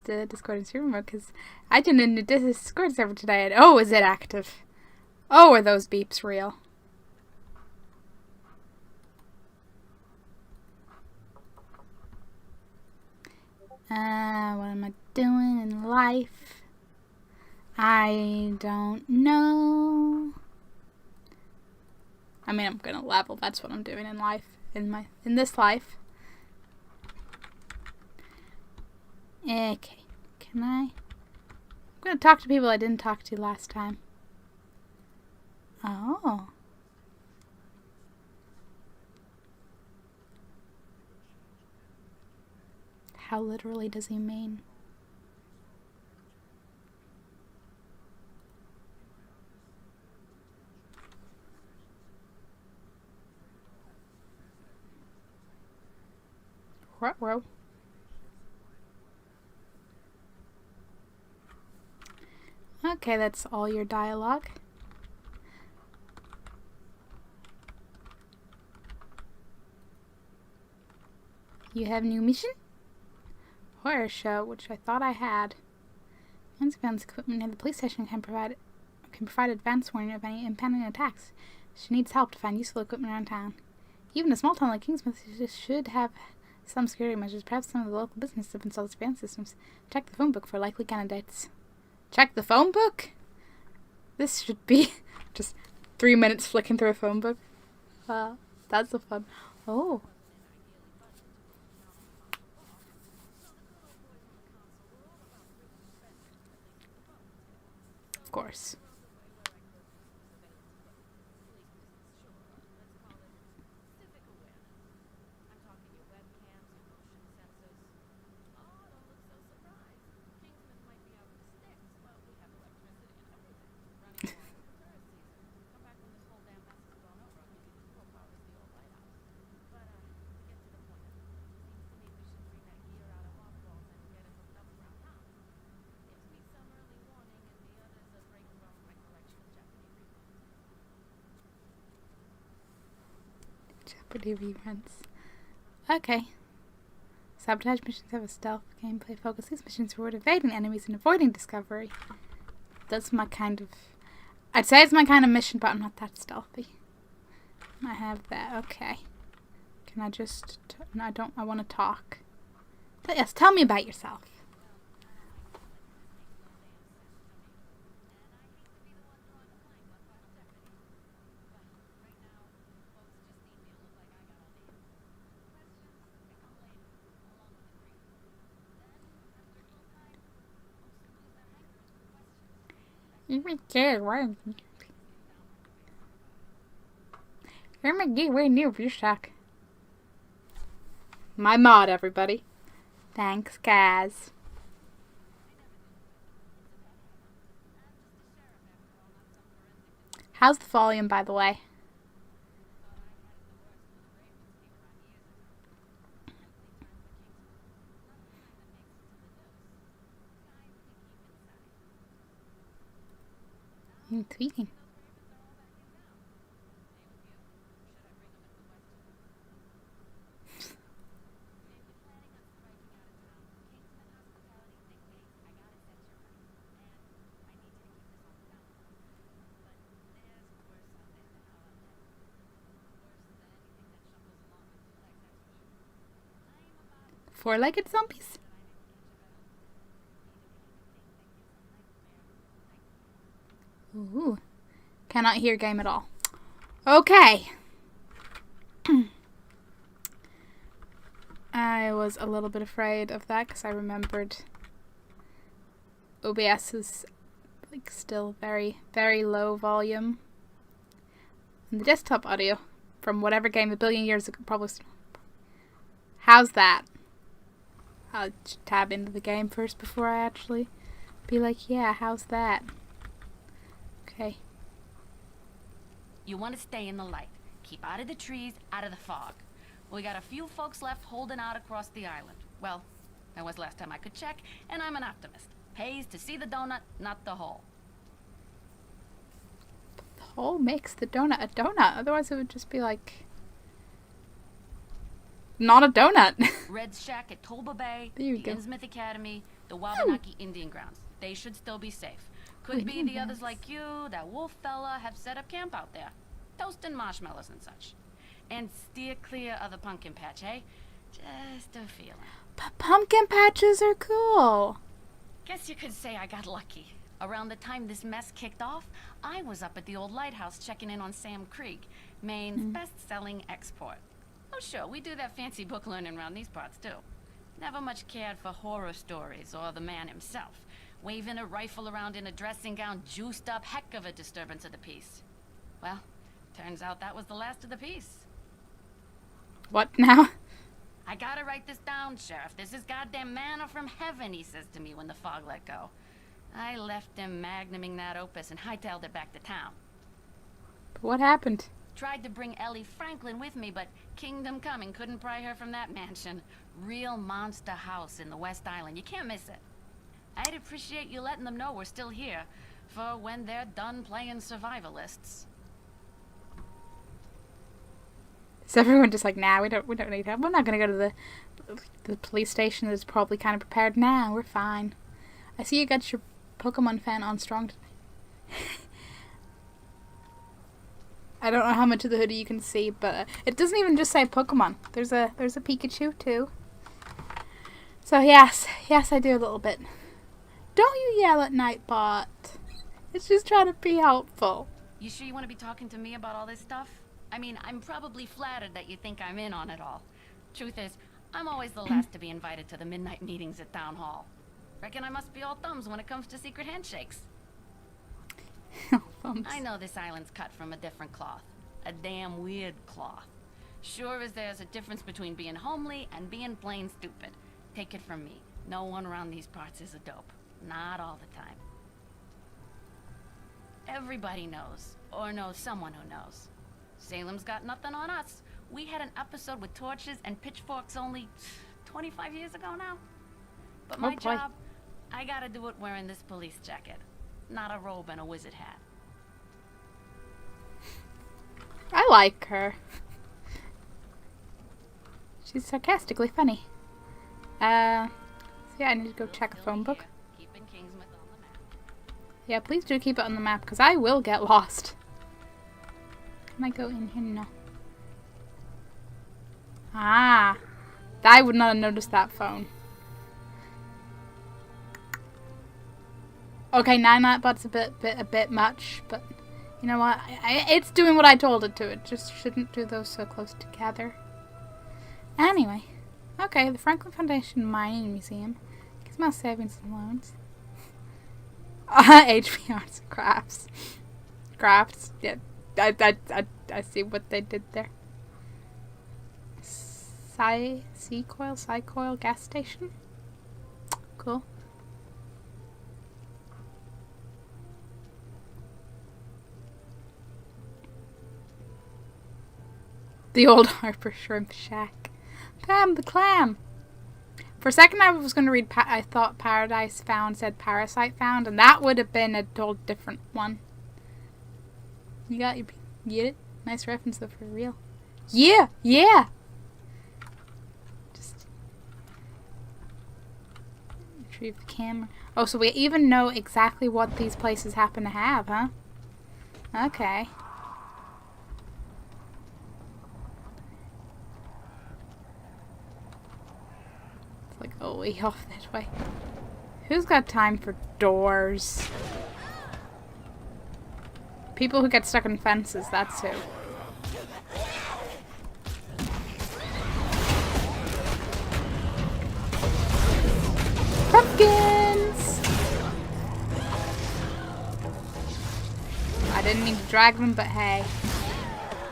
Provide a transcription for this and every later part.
the Discord and server mode because I joined in the Discord server today. And, oh, is it active? Oh, are those beeps real? What am I doing in life? I don't know. I mean, I'm gonna level. That's what I'm doing in life. In this life. Okay. Can I? I'm gonna talk to people I didn't talk to last time. Oh. How literally does he mean? Ruh-roh. Okay, that's all your dialogue. You have new mission? Horror show, which I thought I had. Once found equipment near the police station can provide advance warning of any impending attacks. She needs help to find useful equipment around town. Even a small town like Kingsmouth should have some security measures. Perhaps some of the local businesses have installed surveillance systems. Check the phone book for likely candidates. Check the phone book? This should be just 3 minutes flicking through a phone book. That's so fun. Oh. Of course. Jeopardy reruns. Okay. Sabotage missions have a stealth gameplay focus. These missions reward evading enemies and avoiding discovery. That's my kind of... I'd say it's my kind of mission, but I'm not that stealthy. I have that. Okay. Can I just... No, I don't... I want to talk. Yes, tell me about yourself. You're my gateway near your shack. My mod, everybody. Thanks, guys. How's the volume, by the way? I'm tweeting. Four-legged zombies? Ooh. Cannot hear game at all. Okay. I was a little bit afraid of that because I remembered OBS is like still very, very low volume. And the desktop audio from whatever game a billion years ago probably... How's that? I'll tab into the game first before I actually be like, yeah, how's that? Okay. You want to stay in the light. Keep out of the trees, out of the fog. We got a few folks left holding out across the island. Well, that was last time I could check, and I'm an optimist. Pays to see the donut, not the hole. The hole makes the donut a donut. Otherwise it would just be like... not a donut. Red's Shack at Toba Bay, There you the go. Innsmouth Academy, The Wabanaki Indian grounds. They should still be safe. Could be the others like you, that wolf fella, have set up camp out there. Toasting marshmallows and such. And steer clear of the pumpkin patch, eh? Just a feeling. But pumpkin patches are cool. Guess you could say I got lucky. Around the time this mess kicked off, I was up at the old lighthouse checking in on Sam Creek, Maine's best-selling export. Oh sure, we do that fancy book learning around these parts too. Never much cared for horror stories or the man himself. Waving a rifle around in a dressing gown, juiced up, heck of a disturbance of the peace. Well, turns out that was the last of the peace. What now? I gotta write this down, Sheriff. This is goddamn manna from heaven, he says to me when the fog let go. I left him magnuming that opus and hightailed it back to town. But what happened? Tried to bring Ellie Franklin with me, but Kingdom Coming couldn't pry her from that mansion. Real monster house in the West Island. You can't miss it. I'd appreciate you letting them know we're still here for when they're done playing survivalists. Is everyone just like, nah, we don't need help. We're not gonna go to the police station that's probably kind of prepared. Nah, we're fine. I see you got your Pokemon fan on strong today. I don't know how much of the hoodie you can see, but it doesn't even just say Pokemon. There's a Pikachu too. So yes, I do a little bit. Don't you yell at Nightbot. It's just trying to be helpful. You sure you want to be talking to me about all this stuff? I mean, I'm probably flattered that you think I'm in on it all. Truth is, I'm always the last to be invited to the midnight meetings at Town Hall. Reckon I must be all thumbs when it comes to secret handshakes. Thumbs. I know this island's cut from a different cloth. A damn weird cloth. Sure as there's a difference between being homely and being plain stupid. Take it from me. No one around these parts is a dope. Not all the time. Everybody knows, or knows someone who knows. Salem's got nothing on us. We had an episode with torches and pitchforks only 25 years ago now. But my job, I gotta do it wearing this police jacket. Not a robe and a wizard hat. I like her. She's sarcastically funny. So yeah, I need to go check a phone book. Keeping Kingsmouth on the map. Yeah, please do keep it on the map, because I will get lost. Can I go in here? No. Ah. I would not have noticed that phone. Okay, Nightbot's a bit much, but you know what? It's doing what I told it to. It just shouldn't do those so close together. Anyway. Okay, the Franklin Foundation Mining Museum. Gizmo Savings and Loans. HP Arts and Crafts. Crafts. Yeah, I see what they did there. Seacoil gas station. Cool. The old Harper Shrimp Shack. Pam the Clam. For a second I was going to read, I thought Paradise Found said Parasite Found, and that would have been a total different one. You get it? Nice reference though, for real. Yeah! Just retrieve the camera. Oh, so we even know exactly what these places happen to have, huh? Okay. Like, oh, way off that way. Who's got time for doors? People who get stuck in fences, that's who. Pumpkins! I didn't mean to drag them, but hey.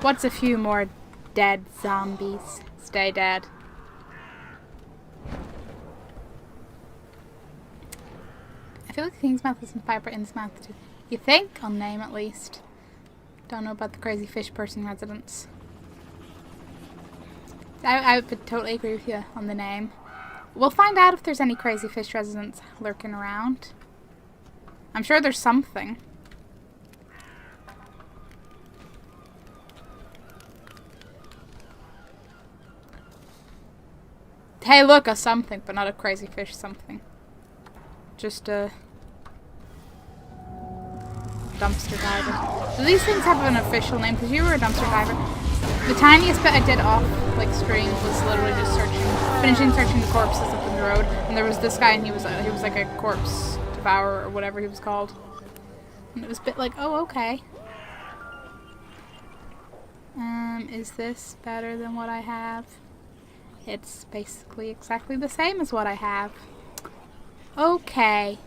What's a few more dead zombies? Stay dead. I feel like the King's Mouth is in fiber in this mouth too. You think? On name at least. Don't know about the crazy fish person residents. I would totally agree with you on the name. We'll find out if there's any crazy fish residents lurking around. I'm sure there's something. Hey, look, a something, but not a crazy fish something. just a dumpster diver. So these things have an official name because you were a dumpster diver. The tiniest bit I did off like stream was literally just finishing searching the corpses up in the road, and there was this guy, and he was like a corpse devourer or whatever he was called, and it was a bit like, oh, okay. Is this better than what I have? It's basically exactly the same as what I have. Okay.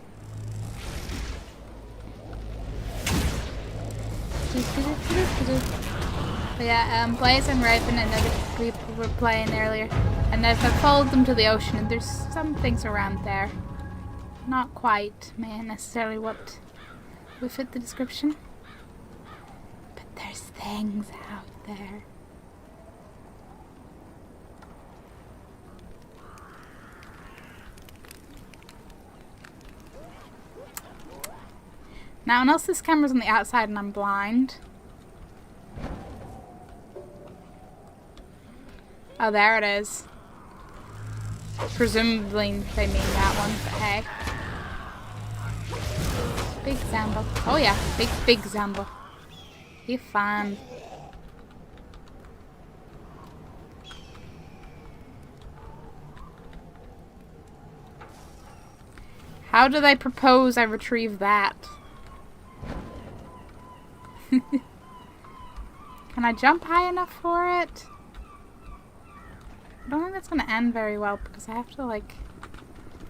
But yeah, Blaze and Raven and other people were playing earlier, and I've followed them to the ocean, and there's some things around there. Not quite, necessarily what would fit the description, but there's things out there. Now, unless this camera's on the outside and I'm blind. Oh, there it is. Presumably they mean that one, but hey. Big Zambo. Oh yeah, big Zambo. You're fun. How do they propose I retrieve that? Can I jump high enough for it? I don't think that's going to end very well because I have to, like,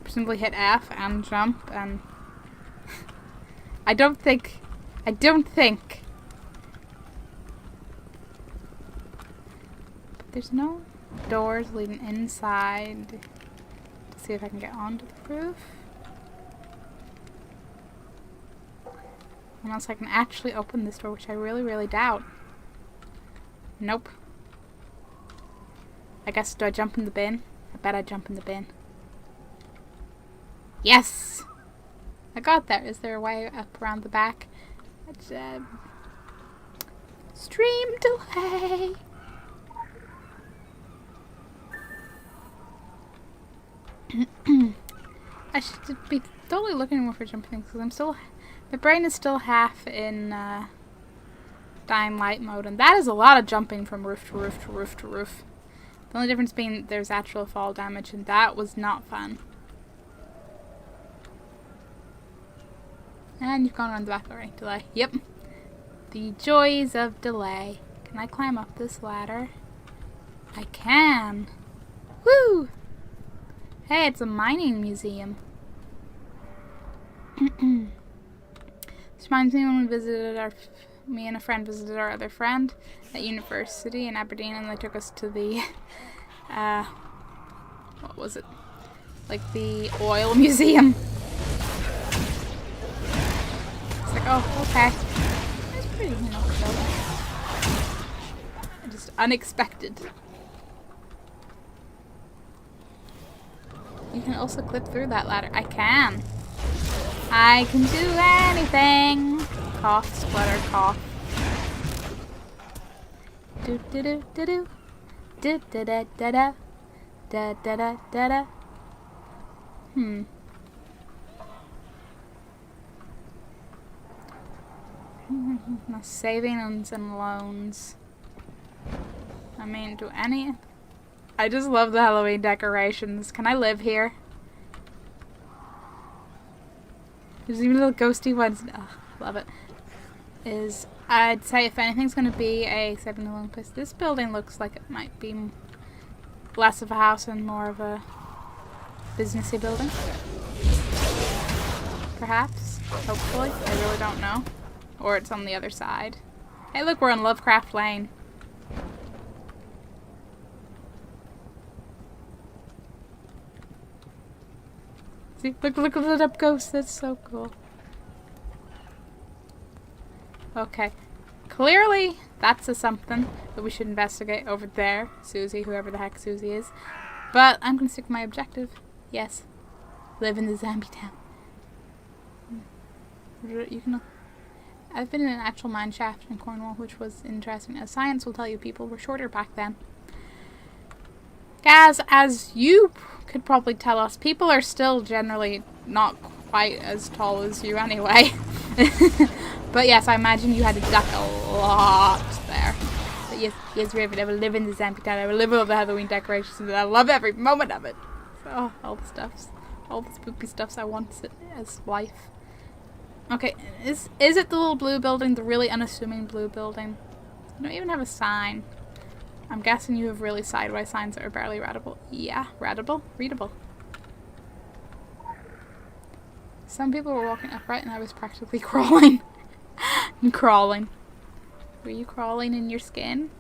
presumably hit F and jump, and I don't think. But there's no doors leading inside to see if I can get onto the roof. Unless I can actually open this door, which I really, really doubt. Nope. I guess, do I jump in the bin? I bet I jump in the bin. Yes! I got there. Is there a way up around the back? It's, stream delay! I should be totally looking more for jumping things because I'm still... My brain is still half in dying light mode, and that is a lot of jumping from roof to roof to roof to roof. The only difference being there's actual fall damage, and that was not fun. And you've gone around the back already. Delay. Yep. The joys of delay. Can I climb up this ladder? I can. Woo! Hey, it's a mining museum. This reminds me when we visited me and a friend visited our other friend at university in Aberdeen, and they took us to the, what was it? Like the oil museum. It's like, oh, okay. It's pretty, you know, chill. Just unexpected. You can also clip through that ladder. I can. I can do anything. Cough, splutter, cough. Do do do do do. Da da da da da. Da da da da da. My savings and loans. I mean, do any... I just love the Halloween decorations. Can I live here? There's even little ghosty ones. Oh, love it. I'd say if anything's going to be a 7-alone place, this building looks like it might be less of a house and more of a businessy building. Perhaps. Hopefully. I really don't know. Or it's on the other side. Hey, look, we're on Lovecraft Lane. See, look at the lit up ghost. That's so cool. Okay. Clearly, that's a something that we should investigate over there. Susie, whoever the heck Susie is. But I'm going to stick with my objective. Yes. Live in the zombie town. You can... I've been in an actual mine shaft in Cornwall, which was interesting. As science will tell you, people were shorter back then. As you could probably tell us, people are still generally not quite as tall as you anyway. But yes, I imagine you had to duck a lot there. But yes, Raven, I will live in this empty town. I will live with all the Halloween decorations, and I love every moment of it. So, all the spooky stuffs I want as life. Okay, is it the little blue building, the really unassuming blue building? I don't even have a sign. I'm guessing you have really sideways signs that are barely readable. Yeah, readable. Some people were walking upright and I was practically crawling. Crawling. Were you crawling in your skin?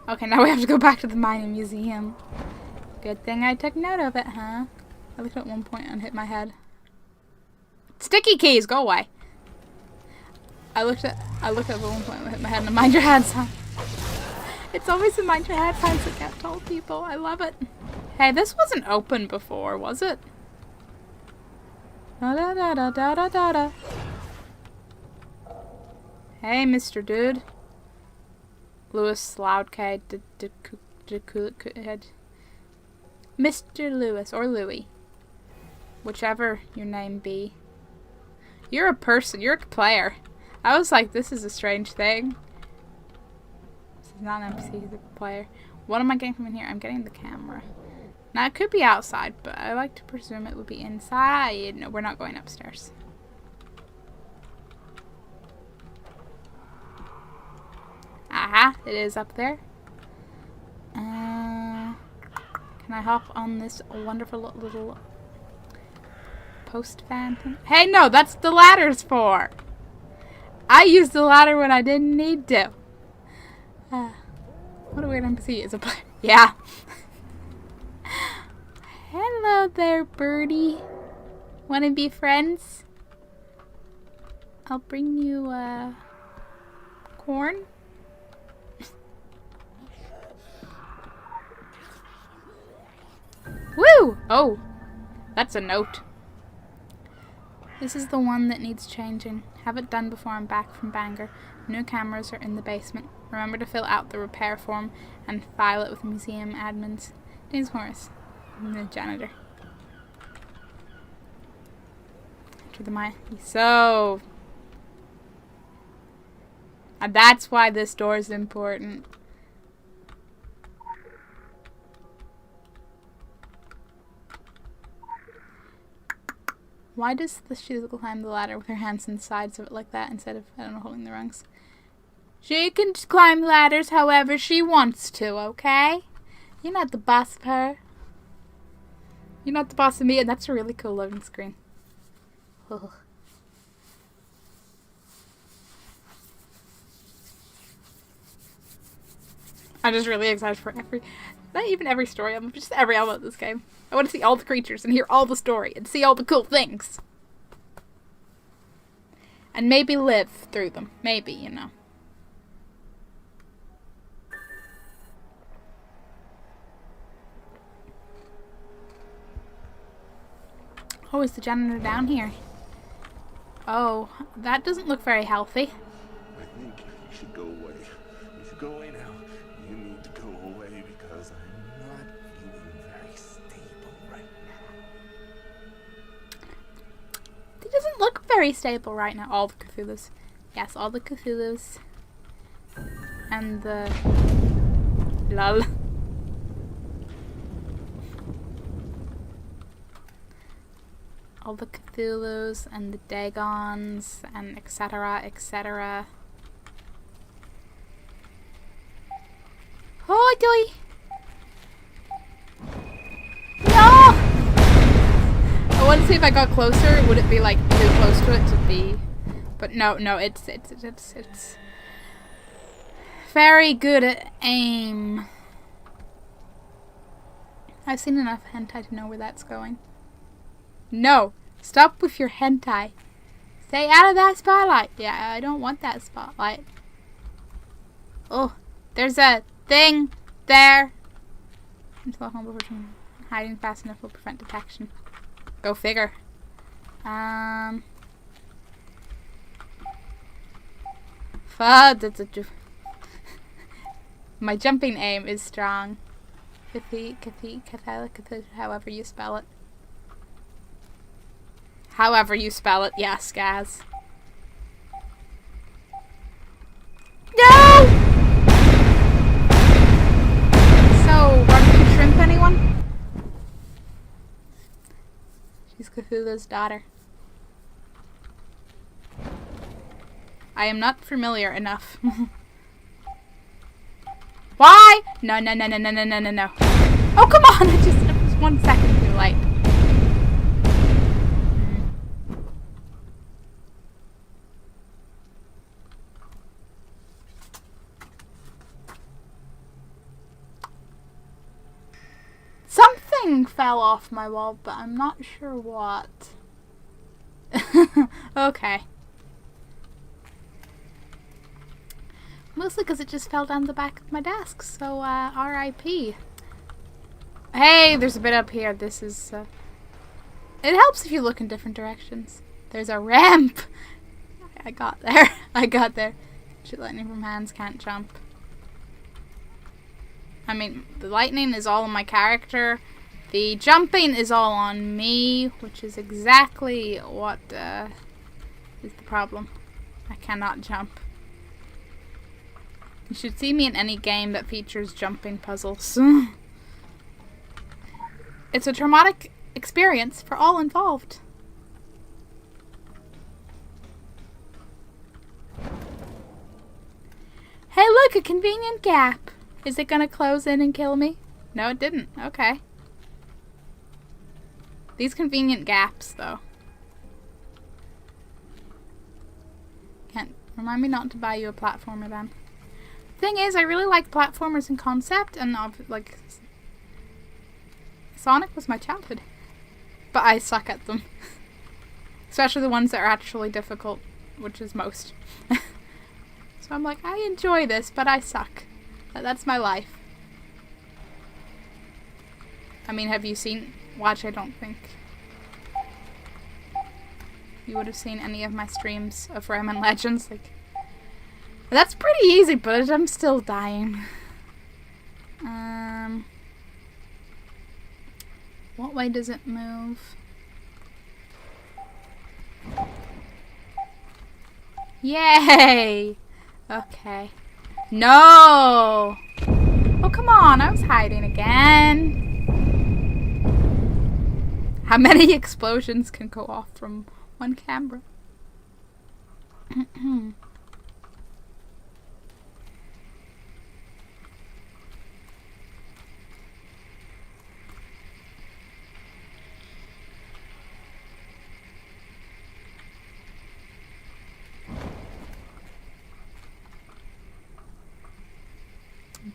Okay, now we have to go back to the mining museum. Good thing I took note of it, huh? I looked at one point and hit my head. Sticky keys, go away. I looked at one point and hit my head and a mind your head sign. It's always the mind your head signs that get told people. I love it. Hey, this wasn't open before, was it? Da da da da da da da da. Hey, Mr. Dude. Lewis Loudcade Mr. Lewis or Louie. Whichever your name be. You're a person, you're a player. I was like, this is a strange thing. This is not an NPC, he's a player. What am I getting from in here? I'm getting the camera. Now, it could be outside, but I like to presume it would be inside. No, we're not going upstairs. Aha, it is up there. Can I hop on this wonderful little post fan thing? Hey, no, that's the ladder's for. I used the ladder when I didn't need to. What a weird NPC. Is a player. Yeah. Hello there, birdie. Wanna be friends? I'll bring you, corn. Woo! Oh, that's a note. This is the one that needs changing. Have it done before I'm back from Bangor. New cameras are in the basement. Remember to fill out the repair form and file it with museum admins. James Morris, the janitor. Enter the mine. So, that's why this door is important. Why does she climb the ladder with her hands in the sides of it like that instead of, I don't know, holding the rungs? She can climb ladders however she wants to, okay? You're not the boss of her. You're not the boss of me, and that's a really cool loading screen. Ugh. I'm just really excited for not even every story element, but just every element of this game. I want to see all the creatures and hear all the story and see all the cool things. And maybe live through them. Maybe, you know. Oh, is the janitor down here? Oh, that doesn't look very healthy. I think you should go away. You should go away now. You need to go away because I'm not feeling very stable right now. He doesn't look very stable right now. All the Cthulhus. Yes, all the Cthulhus. And the... Lol. All the Cthulhus and the Dagons and etc, etc. Oh, doy! No! I want to see if I got closer. Would it be like too close to it to be? But no, it's very good at aim. I've seen enough hentai to know where that's going. No! Stop with your hentai. Stay out of that spotlight. Yeah, I don't want that spotlight. Oh, there's a thing there. Hiding fast enough will prevent detection. Go figure. My jumping aim is strong. However you spell it. However you spell it, yes, Gaz. No! So, Rocky Shrimp, anyone? She's Cthulhu's daughter. I am not familiar enough. Why? No, no, no, no, no, no, no, no, no. Oh, come on! It was 1 second too late. Something fell off my wall, but I'm not sure what. Okay. Mostly because it just fell down the back of my desk, so R.I.P. Hey, there's a bit up here. This is, it helps if you look in different directions. There's a ramp! I got there. I got there. Shoot, lightning from hands, can't jump. I mean, the lightning is all on my character. The jumping is all on me, which is exactly what is the problem. I cannot jump. You should see me in any game that features jumping puzzles. It's a traumatic experience for all involved. Hey, look, a convenient gap. Is it gonna close in and kill me? No, it didn't. Okay. These convenient gaps, though. Can't remind me not to buy you a platformer then. Thing is, I really like platformers in concept, and like Sonic was my childhood, but I suck at them. Especially the ones that are actually difficult, which is most. So I'm like, I enjoy this, but I suck. That's my life. I mean, have you seen... Watch, I don't think you would have seen any of my streams of Rayman Legends. Like, that's pretty easy, but I'm still dying. What way does it move? Yay! Okay. No! Oh, come on. I was hiding again. How many explosions can go off from one camera?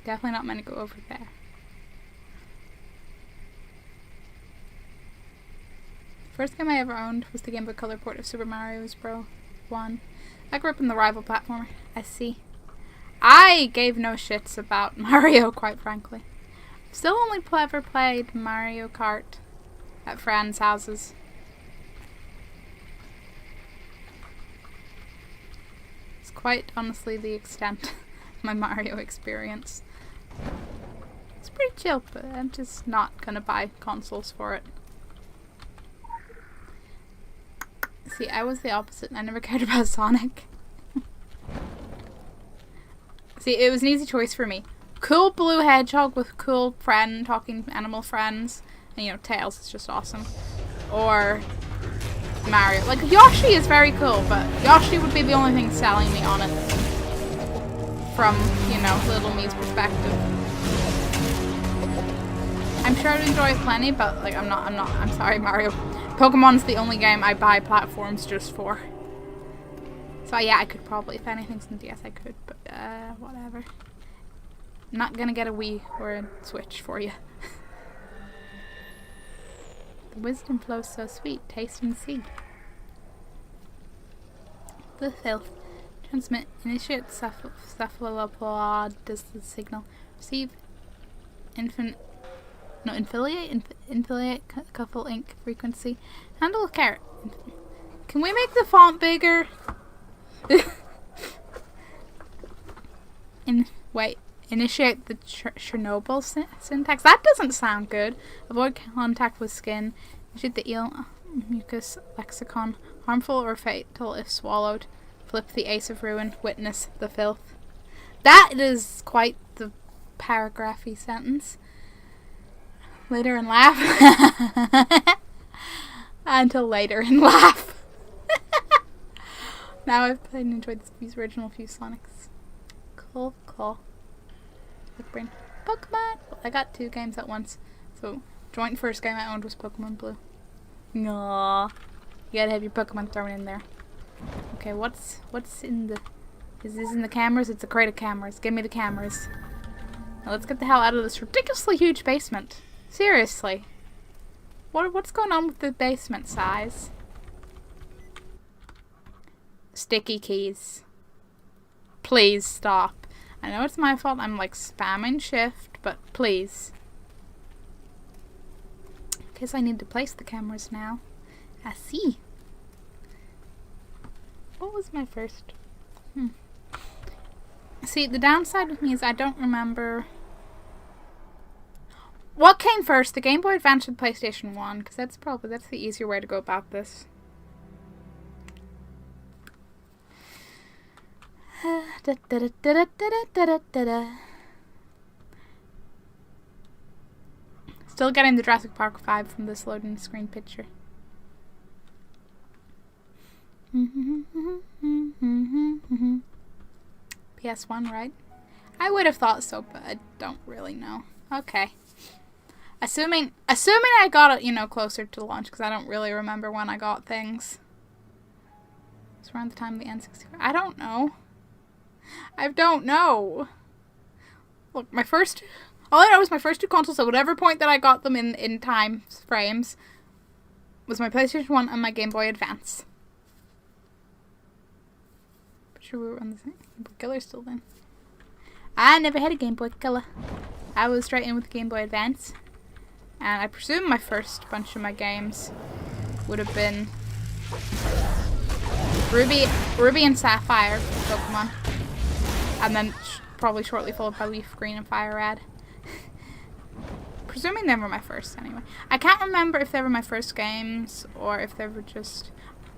Definitely not meant to go over there. First game I ever owned was the Game Boy Color port of Super Mario Bros. 1. I grew up in the rival platformer. I see. I gave no shits about Mario, quite frankly. Still only ever played Mario Kart at friends' houses. It's quite honestly the extent of my Mario experience. It's pretty chill, but I'm just not gonna buy consoles for it. See, I was the opposite. I never cared about Sonic. See, it was an easy choice for me. Cool blue hedgehog with cool friend, talking animal friends. And, you know, Tails is just awesome. Or Mario. Like, Yoshi is very cool, but Yoshi would be the only thing selling me on it. From, you know, little me's perspective. I'm sure I'd enjoy it plenty, but, like, I'm sorry, Mario. Pokemon's the only game I buy platforms just for. So yeah, I could probably, if anything's in the DS, I could, but whatever. I'm not gonna get a Wii or a Switch for you. The wisdom flows so sweet, taste and see. The filth. Transmit. Initiate cephalopod does the signal. Receive. Infiliate couple ink frequency. Handle a carrot. Can we make the font bigger? Initiate the Chernobyl syntax. That doesn't sound good. Avoid contact with skin. Initiate the eel. Mucus lexicon. Harmful or fatal if swallowed. Flip the ace of ruin. Witness the filth. That is quite the paragraphy sentence. Later and laugh. Until later and laugh. Now I've played and enjoyed these original few Sonics. Cool, cool. Big brain. Pokemon! Well, I got 2 games at once. So, joint first game I owned was Pokemon Blue. Aww. You gotta have your Pokemon thrown in there. Okay, what's in the... Is this in the cameras? It's a crate of cameras. Give me the cameras. Now let's get the hell out of this ridiculously huge basement. Seriously. What's going on with the basement size? Sticky keys. Please stop. I know it's my fault. I'm like spamming shift, but please. Guess I need to place the cameras now. I see. What was my first? See, the downside with me is I don't remember. What came first, the Game Boy Advance or the PlayStation 1? Because that's the easier way to go about this. Still getting the Jurassic Park 5 from this loading screen picture. PS1, right? I would have thought so, but I don't really know. Okay. Assuming I got it, you know, closer to launch, because I don't really remember when I got things. It's around the time of the N64. I don't know. I don't know. Look, all I know is my first 2 consoles, at whatever point that I got them in time frames, was my PlayStation 1 and my Game Boy Advance. Pretty sure we were on the same Game Boy Color still then. I never had a Game Boy Color. I was straight in with the Game Boy Advance. And I presume my first bunch of my games would have been Ruby and Sapphire Pokemon. And then probably shortly followed by Leaf Green and Fire Red. Presuming they were my first anyway. I can't remember if they were my first games or if they were just...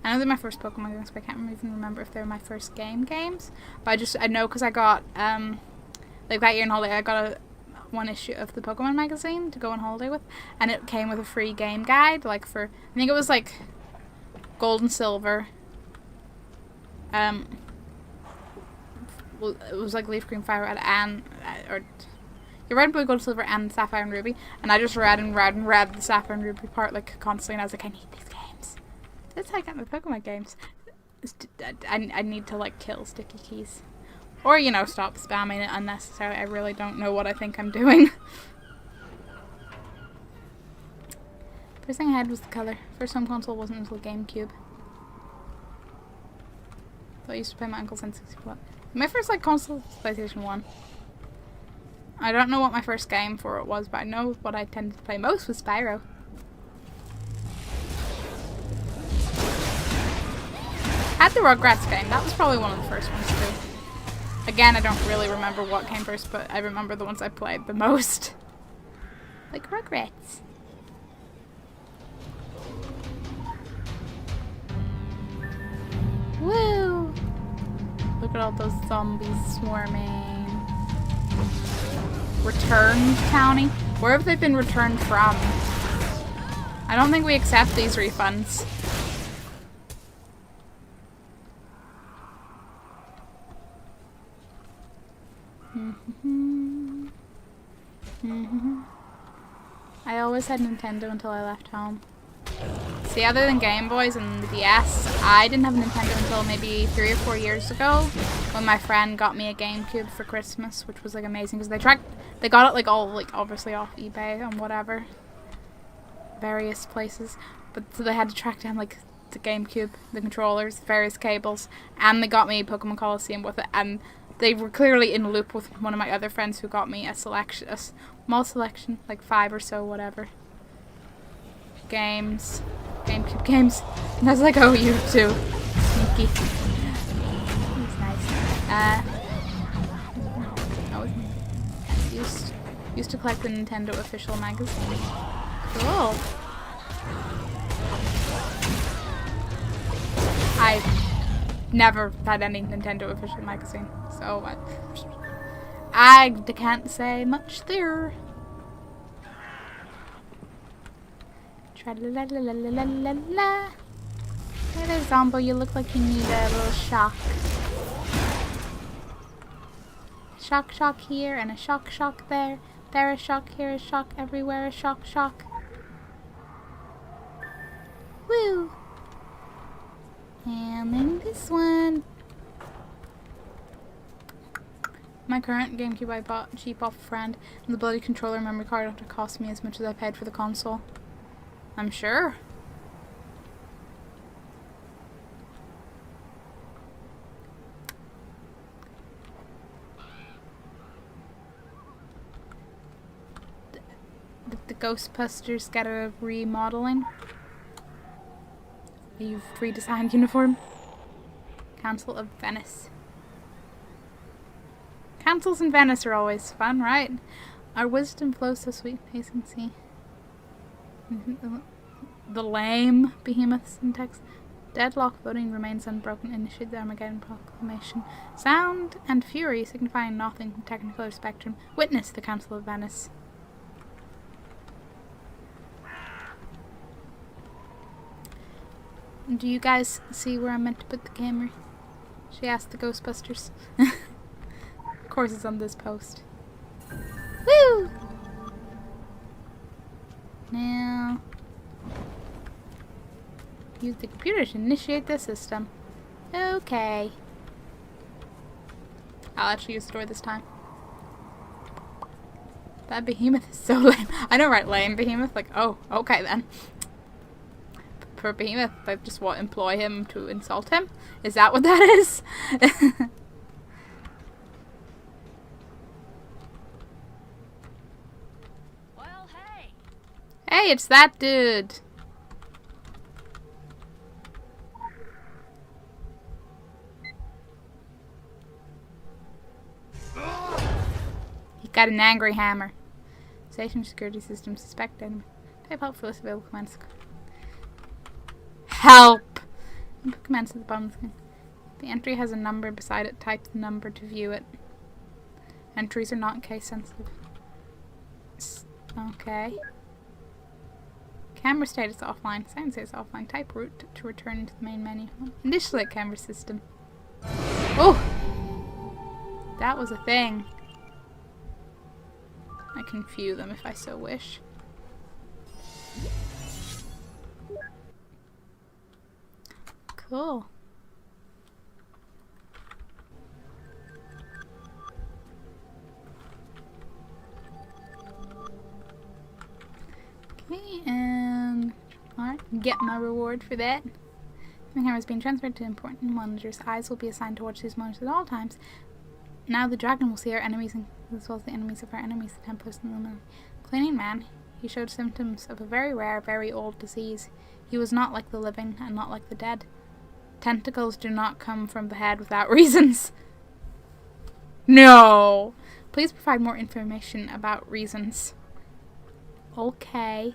I know they're my first Pokemon games, but I can't even remember if they were my first games. But I know because I got, like that year in holiday, I got one issue of the Pokemon magazine to go on holiday with. And it came with a free game guide, like for, I think it was like Gold and Silver. Well, it was like Leaf Green, Fire Red, and, Red, Blue, Gold, Silver, and Sapphire and Ruby. And I just read the Sapphire and Ruby part like constantly, and I was like, I need these games. That's how I got my Pokemon games. I need to like kill sticky keys. Or, you know, stop spamming it unnecessarily. I really don't know what I think I'm doing. First thing I had was the color. First home console wasn't until GameCube. So I used to play my uncle's N64. My first like console was PlayStation 1. I don't know what my first game for it was, but I know what I tended to play most was Spyro. Had the Rugrats game. That was probably one of the first ones too. Again, I don't really remember what came first, but I remember the ones I played the most. Like Rugrats. Woo! Look at all those zombies swarming. Returned townie? Where have they been returned from? I don't think we accept these refunds. I always had Nintendo until I left home. See, other than Game Boys and the DS, I didn't have a Nintendo until maybe 3 or 4 years ago when my friend got me a GameCube for Christmas, which was like amazing because they got it like all like obviously off eBay and whatever, various places, but so they had to track down like the GameCube, the controllers, various cables, and they got me Pokemon Coliseum with it, and they were clearly in loop with one of my other friends who got me a small selection, like 5 or so, whatever. Games. GameCube games. And I was like, oh, you too. Sneaky. It's nice. Used to collect the Nintendo official magazine. Cool. never had any Nintendo official magazine, so I can't say much there. Tra-la-la-la-la-la-la-la. Hello, Zombo, you look like you need a little shock. Shock, shock here, and a shock, shock there. There a shock, here a shock, everywhere a shock, shock. Woo! And then this one. My current GameCube I bought cheap off a friend, and the bloody controller and memory card ought to cost me as much as I paid for the console. I'm sure. The Ghostbusters get a remodeling. You've redesigned uniform. Council of Venice. Councils in Venice are always fun, right? Our wisdom flows so sweet, pacing sea. The lame behemoth syntax. Deadlock voting remains unbroken. Initiate the Armageddon proclamation. Sound and fury signifying nothing from Technicolor spectrum. Witness the Council of Venice. Do you guys see where I'm meant to put the camera? She asked the Ghostbusters. Of course it's on this post. Woo! Now, use the computer to initiate the system. Okay. I'll actually use the door this time. That behemoth is so lame. I know, right? Lame behemoth. Like, oh, okay then. For behemoth, I just employ him to insult him. Is that what that is? Well, hey. Hey, it's that dude. He got an angry hammer. Station security system suspected. Type help for list available commands. Help! Input commands at the bottom of the screen. The entry has a number beside it. Type the number to view it. Entries are not case sensitive. Okay. Camera status offline. Sound status offline. Type root to return to the main menu. Initialize camera system. Oh! That was a thing. I can view them if I so wish. Cool. Okay, and alright, get my reward for that. The camera is being transferred to important monitors. Eyes will be assigned to watch these monitors at all times. Now the dragon will see our enemies as well as the enemies of our enemies, the Templars and the Illuminati. Cleaning man, he showed symptoms of a very rare, very old disease. He was not like the living and not like the dead. Tentacles do not come from the head without reasons. No! Please provide more information about reasons. Okay.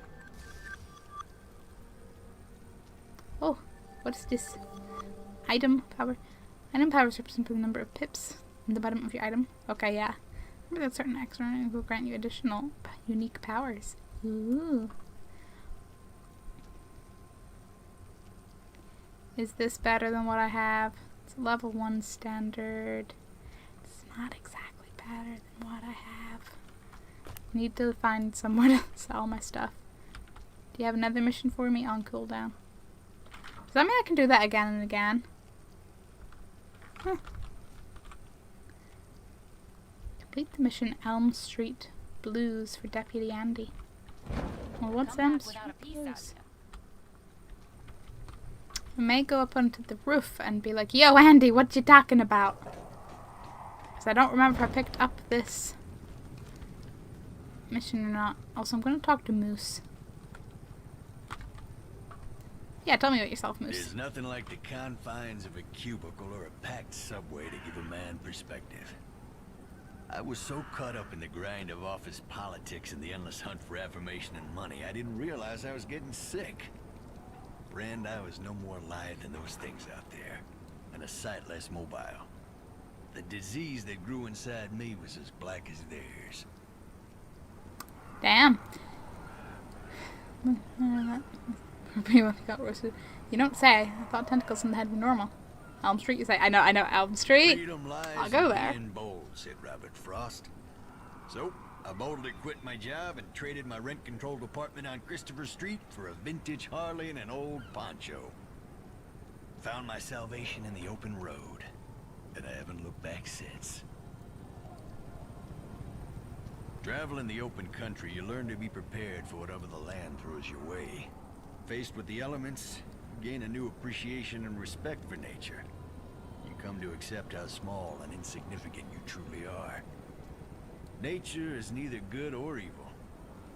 Oh, what is this? Item power. Item powers represent the number of pips in the bottom of your item. Okay, yeah. Remember that certain extra will grant you additional unique powers. Ooh. Is this better than what I have? It's a level 1 standard. It's not exactly better than what I have. I need to find somewhere to sell my stuff. Do you have another mission for me on cooldown? Does that mean I can do that again and again? Huh. Complete the mission Elm Street Blues for Deputy Andy. Well, what's Elm Street Blues? I may go up onto the roof and be like, yo, Andy, what you talking about? Because I don't remember if I picked up this mission or not. Also, I'm going to talk to Moose. Yeah, tell me about yourself, Moose. There's nothing like the confines of a cubicle or a packed subway to give a man perspective. I was so caught up in the grind of office politics and the endless hunt for affirmation and money, I didn't realize I was getting sick. Friend, I was no more alive than those things out there. and a sight less mobile. The disease that grew inside me was as black as theirs. Damn. Pretty much got roasted. You don't say. I thought tentacles in the head were normal. Elm Street, you say. I know, Elm Street. Freedom lies I'll go in there. being bold, said Robert Frost. So, I boldly quit my job and traded my rent-controlled apartment on Christopher Street for a vintage Harley and an old poncho. Found my salvation in the open road, and I haven't looked back since. Travel in the open country, you learn to be prepared for whatever the land throws your way. Faced with the elements, you gain a new appreciation and respect for nature. You come to accept how small and insignificant you truly are. Nature is neither good or evil.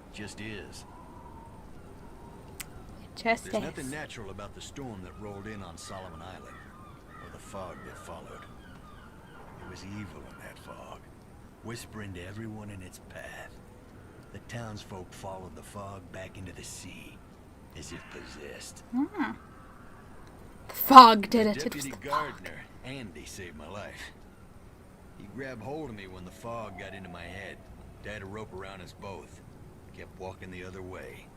It just is. Just There's is. nothing natural about the storm that rolled in on Solomon Island, or the fog that followed. There was evil in that fog, whispering to everyone in its path. The townsfolk followed the fog back into the sea, as if possessed. Ah. The fog did it. It was Deputy the fog. Gardener, Andy, saved my life. He grabbed hold of me when the fog got into my head, tied a rope around us both, kept walking the other way.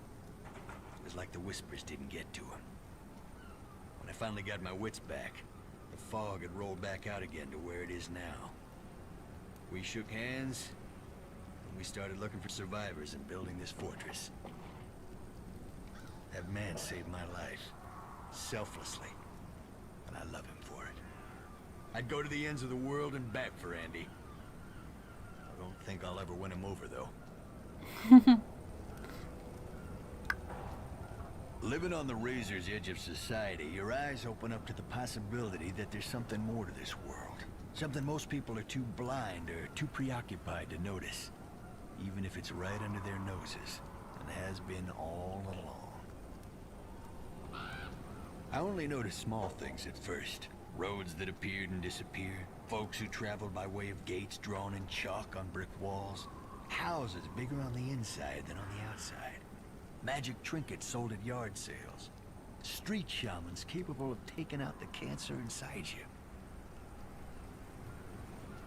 It was like the whispers didn't get to him. When I finally got my wits back, the fog had rolled back out again to where it is now. We shook hands, and we started looking for survivors and building this fortress. That man saved my life, selflessly, and I love him for it. I'd go to the ends of the world and back for Andy. I don't think I'll ever win him over, though. Living on the razor's edge of society, your eyes open up to the possibility that there's something more to this world. Something most people are too blind or too preoccupied to notice, even if it's right under their noses, and has been all along. I only noticed small things at first. Roads that appeared and disappeared, folks who traveled by way of gates drawn in chalk on brick walls, houses bigger on the inside than on the outside, magic trinkets sold at yard sales, street shamans capable of taking out the cancer inside you.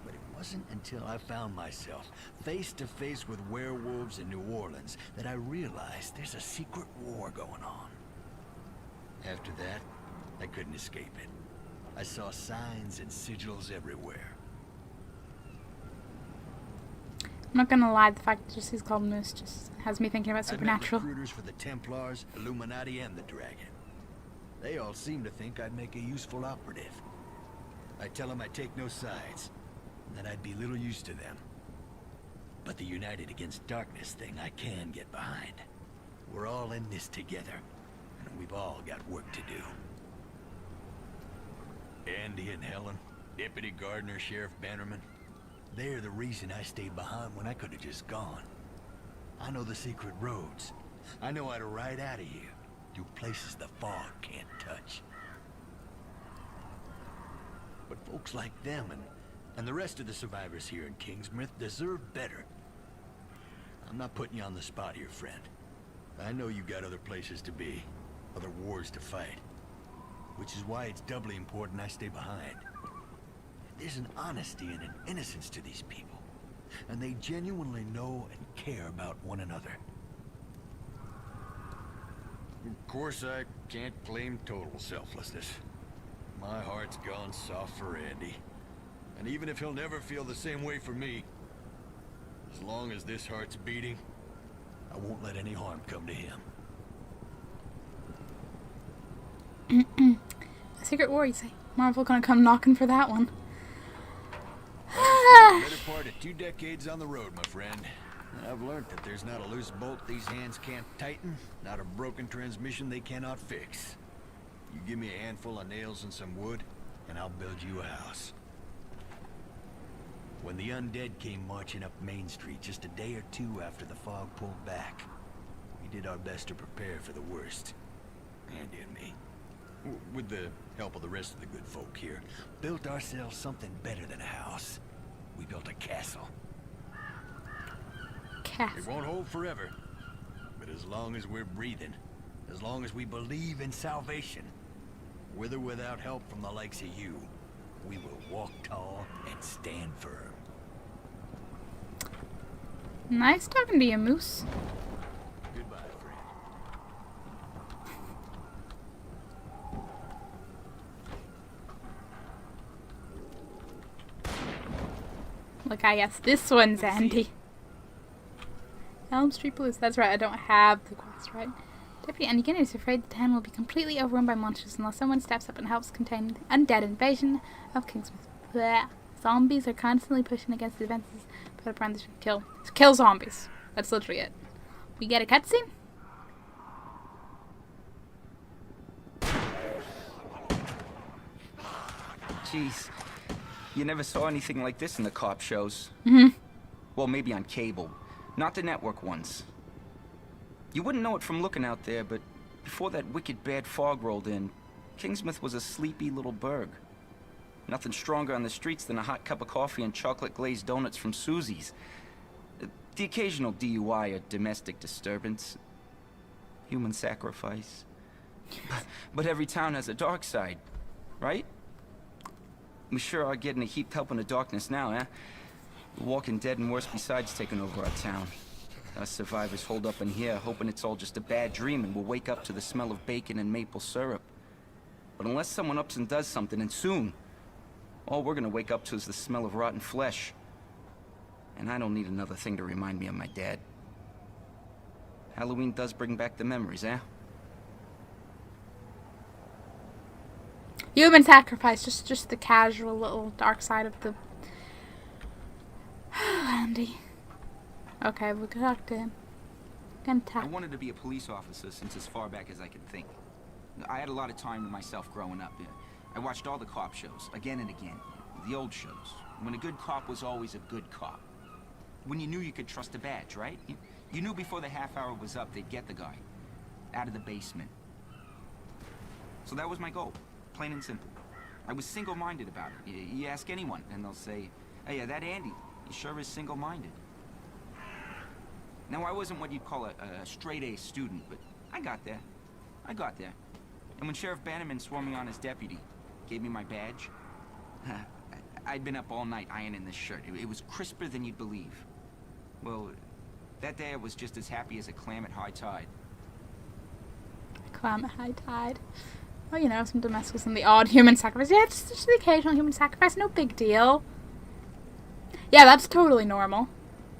But it wasn't until I found myself face to face with werewolves in New Orleans that I realized there's a secret war going on. After that, I couldn't escape it. I saw signs and sigils everywhere. I'm not gonna lie, the fact that just he's called Moose just has me thinking about I met Supernatural. recruiters for the Templars, Illuminati, and the Dragon. They all seem to think I'd make a useful operative. I tell them I take no sides, and that I'd be little use to them. But the United Against Darkness thing I can get behind. We're all in this together, and we've all got work to do. Andy and Helen, Deputy Gardener, Sheriff Bannerman, they're the reason I stayed behind when I could have just gone. I know the secret roads. I know how to ride out of here, through places the fog can't touch. But folks like them and the rest of the survivors here in Kingsmouth deserve better. I'm not putting you on the spot here, friend. I know you got other places to be, other wars to fight. Which is why it's doubly important I stay behind. There's an honesty and an innocence to these people, and they genuinely know and care about one another. Of course, I can't claim total selflessness. My heart's gone soft for Andy, and even if he'll never feel the same way for me, as long as this heart's beating, I won't let any harm come to him. A secret war, you say? Marvel gonna come knocking for that one. The better part of 2 decades on the road, my friend. I've learned that there's not a loose bolt these hands can't tighten, not a broken transmission they cannot fix. You give me a handful of nails and some wood, and I'll build you a house. When the undead came marching up Main Street just a day or 2 after the fog pulled back, we did our best to prepare for the worst. Andy and me, with the help of the rest of the good folk here, built ourselves something better than a house. We built a castle. Castle. It won't hold forever, but as long as we're breathing, as long as we believe in salvation, With or without help from the likes of you, we will walk tall and stand firm. Nice talking to you, Moose. Goodbye, friend. Look, I guess this one's Andy. Elm Street Police. That's right, I don't have the quest, right? Deputy Andy Guinness is afraid the town will be completely overrun by monsters unless someone steps up and helps contain the undead invasion of Kingsmith. Blech. Zombies are constantly pushing against the defenses put up around the street. Kill zombies. That's literally it. We get a cutscene? Jeez, you never saw anything like this in the cop shows. Well, maybe on cable, not the network ones. You wouldn't know it from looking out there, but before that wicked bad fog rolled in, Kingsmith was a sleepy little burg. Nothing stronger on the streets than a hot cup of coffee and chocolate-glazed donuts from Susie's. The occasional DUI or domestic disturbance. Human sacrifice. But every town has a dark side, right? We sure are getting a heap help in the darkness now, eh? The Walking Dead and worse besides taking over our town. Us survivors hold up in here, hoping it's all just a bad dream and we'll wake up to the smell of bacon and maple syrup. But unless someone ups and does something, and soon, all we're gonna wake up to is the smell of rotten flesh. And I don't need another thing to remind me of my dad. Halloween does bring back the memories, eh? Human sacrifice, just the casual little dark side of the Andy. Okay, we'll talk to him. I wanted to be a police officer since as far back as I could think. I had a lot of time to myself growing up. I watched all the cop shows, again and again. The old shows. When a good cop was always a good cop. When you knew you could trust a badge, right? You knew before the half hour was up, they'd get the guy. Out of the basement. So that was my goal. Plain and simple. I was single-minded about it. You ask anyone, and they'll say, "Hey, yeah, that Andy, he sure is single-minded." Now, I wasn't what you'd call a straight-A student, but I got there. I got there. And when Sheriff Bannerman swore me on as deputy, gave me my badge, I'd been up all night ironing this shirt. It was crisper than you'd believe. Well, that day I was just as happy as a clam at high tide. Clam at high tide. Oh, you know, some domestics and the odd human sacrifice. Yeah, just the occasional human sacrifice. No big deal. Yeah, that's totally normal.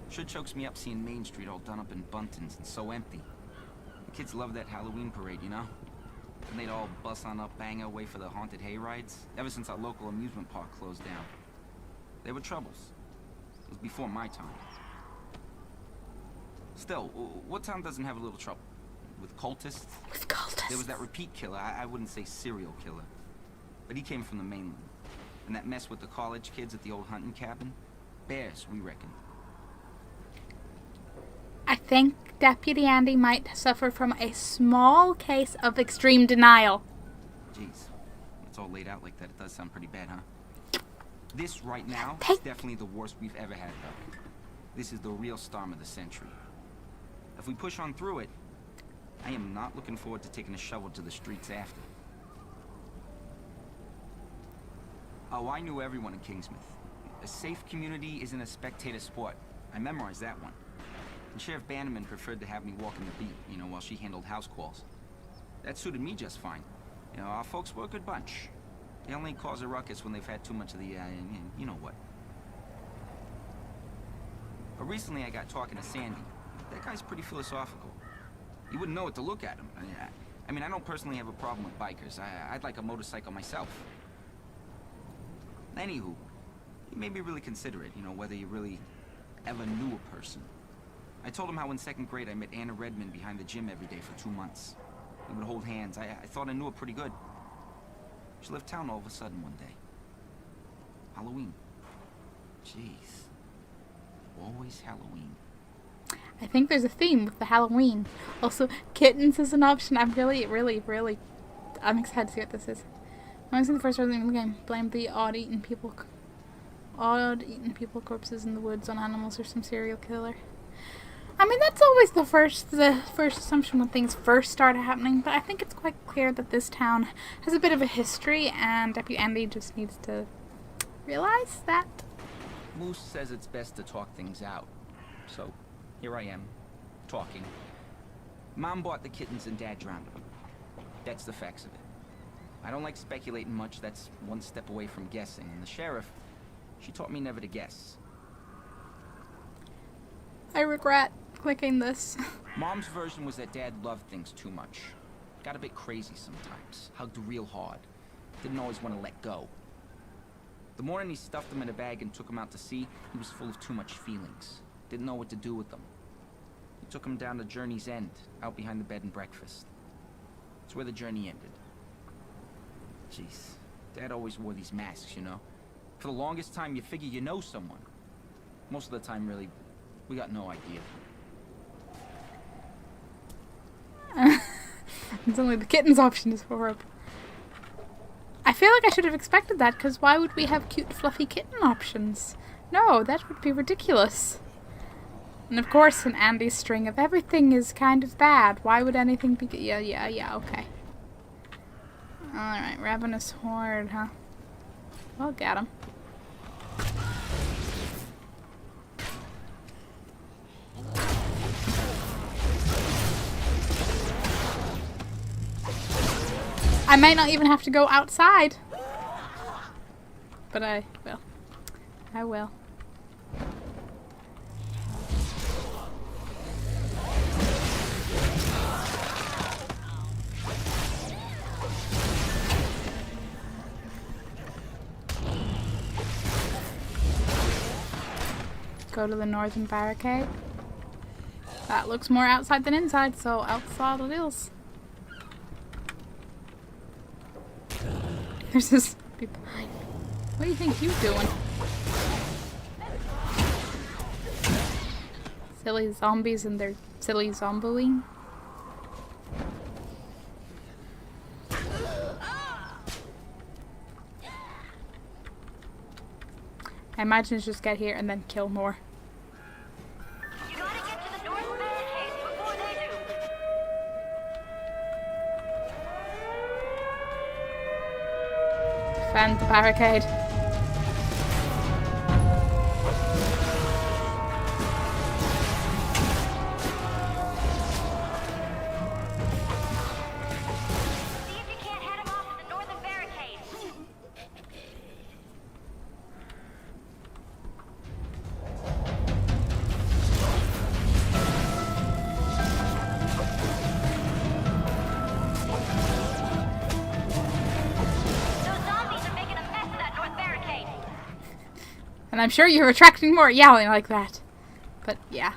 Sure chokes me up seeing Main Street all done up in buntings and so empty. The kids love that Halloween parade, you know? And they'd all bus on up Bang away for the haunted hay rides, ever since our local amusement park closed down. They were troubles. It was before my time. Still, what town doesn't have a little trouble? With cultists? With cultists. There was that repeat killer, I wouldn't say serial killer. But he came from the mainland. And that mess with the college kids at the old hunting cabin? Bears, we reckon. I think Deputy Andy might suffer from a small case of extreme denial. Jeez, it's all laid out like that. It does sound pretty bad, huh? This right now is definitely the worst we've ever had, though. This is the real storm of the century. If we push on through it, I am not looking forward to taking a shovel to the streets after. Oh, I knew everyone in Kingsmith. A safe community isn't a spectator sport. I memorized that one. And Sheriff Bannerman preferred to have me walking the beat, you know, while she handled house calls. That suited me just fine. You know, our folks were a good bunch. They only cause a ruckus when they've had too much of the, you know what. But recently I got talking to Sandy. That guy's pretty philosophical. You wouldn't know what to look at him. I mean, I don't personally have a problem with bikers. I'd like a motorcycle myself. Anywho, you made me really consider it, you know, whether you really ever knew a person. I told him how in second grade I met Anna Redmond behind the gym every day for 2 months. We would hold hands. I thought I knew her pretty good. She left town all of a sudden one day. Halloween. Jeez. Always Halloween. I think there's a theme with the Halloween. Also, kittens is an option. I'm really I'm excited to see what this is. When I was in the first Resident Evil game, blamed the odd-eaten people corpses in the woods on animals or some serial killer. I mean, that's always the first assumption when things first start happening, but I think it's quite clear that this town has a bit of a history, and Deputy Andy just needs to realize that. Moose says it's best to talk things out. So, here I am, talking. Mom bought the kittens and Dad drowned them. That's the facts of it. I don't like speculating much, that's one step away from guessing, and the sheriff, she taught me never to guess. I regret clicking this. Mom's version was that Dad loved things too much. Got a bit crazy sometimes. Hugged real hard. Didn't always want to let go. The morning he stuffed them in a bag and took them out to sea, he was full of too much feelings. Didn't know what to do with them. He took them down to Journey's End, out behind the bed and breakfast. It's where the journey ended. Jeez, Dad always wore these masks, you know. For the longest time, you figure you know someone. Most of the time, really, we got no idea. It's only the kittens option is horrible. I feel like I should have expected that, because why would we have cute, fluffy kitten options? No, that would be ridiculous. And of course, in Andy's string of everything is kind of bad. Why would anything be... Yeah, okay. Alright, Ravenous Horde, huh? Well, get him. I might not even have to go outside. But I will. I will. Go to the northern barricade. That looks more outside than inside, so outside it is. There's this people. What do you think you're doing? Silly zombies and their silly zombieing. I imagine it's just get here and then kill more. You gotta get to the north barricade before they do. Defend the barricade. See if you can't head them off to the northern barricade. Those zombies are making a mess of that north barricade. And I'm sure you're attracting more yelling like that. But yeah.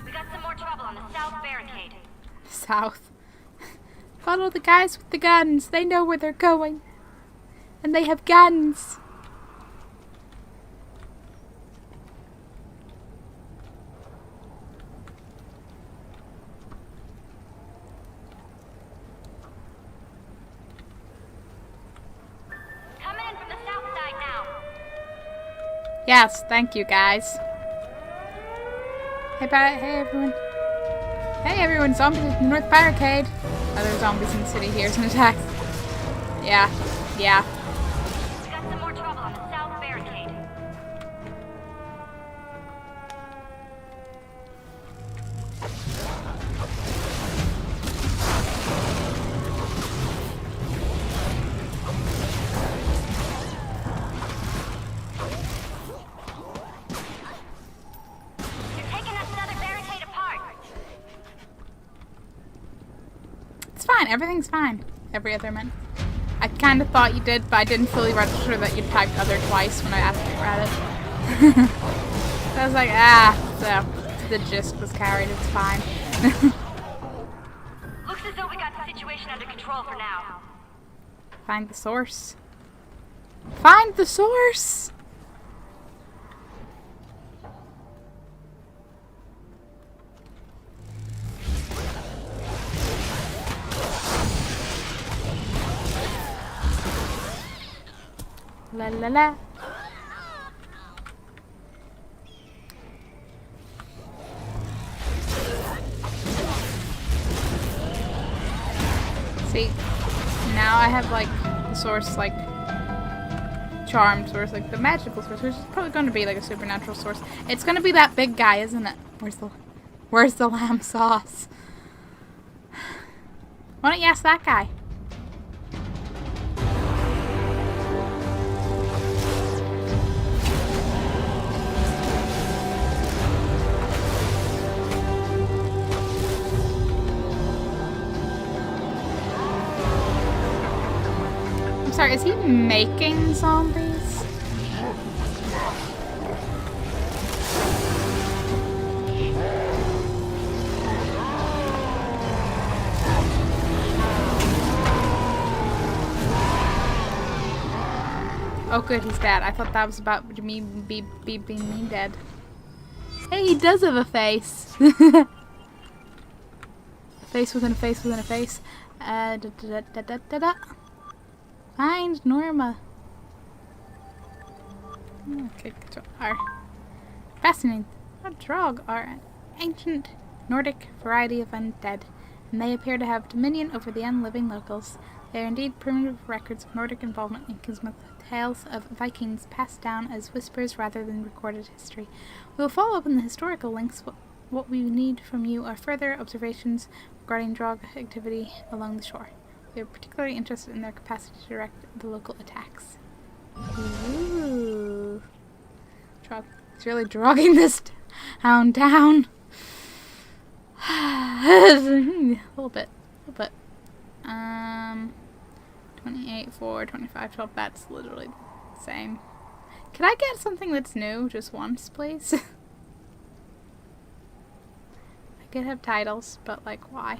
We got some more trouble on the south barricade. South. Follow the guys with the guns. They know where they're going. And they have guns. Coming in from the south side now. Yes, thank you guys. Hey, hey everyone. Hey everyone, zombies in the north barricade. Other zombies in the city here. Some attacks. Yeah. We got some more trouble on the south barricade. You're taking that southern barricade apart. It's fine. Everything's fine. Every other minute. I kind of thought you did, but I didn't fully register that you typed other twice when I asked you about it. So I was like, so the gist was carried. It's fine. Looks as though we got the situation under control for now. Find the source. Find the source! La la la. See, now I have like the source, like charmed source, like the magical source, which is probably going to be like a supernatural source. It's going to be that big guy, isn't it? Where's the lamb sauce? Why don't you ask that guy? I'm sorry, is he making zombies? Oh good, he's dead. I thought that was about me being me dead. Hey, he does have a face. Face within a face within a face. Find Norma. Okay, are fascinating. A Drog are an ancient Nordic variety of undead, and they appear to have dominion over the unliving locals. They are indeed primitive records of Nordic involvement in with tales of Vikings passed down as whispers rather than recorded history. We will follow up on the historical links. What we need from you are further observations regarding Drog activity along the shore. We are particularly interested in their capacity to direct the local attacks. Ooh. It's really drogging this town down. A little bit. 28, 4, 25, 12. That's literally the same. Can I get something that's new just once, please? I could have titles, but like, why?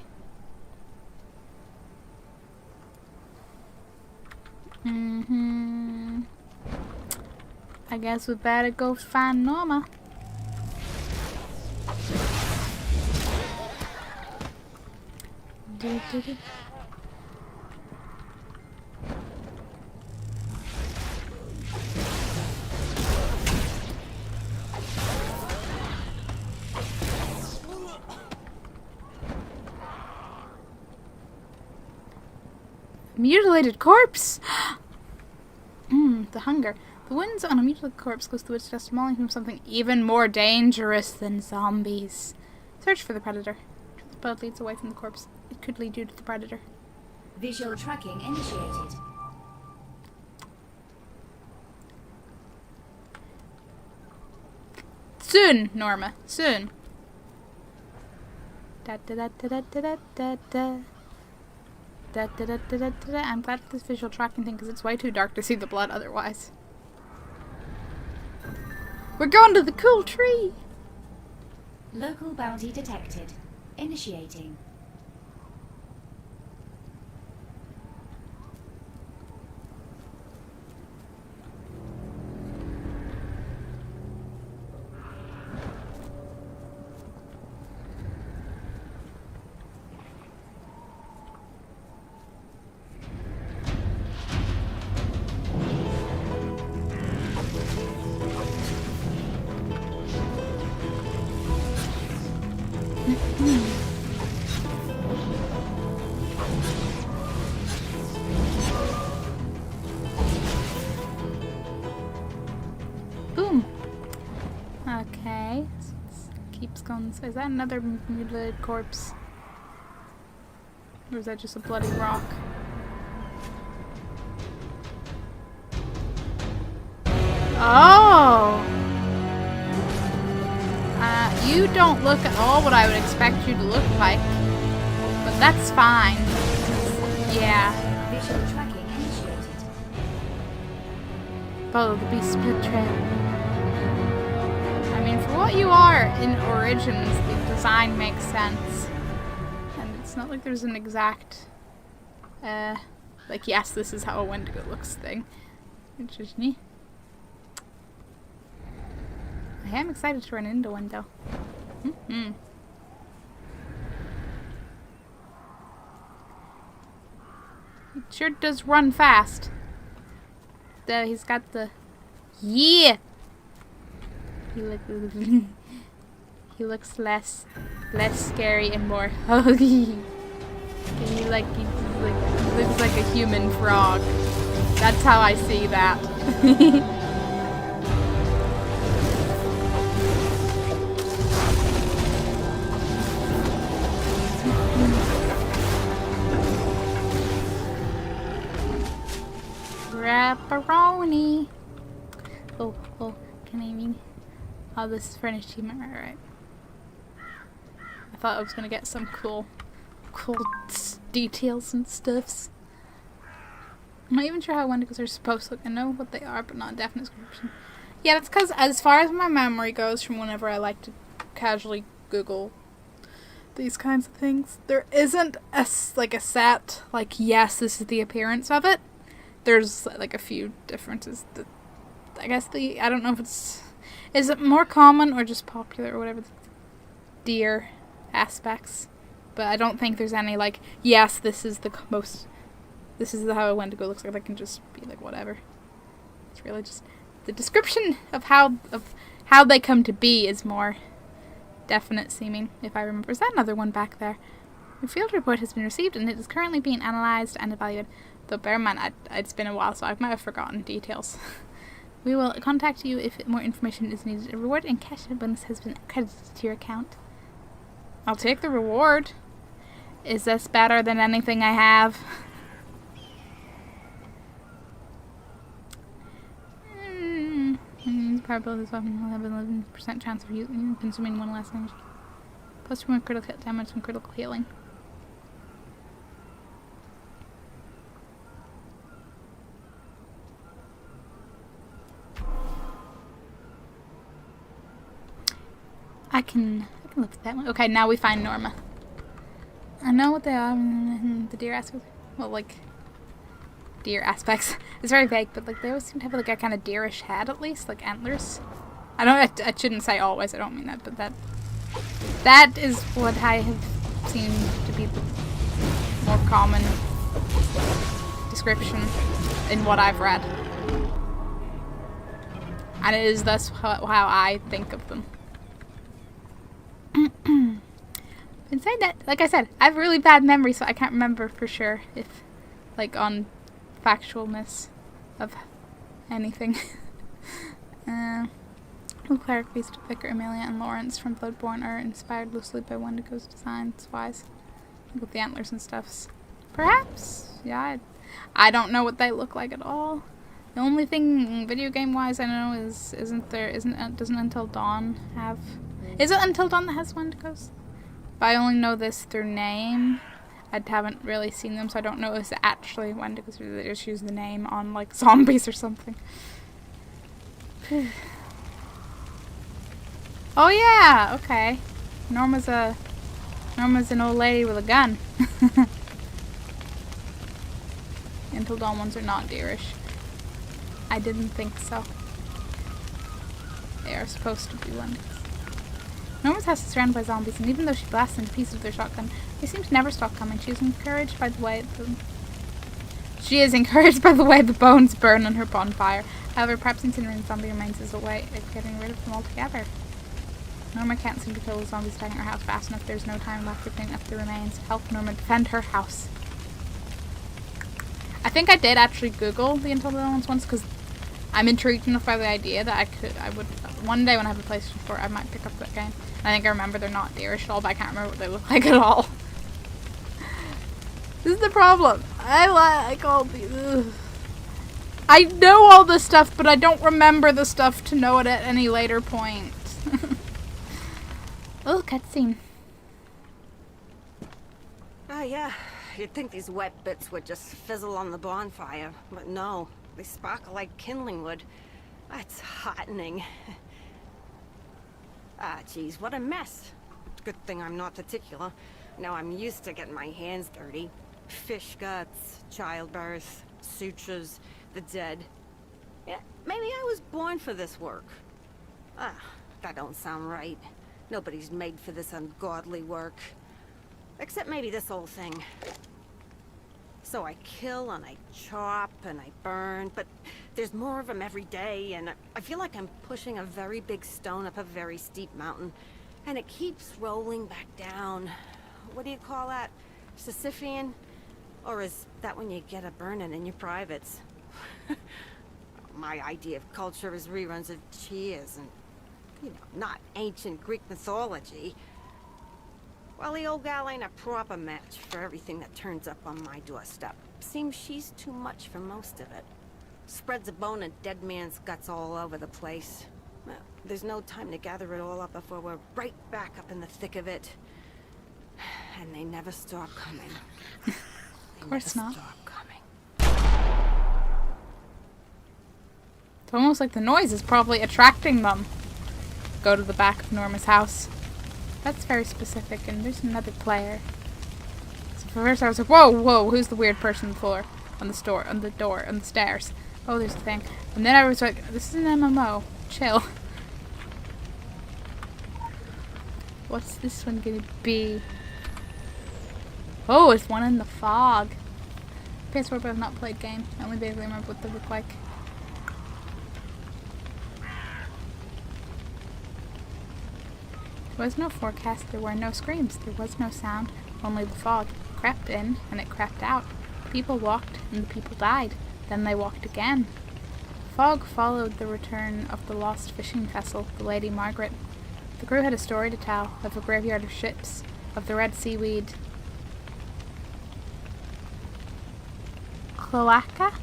I guess we better go find Norma. Mutilated corpse! The hunger. The wounds on a mutilated corpse goes to its testimony from something even more dangerous than zombies. Search for the predator. If the blood leads away from the corpse, it could lead you to the predator. Visual tracking initiated. Soon, Norma. Soon. Da da da da da da da da. Da, da, da, da, da, da. I'm glad for this visual tracking thing because it's way too dark to see the blood otherwise. We're going to the cool tree! Local bounty detected. Initiating. Boom. Okay. Keeps going. So is that another mutilated corpse? Or is that just a bloody rock? Oh! You don't look at all what I would expect you to look like. But that's fine. Yeah. Visual tracking initiated. Follow the beast split trail. I mean, for what you are in Origins, the design makes sense. And it's not like there's an exact, like, yes, this is how a Wendigo looks thing. Which is neat. I am excited to run into one, though. It sure does run fast. he's got the, yeah. He looks less scary and more huggy. He looks like a human frog. That's how I see that. Rapperoni. Oh, can I mean? Oh, this is for an achievement, right? I thought I was gonna get some cool details and stuffs. I'm not even sure how Wendigos are supposed to look. I know what they are, but not a definite description. Yeah, that's because as far as my memory goes from whenever I like to casually Google these kinds of things, there isn't a set, like, yes, this is the appearance of it. There's, like, a few differences. I guess I don't know if is it more common or just popular or whatever, the deer aspects. But I don't think there's any, like, yes, this is how a Wendigo looks like. They can just be like, whatever. It's really just the description of how they come to be is more definite seeming, if I remember. Is that another one back there? Your field report has been received and it is currently being analysed and evaluated. Though bear in mind, it's been a while, so I might have forgotten details. We will contact you if more information is needed. A reward and cash bonus has been credited to your account. I'll take the reward. Is this better than anything I have? Probability this weapon will have an 11% chance of consuming one less energy. Plus 2 more critical hit damage and critical healing. I can look at that one. Okay, now we find Norma. I know what they are. The deer aspects. Well, like, deer aspects. It's very vague, but like they always seem to have like a kind of deerish head, at least, like antlers. I shouldn't say always. I don't mean that, but that is what I have seen to be the more common description in what I've read, and it is thus how I think of them. Inside that, like I said, I have really bad memory, so I can't remember for sure if, like, on factualness of anything. Cleric Beast, Vicar, Amelia, and Lawrence from Bloodborne are inspired loosely by Wendigo's designs-wise, with the antlers and stuffs. Perhaps, yeah. I don't know what they look like at all. The only thing video game-wise I know is doesn't Until Dawn have? Is it Until Dawn that has Wendigos? But I only know this through name. I haven't really seen them, so I don't know if it's actually Wendigos or they just use the name on like zombies or something. Oh yeah, okay. Norma's an old lady with a gun. Until Dawn ones are not deerish. I didn't think so. They are supposed to be Wendigos. Norma's house is surrounded by zombies, and even though she blasts into pieces with their shotgun, they seem to never stop coming. She is encouraged by the way the bones burn on her bonfire. However, perhaps incinerating zombie remains is a way of getting rid of them altogether. Norma can't seem to kill the zombies attacking her house fast enough. There's no time left to clean up the remains. Help Norma defend her house. I think I did actually Google the Until Dawn ones once because I'm intrigued enough by the idea that I would one day when I have a PlayStation 4, I might pick up that game. And I think I remember they're not deerish at all, but I can't remember what they look like at all. This is the problem. I like all these. Ugh. I know all this stuff, but I don't remember the stuff to know it at any later point. Oh, cutscene. Oh, yeah. You'd think these wet bits would just fizzle on the bonfire, but no. They sparkle like kindling wood. That's heartening. Ah, geez, what a mess. Good thing I'm not particular. Now I'm used to getting my hands dirty. Fish guts, childbirth, sutures, the dead. Yeah, maybe I was born for this work. Ah, that don't sound right. Nobody's made for this ungodly work. Except maybe this old thing. So I kill and I chop and I burn, but there's more of them every day, and I feel like I'm pushing a very big stone up a very steep mountain, and it keeps rolling back down. What do you call that? Sisyphean? Or is that when you get a burning in your privates? My idea of culture is reruns of Cheers and, you know, not ancient Greek mythology. Well, the old gal ain't a proper match for everything that turns up on my doorstep. Seems she's too much for most of it. Spreads a bone and dead man's guts all over the place. Well, there's no time to gather it all up before we're right back up in the thick of it. And they never stop coming. Of course not. Stop coming. It's almost like the noise is probably attracting them. Go to the back of Norma's house. That's very specific, and there's another player. So first I was like, whoa, whoa, who's the weird person on the floor? On the store, on the door, on the stairs. Oh, there's a thing. And then I was like, this is an MMO. Chill. What's this one gonna be? Oh, it's one in the fog. PS4, but I've not played game. I only vaguely remember what they look like. There was no forecast, there were no screams, there was no sound, only the fog. It crept in, and it crept out. People walked, and the people died. Then they walked again. Fog followed the return of the lost fishing vessel, the Lady Margaret. The crew had a story to tell, of a graveyard of ships, of the red seaweed. Cloaca?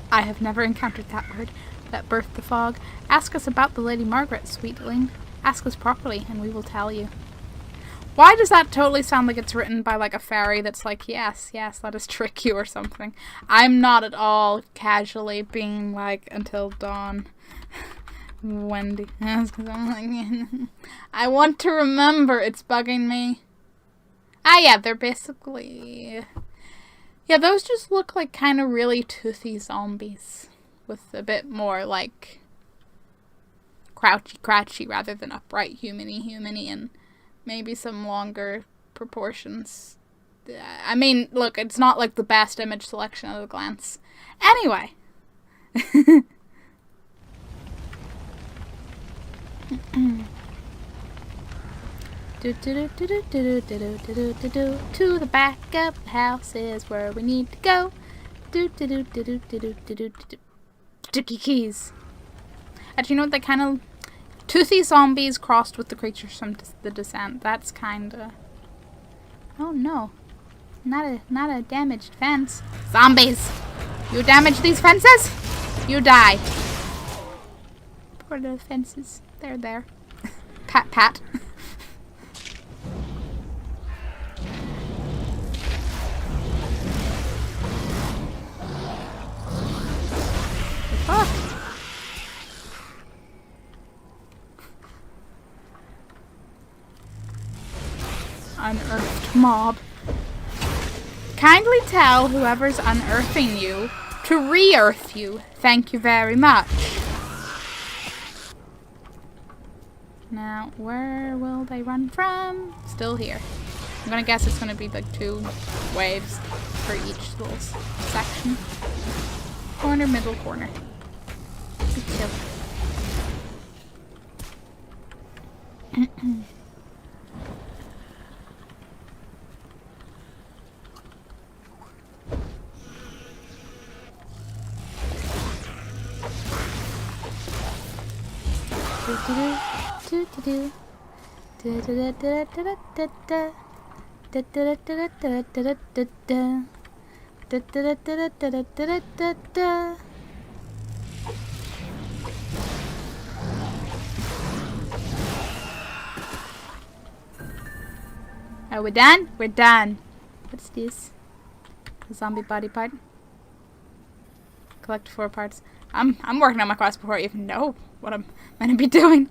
I have never encountered that word. That birthed the fog. Ask us about the Lady Margaret, sweetling. Ask us properly, and we will tell you. Why does that totally sound like it's written by like a fairy that's like, yes, yes, let us trick you or something? I'm not at all casually being like, until dawn. Wendy. Yes, 'cause I'm like, I want to remember, it's bugging me. Ah, yeah, they're basically... Yeah, those just look like kind of really toothy zombies. With a bit more, like, crouchy rather than upright humany, and maybe some longer proportions. I mean, look, it's not like the best image selection at a glance. Anyway. To the back of the house is where we need to go. Sticky keys. Actually, you know what? They kind of toothy zombies crossed with the creatures from the Descent. That's kind of. Oh no, not a damaged fence. Zombies! You damage these fences, you die. Poor little fences. They're there. Pat, pat. Fuck. Unearthed mob. Kindly tell whoever's unearthing you to re-earth you. Thank you very much. Now, where will they run from? Still here. I'm gonna guess it's gonna be like 2 waves for each little section. Corner, middle, corner. Be chill. Are we done? We're done. What's this? A zombie body part. Collect 4 parts. I'm working on my quest before I even know what I'm gonna be doing.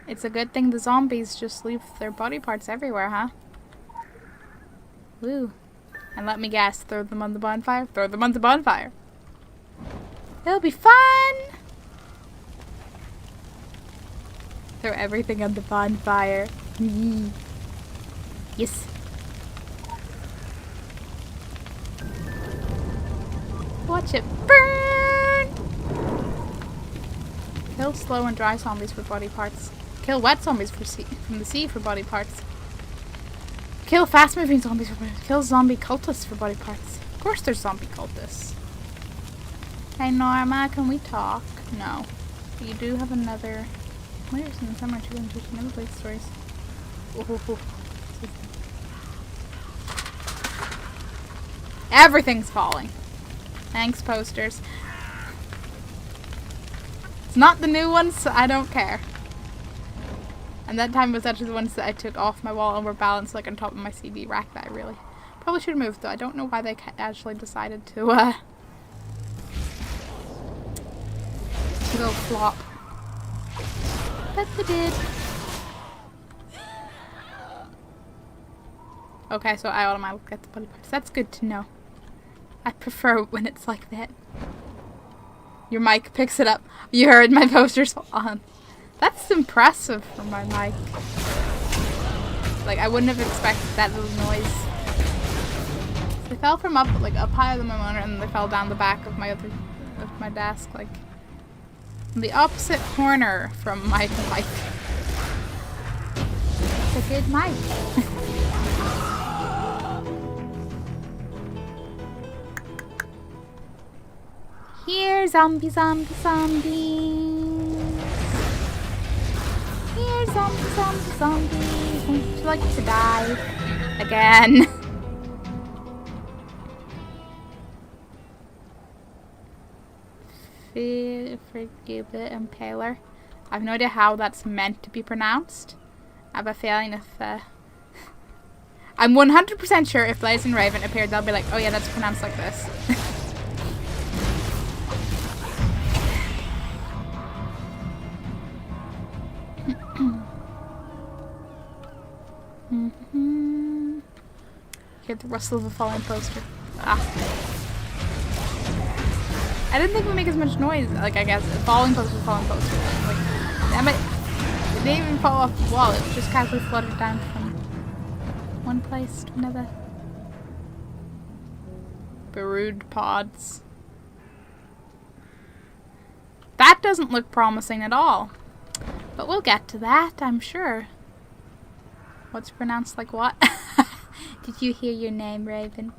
It's a good thing the zombies just leave their body parts everywhere, huh? Woo. And let me guess, throw them on the bonfire? Throw them on the bonfire. It'll be fun! Throw everything on the bonfire. Yes. Watch it burn! Kill slow and dry zombies for body parts. Kill wet zombies from the sea for body parts. Kill fast-moving zombies for body parts. Kill zombie cultists for body parts. Of course there's zombie cultists. Hey Norma, can we talk? No. You do have another... Where's in the summer 2 never played stories. Ooh. Everything's falling. Thanks, posters. It's not the new ones, so I don't care. And that time was actually the ones that I took off my wall and were balanced like on top of my CD rack that I really probably should have moved, though. I don't know why they actually decided to go flop. But they did. Okay, so I automatically get the body parts. That's good to know. I prefer when it's like that. Your mic picks it up. You heard my posters on. That's impressive for my mic. Like, I wouldn't have expected that little noise. They fell from up higher than my monitor, and they fell down the back of my desk, like in the opposite corner from my mic. It's a good mic. Here, zombie, zombie, zombies. Here, zombie, zombie, zombies. Would you like to die again? Forgive the Impaler. I have no idea how that's meant to be pronounced. I have a feeling if I'm 100% sure if Blaze and Raven appeared, they'll be like, oh yeah, that's pronounced like this. Hear the rustle of a falling poster. Ah. I didn't think it would make as much noise. Like, I guess falling poster, falling poster. Like, it didn't even fall off the wall. It just casually fluttered down from one place to another. Brood pods. That doesn't look promising at all. But we'll get to that, I'm sure. What's pronounced like what? Did you hear your name, Raven?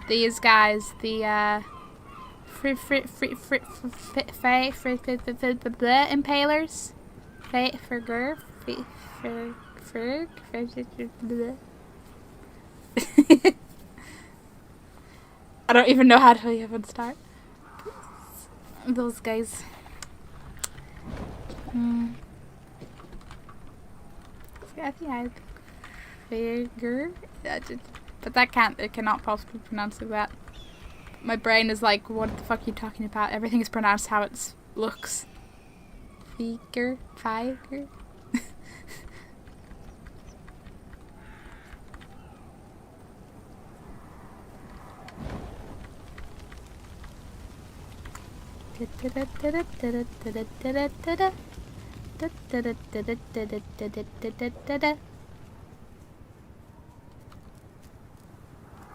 These guys, the impalers, I don't even know how to even start. Those guys. I think I figure, but that it cannot possibly pronounce like that. My brain is like, what the fuck are you talking about? Everything is pronounced how it looks. Figure.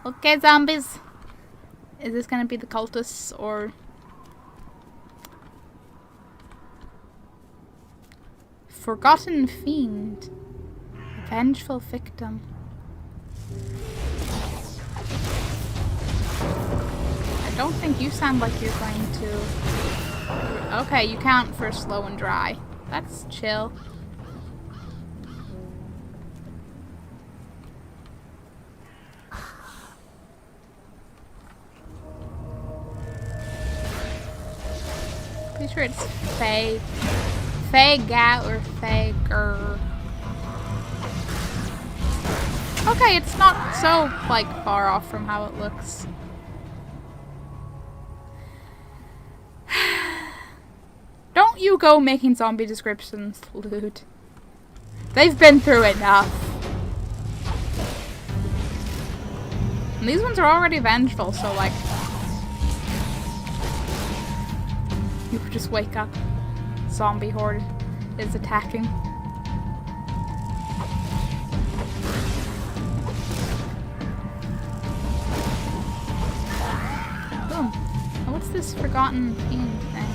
Okay, zombies. Is this gonna be the cultists or forgotten fiend? Vengeful victim. I don't think you sound like you're going to. Okay, you count for slow and dry. That's chill. Pretty sure it's Faga or Fager. Okay, it's not so, like, far off from how it looks. Don't you go making zombie descriptions, Lude. They've been through enough. And these ones are already vengeful, so, like... You could just wake up. Zombie horde is attacking. is this forgotten fiend thing?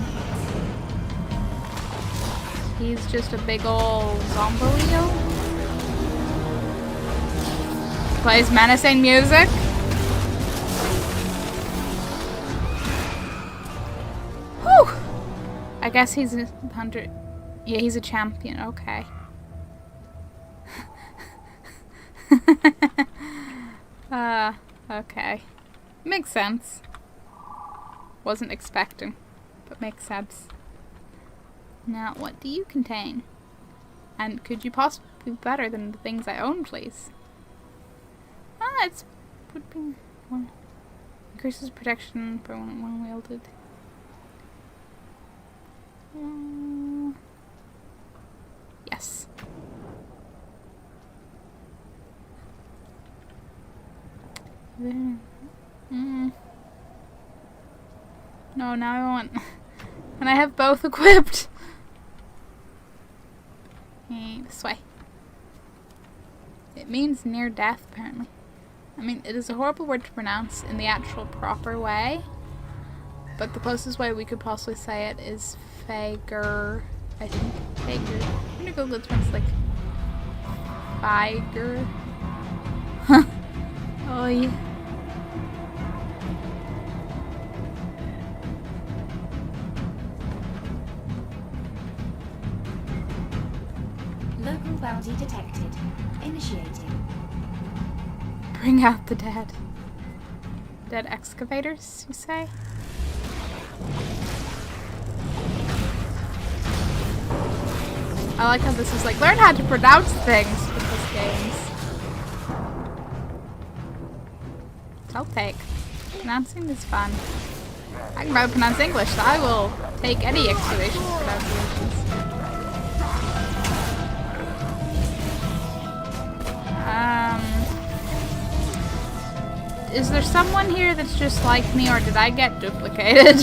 He's just a big ol' Zombolio. Plays menacing music. Whew! I guess he's a hunter. Yeah, he's a champion. Okay. Okay. Makes sense. Wasn't expecting, but makes sense. Now, what do you contain? And could you possibly be better than the things I own, please? It's would be one. Increases protection for when wielded. Yes. There. No, now I want. And I have both equipped. This way. It means near death, apparently. I mean, it is a horrible word to pronounce in the actual proper way, but the closest way we could possibly say it is Fager. I think Fager. I'm gonna Google it once, like Fager. Oh yeah. Local bounty detected. Initiating. Bring out the dead. Dead excavators, you say? I like how this is like, learn how to pronounce things with this games. I'll take. Pronouncing is fun. I can probably pronounce English, so I will take any excavation pronunciations. Is there someone here that's just like me, or did I get duplicated? I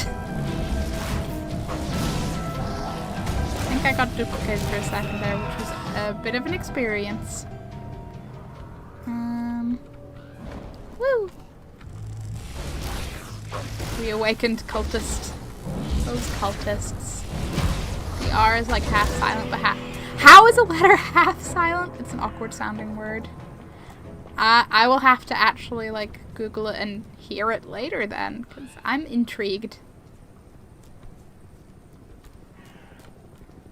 think I got duplicated for a second there, which was a bit of an experience. Woo! Reawakened cultist. Those cultists. The R is like half silent, but how is a letter half silent? It's an awkward sounding word. I will have to actually like Google it and hear it later then, because I'm intrigued.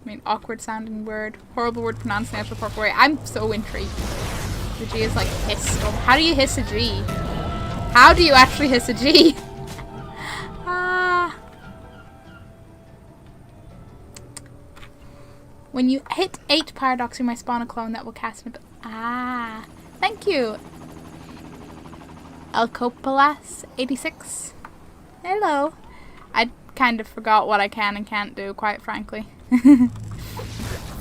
I mean, awkward sounding word, horrible word pronounced in actual proper way. I'm so intrigued. The G is like hissed. How do you hiss a G? How do you actually hiss a G? When you hit 8 paradox, you might spawn a clone that will cast an thank you. Elcopolas 86. Hello. I kind of forgot what I can and can't do, quite frankly.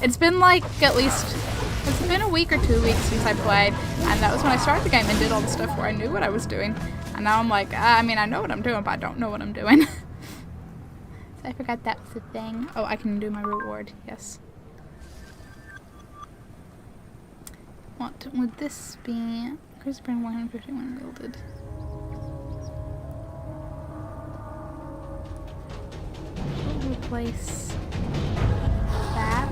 It's been like it's been a week or 2 weeks since I played, and that was when I started the game and did all the stuff where I knew what I was doing. And now I'm like, I mean, I know what I'm doing, but I don't know what I'm doing. So I forgot that was the thing. Oh, I can do my reward, yes. What would this be? Chris Burn 151 wielded. We'll replace that.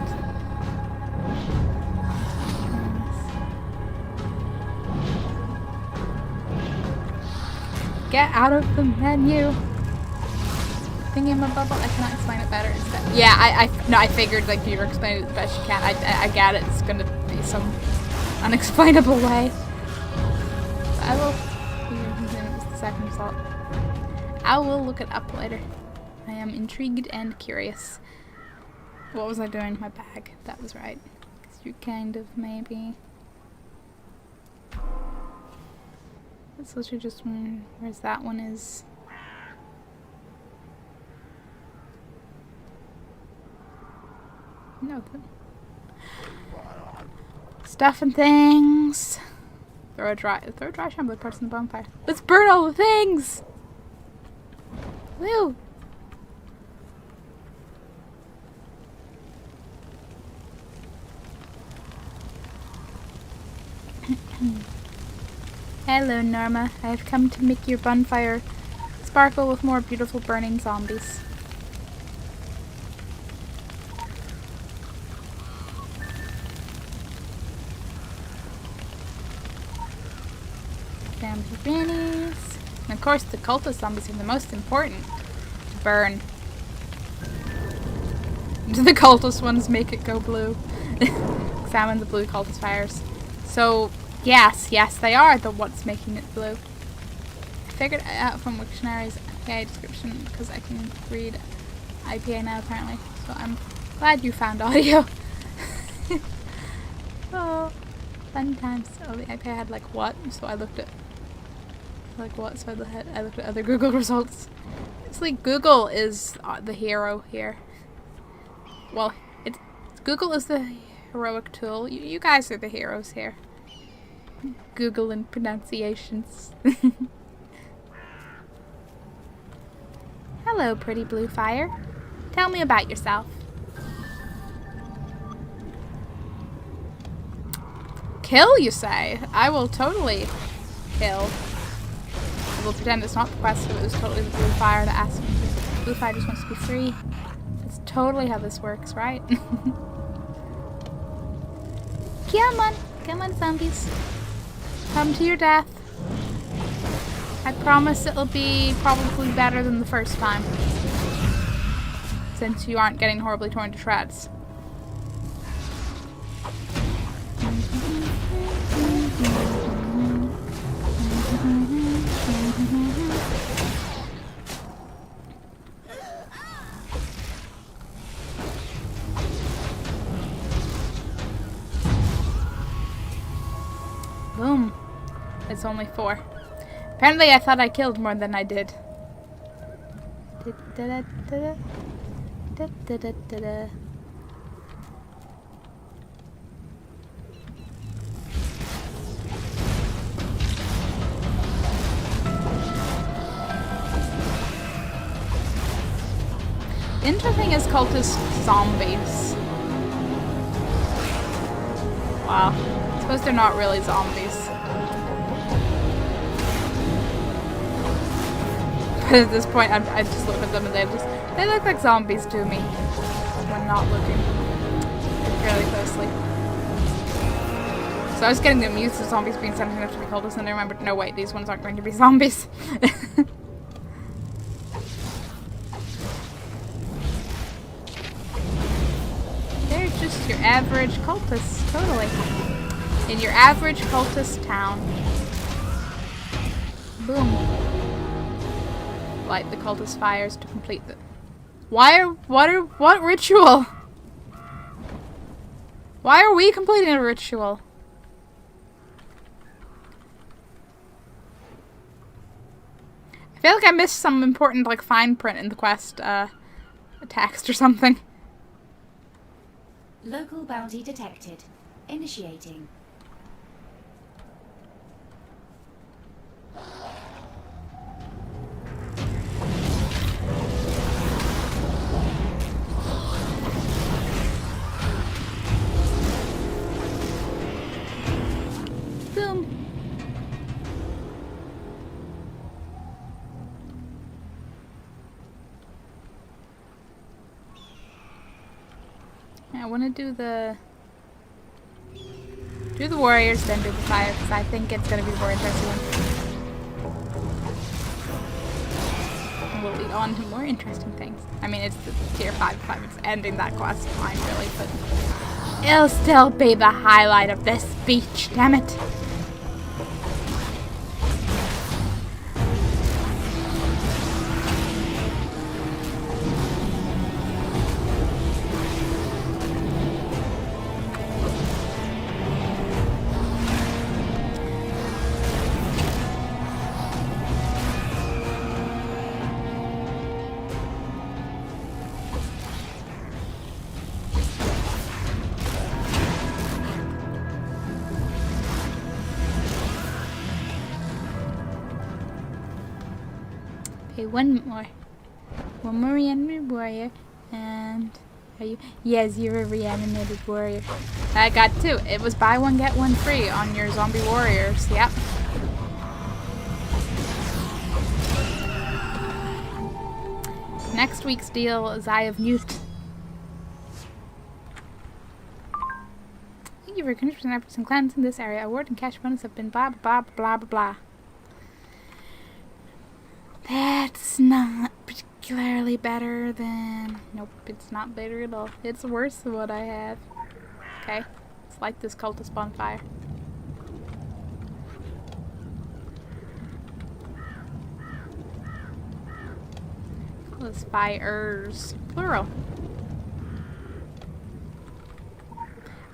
Get out of the menu. Thingy-ma-bubble. I cannot explain it better. Yeah, I figured like you were explaining it the best you can. I get it. It's gonna be some unexplainable way. But I will. It's the second result. I will look it up later. I am intrigued and curious. What was I doing in my bag? That was right. Because you kind of maybe. That's literally just where's that one is. No. Stuff and things. Throw a dry shampoo parts in the bonfire. Let's burn all the things! Woo! Hello, Norma. I have come to make your bonfire sparkle with more beautiful burning zombies. Down to grannies. And of course the cultist zombies are the most important to burn. The cultist ones make it go blue. Examine the blue cultist fires. So, yes, they are the what's making it blue. I figured it out from Wiktionary's IPA description because I can read IPA now apparently. So I'm glad you found audio. Oh, fun times. Oh, the IPA had like what? So I looked at like what? So I looked at other Google results. It's like Google is the hero here. Well, Google is the heroic tool. You guys are the heroes here. Google and pronunciations. Hello, pretty blue fire. Tell me about yourself. Kill, you say? I will totally kill. I will pretend it's not the quest, so it was totally the blue fire that asked me. Blue fire just wants to be free. That's totally how this works, right? Come on, zombies. Come to your death. I promise it'll be probably better than the first time. Since you aren't getting horribly torn to shreds. Boom. It's only 4. Apparently I thought I killed more than I did. Interesting is cultist zombies. Wow. I suppose they're not really zombies. But at this point, I just look at them and they look like zombies to me when not looking fairly closely. So I was getting them used to zombies being something enough to be cultists, and I remembered, no wait, these ones aren't going to be zombies. They're just your average cultists, totally. In your average cultist town. Boom. Light the cultist fires to complete the... What ritual? Why are we completing a ritual? I feel like I missed some important, like, fine print in the quest, text or something. Local bounty detected. Initiating. Boom. I want to do the warriors, then do the fire, because I think it's going to be the more interesting one. And we'll lead on to more interesting things. I mean, it's the tier 5, it's ending that quest line, really, but it'll still be the highlight of this speech, damn it. Okay, one more reanimated warrior, and are you? Yes, you're a reanimated warrior. I got 2. It was buy one get one free on your zombie warriors. Yep. Next week's deal is Eye of Newt. Thank you for contributing efforts and clans in this area. Award and cash bonus have been blah blah blah blah blah. That's not particularly better than... Nope, it's not better at all. It's worse than what I have. Okay, let's light this cultist bonfire. Cultist fires. Plural.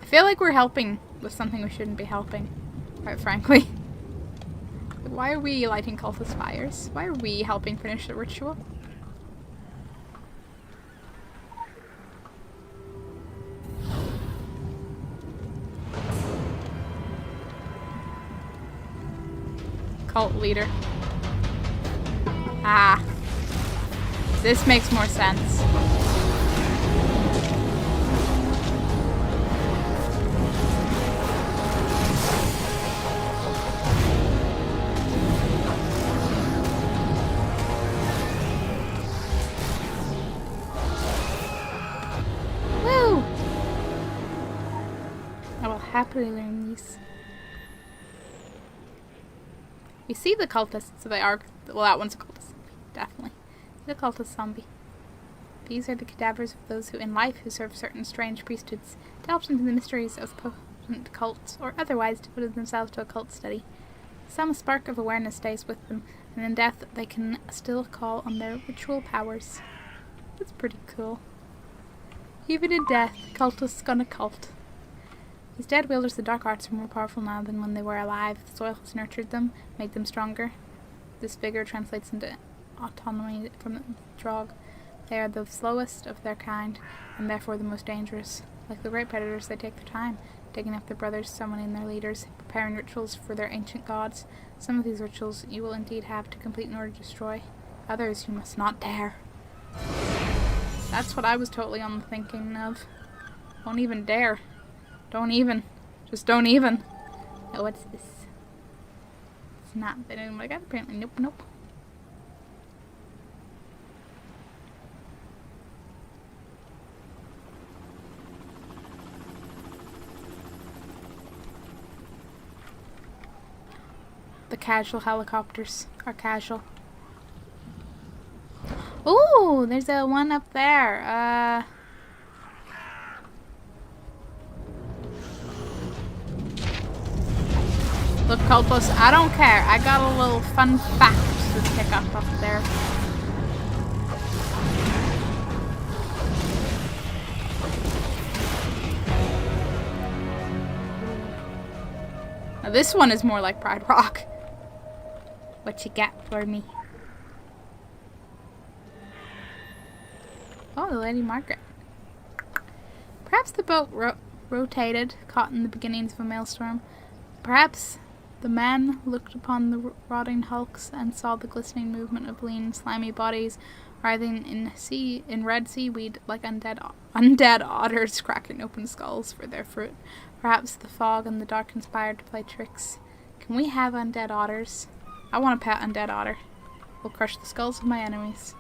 I feel like we're helping with something we shouldn't be helping, quite frankly. Why are we lighting cultist fires? Why are we helping finish the ritual? Cult leader. Ah. This makes more sense. Woo! I will happily learn these. We see the cultists, so they are... Well, that one's a cultist. Definitely. The cultist zombie. These are the cadavers of those who in life who serve certain strange priesthoods, delved into the mysteries of potent cults, or otherwise devoted themselves to occult study. Some spark of awareness stays with them, and in death they can still call on their ritual powers. That's pretty cool. Even in death, cultists gonna cult. These dead wielders of the dark arts are more powerful now than when they were alive. The soil has nurtured them, made them stronger. This vigor translates into autonomy from the Drog. They are the slowest of their kind, and therefore the most dangerous. Like the great predators, they take their time, digging up their brothers, summoning their leaders, preparing rituals for their ancient gods. Some of these rituals you will indeed have to complete in order to destroy. Others you must not dare. That's what I was totally on the thinking of. Don't even dare. Don't even. Just don't even. Oh, what's this? It's not been in what I got, apparently. Nope, nope. The casual helicopters are casual. Ooh, there's a one up there. Look, cultists, I don't care. I got a little fun fact to pick up there. Now this one is more like Pride Rock. What you got for me? Oh, the Lady Margaret. Perhaps the boat rotated, caught in the beginnings of a maelstrom. Perhaps the man looked upon the rotting hulks and saw the glistening movement of lean, slimy bodies writhing in red seaweed like undead otters cracking open skulls for their fruit. Perhaps the fog and the dark conspired to play tricks. Can we have undead otters? I want a pet undead otter. Will crush the skulls of my enemies.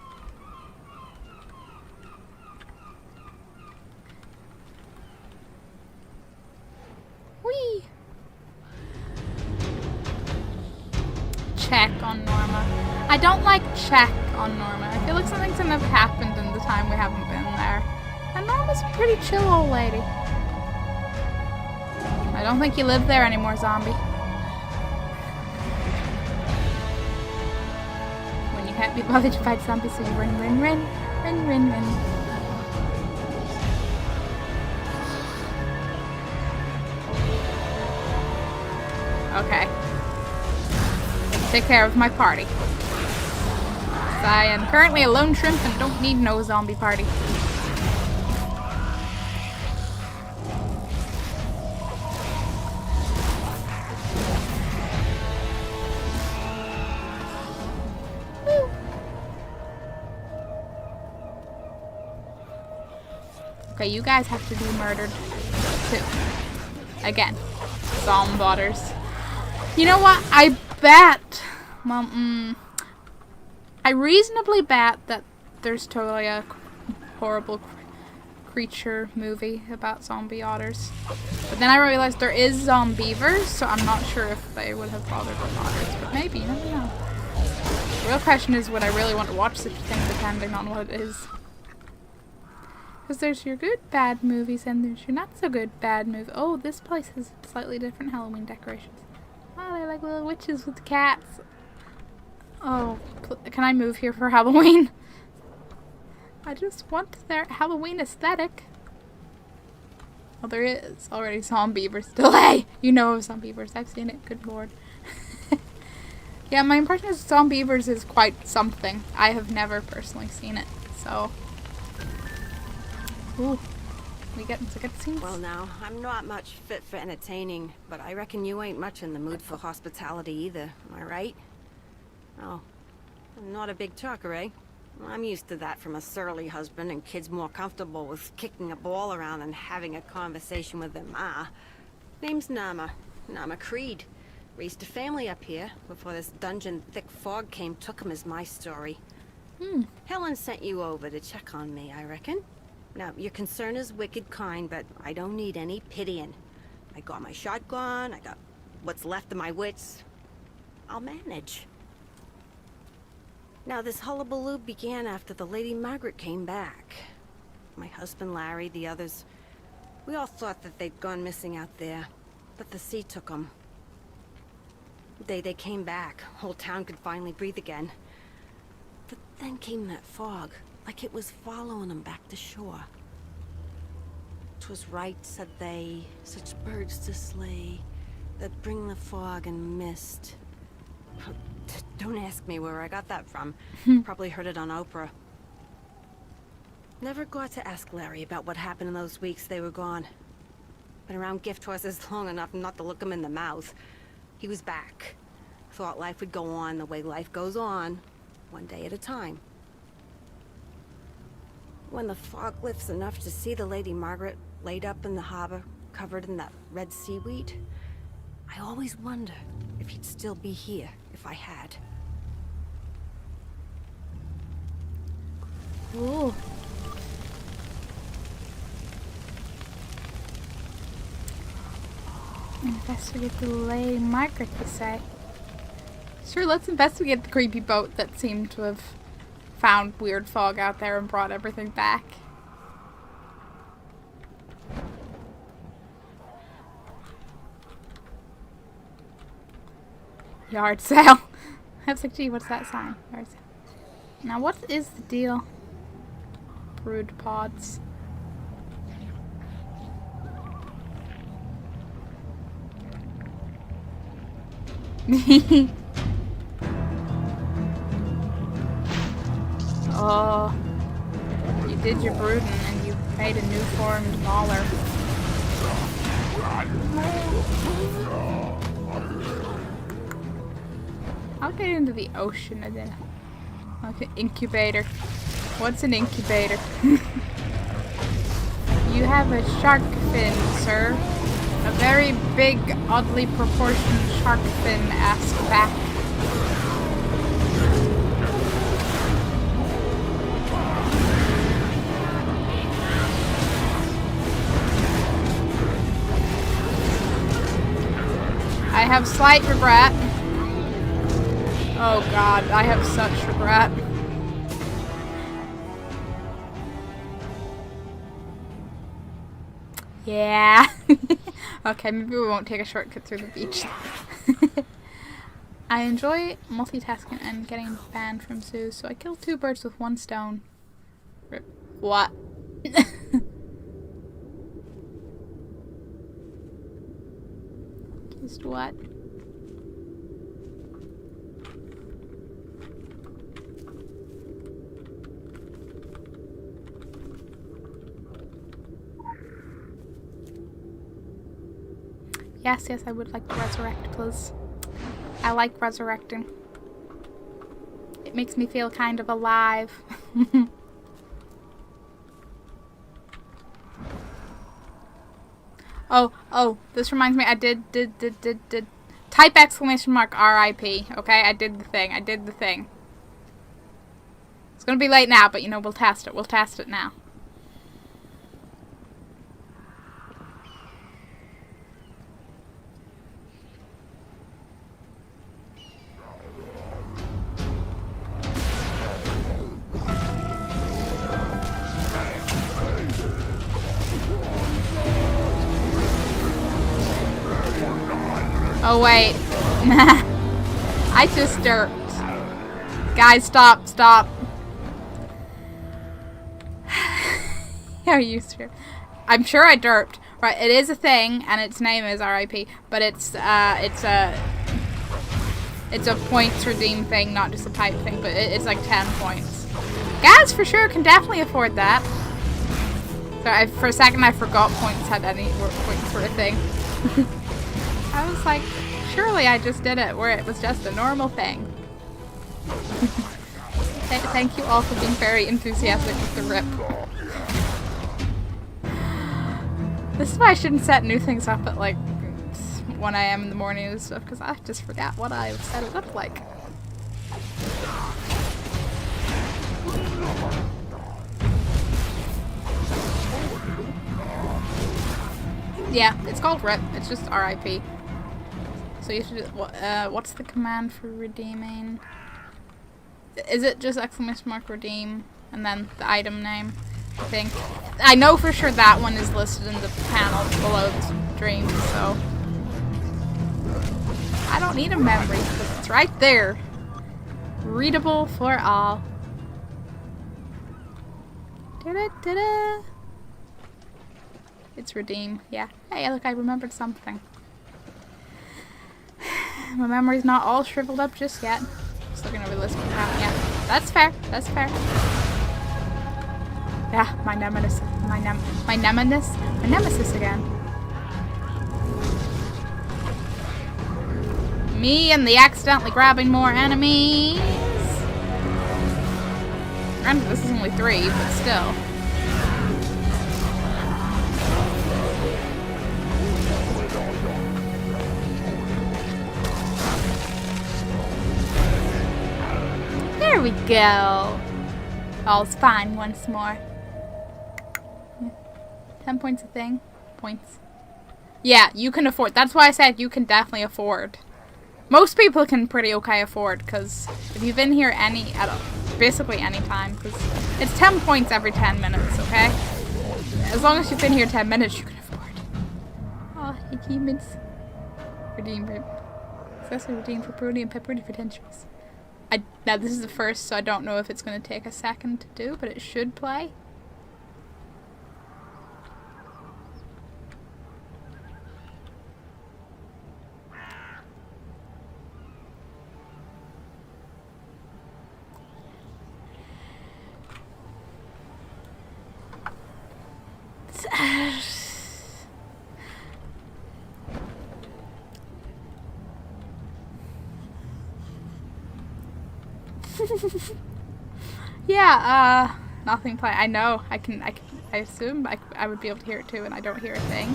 Whee! Check on Norma. I don't like check on Norma. I feel like something's gonna have happened in the time we haven't been there. And Norma's a pretty chill old lady. I don't think you live there anymore, zombie. When you can't be bothered to fight zombies, so you run. Okay. Take care of my party. I am currently a lone shrimp and don't need no zombie party. Woo. Okay, you guys have to be murdered too. Again. Zombotters. You know what? I bet, I reasonably bet that there's totally a horrible creature movie about zombie otters. But then I realized there is zombievers, so I'm not sure if they would have bothered with otters. But maybe, you never know. The real question is, would I really want to watch such a thing depending on what it is? Because there's your good bad movies and there's your not so good bad movie. Oh, this place has slightly different Halloween decorations. Oh, they're like little witches with cats. Oh, can I move here for Halloween? I just want their Halloween aesthetic. Oh, there is already zombievers still. Hey! You know of zombievers. I've seen it. Good lord. Yeah, my impression of zombievers is quite something. I have never personally seen it, so... Ooh. We getting some good scenes? Well now, I'm not much fit for entertaining, but I reckon you ain't much in the mood for hospitality either, am I right? Oh, I'm not a big talker, eh? I'm used to that from a surly husband, and kids more comfortable with kicking a ball around than having a conversation with their ma. Name's Nama. Nama Creed. Raised a family up here before this dungeon thick fog came took 'em is my story. Helen sent you over to check on me, I reckon. Now, your concern is wicked kind, but I don't need any pitying. I got my shotgun, I got what's left of my wits. I'll manage. Now, this hullabaloo began after the Lady Margaret came back. My husband Larry, the others, we all thought that they'd gone missing out there, but the sea took 'em. They came back. Whole town could finally breathe again. But then came that fog, like it was following them back to shore. 'Twas right, said they, such birds to slay, that bring the fog and mist. Don't ask me where I got that from. Probably heard it on Oprah. Never got to ask Larry about what happened in those weeks they were gone. Been around gift horses long enough not to look him in the mouth. He was back. Thought life would go on the way life goes on, one day at a time. When the fog lifts enough to see the Lady Margaret laid up in the harbor, covered in that red seaweed, I always wonder if he'd still be here if I had. Ooh. Investigate the Lady Margaret, you say? Sure, let's investigate the creepy boat that seemed to have found weird fog out there and brought everything back. Yard sale. I was like, gee, what's that sign? Yard sale. Now, what is the deal? Brood pods. Oh, you did your brooding and you made a new formed mauler. I'll get into the ocean and then like an incubator. What's an incubator? You have a shark fin, sir. A very big, oddly proportioned shark fin-esque back. I have slight regret. Oh god, I have such regret. Yeah. Okay, maybe we won't take a shortcut through the beach. I enjoy multitasking and getting banned from zoos, so I killed 2 birds with 1 stone. What? Just what? Yes, yes, I would like to resurrect, please. I like resurrecting. It makes me feel kind of alive. Oh, this reminds me, I did. Type exclamation mark RIP, okay? I did the thing. It's gonna be late now, but you know, we'll test it. We'll test it now. Oh wait. I just derped. Guys, stop, stop. Are you sure? I'm sure I derped. Right, it is a thing, and its name is RIP, but it's a points redeem thing, not just a type thing, but it's like 10 points. Guys, for sure, can definitely afford that. So for a second, I forgot points had any points were a thing. I was like, surely I just did it, where it was just a normal thing. Thank you all for being very enthusiastic with the rip. This is why I shouldn't set new things up at like 1 AM in the morning and stuff, because I just forgot what I set it up like. Yeah, it's called RIP. It's just RIP. So you have to do, what's the command for redeeming? Is it just ! Redeem and then the item name? I think. I know for sure that one is listed in the panel below the stream, so I don't need a memory because it's right there. Readable for all. Da-da-da-da. It's redeem. Yeah. Hey, look, I remembered something. My memory's not all shriveled up just yet. Just looking over the list now. Yeah, that's fair. That's fair. Yeah, my nemesis. My nemesis again. Me and the accidentally grabbing more enemies. Granted, this is only 3, but still. There we go. All's fine once more. 10 points a thing. Points. Yeah, you can afford. That's why I said you can definitely afford. Most people can pretty okay afford, because if you've been here basically any time, because it's 10 points every 10 minutes, okay? As long as you've been here 10 minutes, you can afford. Oh, achievements. Redeem. Successfully redeem pepperoni and pepperoni for 10 trees. Now this is the first, so I don't know if it's going to take a second to do, but it should play. Yeah, nothing play. I know. I assume I would be able to hear it too, and I don't hear a thing.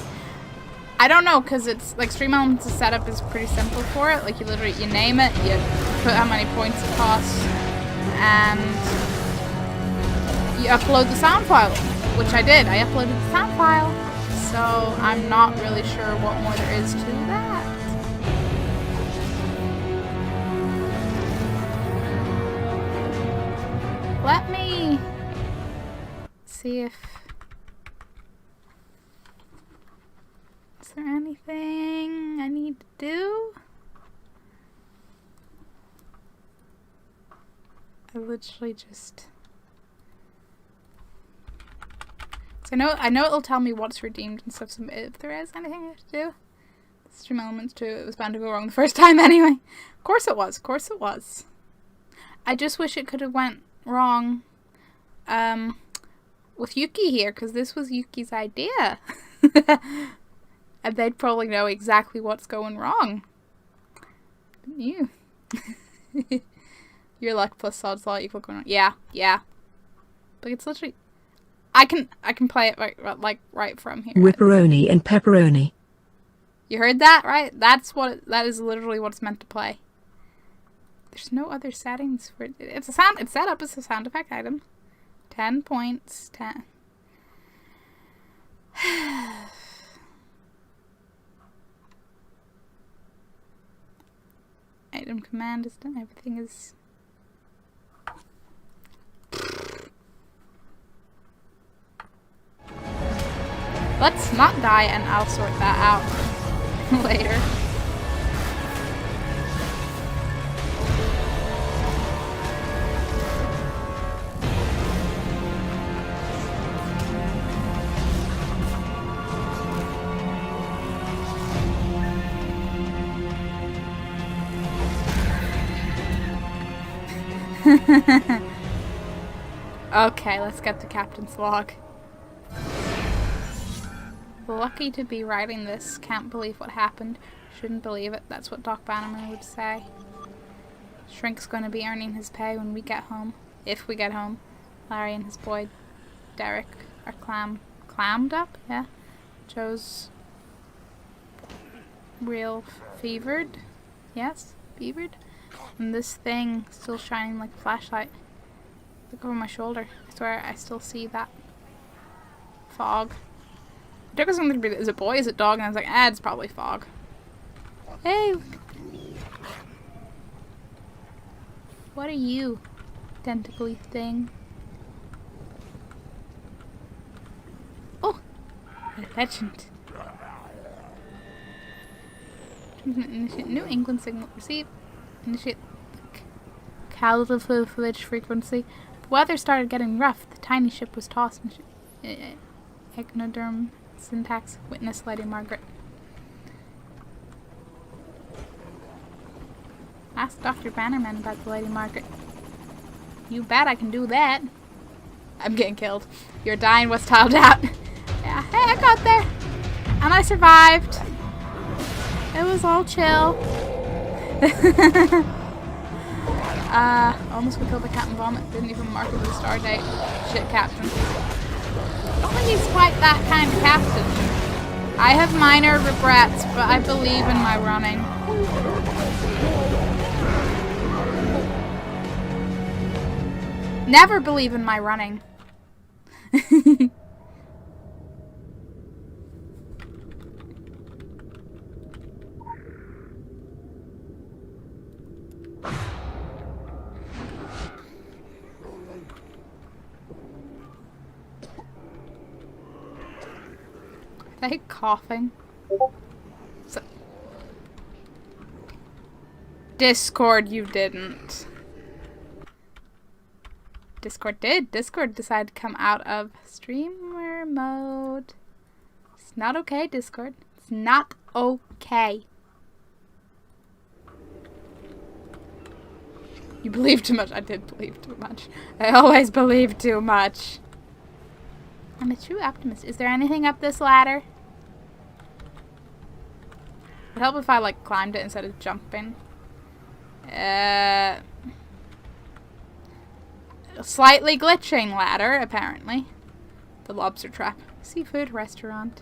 I don't know, because it's like Stream Elements' setup is pretty simple for it. Like you name it, you put how many points it costs, and you upload the sound file, which I did. I uploaded the sound file, so I'm not really sure what more there is to that. Let me see if... Is there anything I need to do? I literally just... So I know it'll tell me what's redeemed and stuff, so if there is anything I have to do. Stream Elements 2, it was bound to go wrong the first time anyway. Of course it was, of course it was. I just wish it could have went wrong with Yuki here, because this was Yuki's idea. And they'd probably know exactly what's going wrong. You. Your luck plus odds law equal going on. Yeah, yeah. But it's literally... I can play it right from here. Whipperoni and pepperoni. You heard that, right? That is literally what it's meant to play. There's no other settings for it. It's a sound. It's set up as a sound effect item. 10 points. 10. Item command is done. Everything is. Let's not die, and I'll sort that out later. Okay, let's get the captain's log. Lucky to be writing this. Can't believe what happened. Shouldn't believe it. That's what Doc Bannerman would say. Shrink's gonna be earning his pay when we get home. If we get home. Larry and his boy Derek are clammed up? Yeah. Joe's real fevered. Yes, fevered. And this thing still shining like a flashlight. Look over my shoulder. I swear I still see that fog. I took something to be, is it boy, is it dog? And I was like, it's probably fog. Hey! What are you, tentacly thing? Oh! A legend. Initiate New England signal received. Initiate caliph frequency. The weather started getting rough. The tiny ship was tossed in echinoderm syntax. Witness Lady Margaret. Ask Dr. Bannerman about the Lady Margaret. You bet I can do that. I'm getting killed. Your dying was tiled out. Yeah, hey, I got there. And I survived. It was all chill. Almost got killed by Captain Vomit. Didn't even mark it with a star date. Shit, Captain. I don't think he's quite that kind of captain. I have minor regrets, but I believe in my running. Never believe in my running. Are they coughing? So Discord, you didn't. Discord did. Discord decided to come out of streamer mode. It's not okay, Discord. It's not okay. You believe too much. I did believe too much. I always believe too much. I'm a true optimist. Is there anything up this ladder? It'd help if I like climbed it instead of jumping. Slightly glitching ladder, apparently. The lobster trap. Seafood restaurant.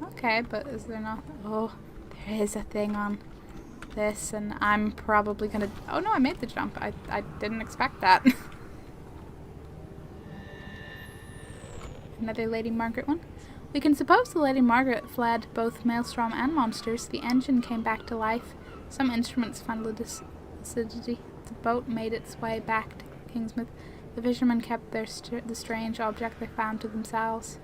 Okay, but is there not? Oh, there is a thing on this, and I'm probably gonna. Oh no, I made the jump. I didn't expect that. Another Lady Margaret one. We can suppose the Lady Margaret fled both Maelstrom and monsters. The engine came back to life. Some instruments found lucidity. The boat made its way back to Kingsmouth. The fishermen kept the strange object they found to themselves.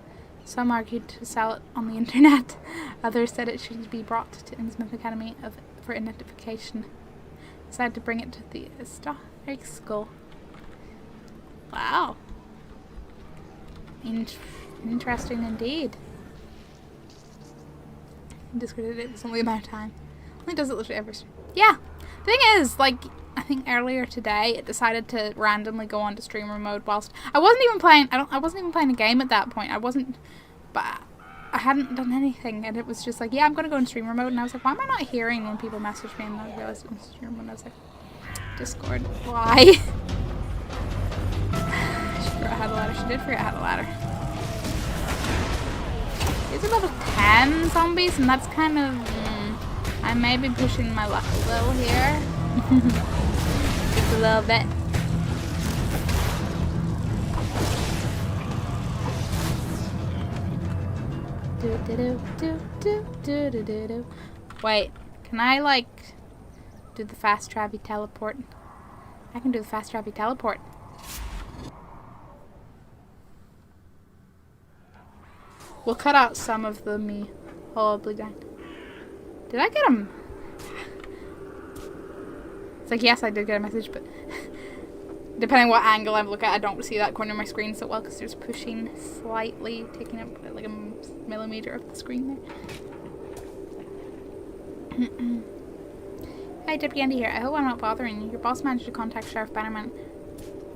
Some argued to sell it on the internet. Others said it should be brought to Kingsmouth Academy for identification. Decided to bring it to the historic school. Wow. Interesting indeed. Discredited it. It's only a matter of time. Only does it literally every. Yeah. Thing is, like, I think earlier today it decided to randomly go on to streamer mode whilst I wasn't even playing. I wasn't even playing a game at that point. I wasn't, but I hadn't done anything, and it was just like, yeah, I'm gonna go in streamer mode, and I was like, why am I not hearing when people message me? And I realized it was streamer mode. And I was like, Discord, why? She forgot how to ladder. She did forget how to ladder. These are level 10 zombies, and that's kind of. I may be pushing my luck a little here. Just a little bit. Wait, can I like do the fast travel teleport? I can do the fast travel teleport. We'll cut out some of the me horribly done. Did I get him? It's like, yes, I did get a message, but depending what angle I'm looking at, I don't see that corner of my screen so well because there's pushing slightly, taking up like a millimeter of the screen there. Hi, Deputy Andy here. I hope I'm not bothering you. Your boss managed to contact Sheriff Bannerman,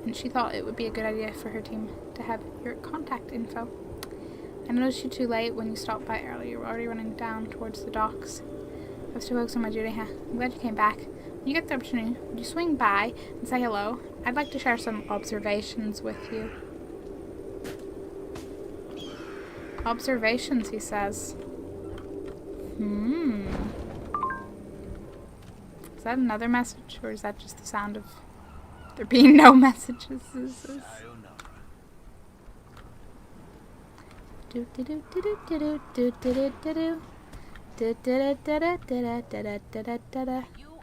and she thought it would be a good idea for her team to have your contact info. I noticed you too late when you stopped by earlier. You were already running down towards the docks. I was too focused on my duty, huh? I'm glad you came back. When you get the opportunity, would you swing by and say hello? I'd like to share some observations with you. Observations, he says. Is that another message, or is that just the sound of there being no messages? You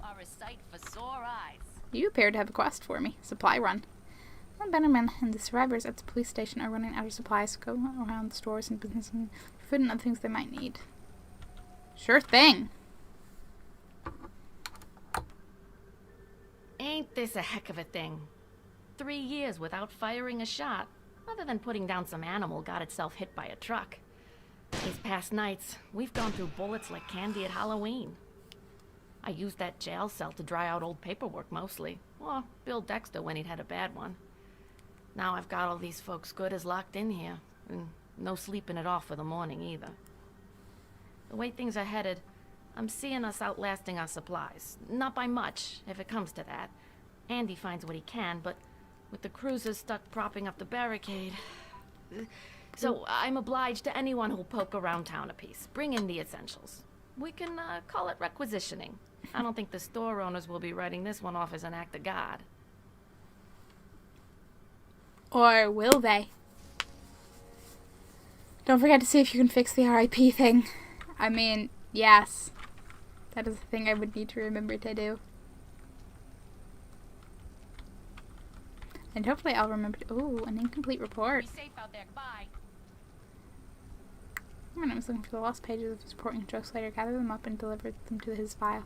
are a sight for sore eyes. You appear to have a quest for me. Supply run. Benjamin and the survivors at the police station are running out of supplies. Go around the stores and businesses and food and other things they might need. Sure thing. Ain't this a heck of a thing? 3 years without firing a shot, other than putting down some animal got itself hit by a truck. These past nights, we've gone through bullets like candy at Halloween. I used that jail cell to dry out old paperwork mostly. Or Bill Dexter when he'd had a bad one. Now I've got all these folks good as locked in here, and no sleeping it off for the morning either. The way things are headed, I'm seeing us outlasting our supplies. Not by much, if it comes to that. Andy finds what he can, but with the cruisers stuck propping up the barricade... So I'm obliged to anyone who'll poke around town a piece. Bring in the essentials. We can call it requisitioning. I don't think the store owners will be writing this one off as an act of God. Or will they? Don't forget to see if you can fix the RIP thing. I mean, yes. That is a thing I would need to remember to do. And hopefully I'll remember to... Ooh, an incomplete report. Be safe out there. Bye. When I was looking for the lost pages of his report and Joe Slater, gathered them up and delivered them to his file.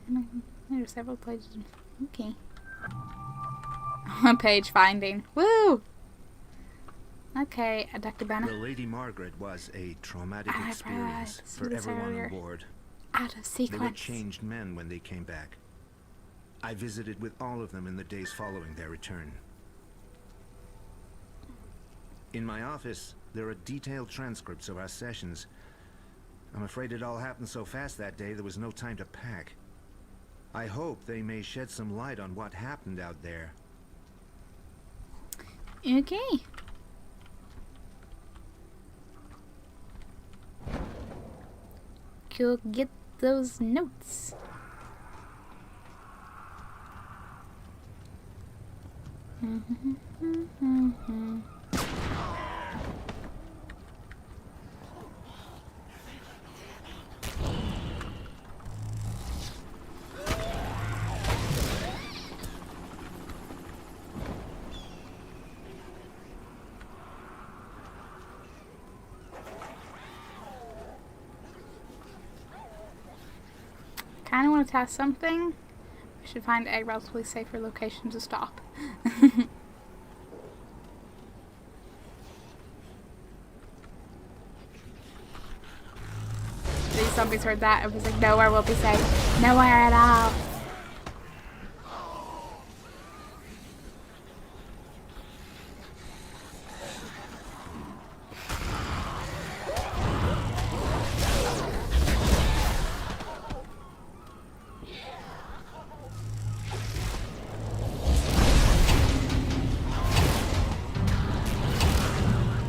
And there are several pages. Okay. Page finding. Woo! Okay, Dr. Banner. The Lady Margaret was a traumatic experience for everyone on board. Out of sequence. They were changed men when they came back. I visited with all of them in the days following their return. In my office, there are detailed transcripts of our sessions. I'm afraid it all happened so fast that day there was no time to pack. I hope they may shed some light on what happened out there. Okay. Go get those notes. Kinda want to test something. We should find a relatively safer location to stop. These zombies heard that. It was like, nowhere will be safe. Nowhere at all.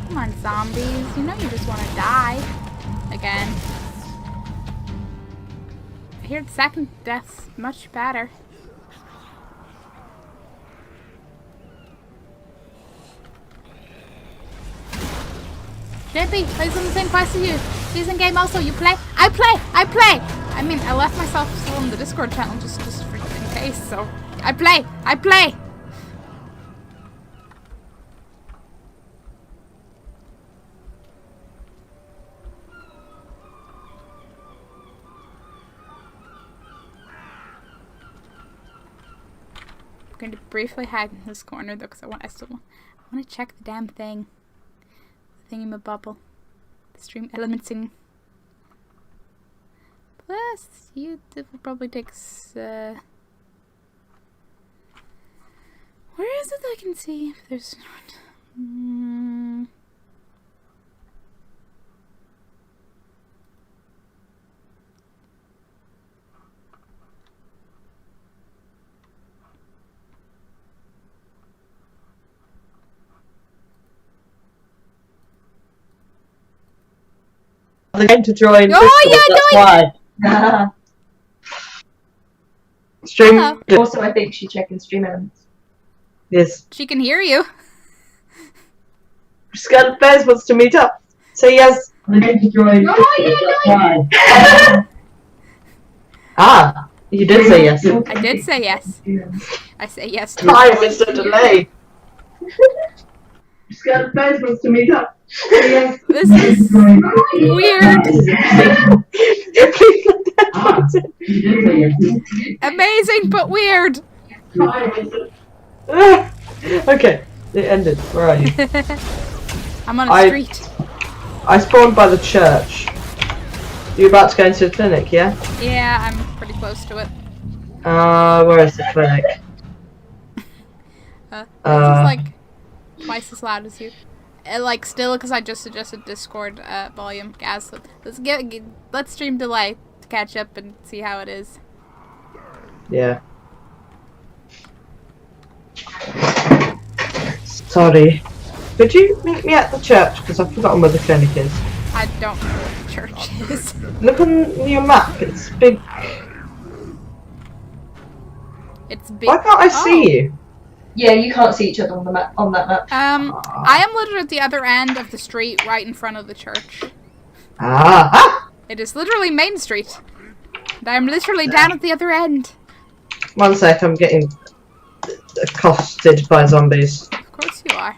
Come on, zombies. You know you just want to die. Again. I hear the second death's much better. JP, plays on the same quest as you. She's in game also. You play? I play! I play! I mean, I left myself still in the Discord channel just for in case, so... I play! I play! I'm going to briefly hide in this corner though, because I still want to check the damn thing. The thingy-ma-bubble. The stream elementing. Plus, it will probably take where is it I can see if there's They're going to join Oh, Discord, yeah, that's why. Stream. Hello. Also, I think she's checking stream elements. Yes. She can hear you. Scarlet Bears wants to meet up. Say yes. They're going to join Discord, that's why. Ah, you did say yes. I did say yes. I say yes too. Time is a delay. Scarlet Bears wants to meet up. Yes. This is weird. Amazing, but weird. Okay, it ended. Where are you? I'm on a street. I spawned by the church. You're about to go into the clinic, yeah? Yeah, I'm pretty close to it. Where is the clinic? This is like twice as loud as you. Like still, because I just suggested Discord volume. Guys, let's stream delay to catch up and see how it is. Yeah. Sorry. Could you meet me at the church? Because I've forgotten where the clinic is. I don't know where the church is. Look on your map. It's big. It's big. Why can't I see you? Yeah, you can't see each other on the map. On that map. I am literally at the other end of the street, right in front of the church. Ah! It is literally Main Street. And I'm literally down at the other end. One sec, I'm getting accosted by zombies. Of course you are.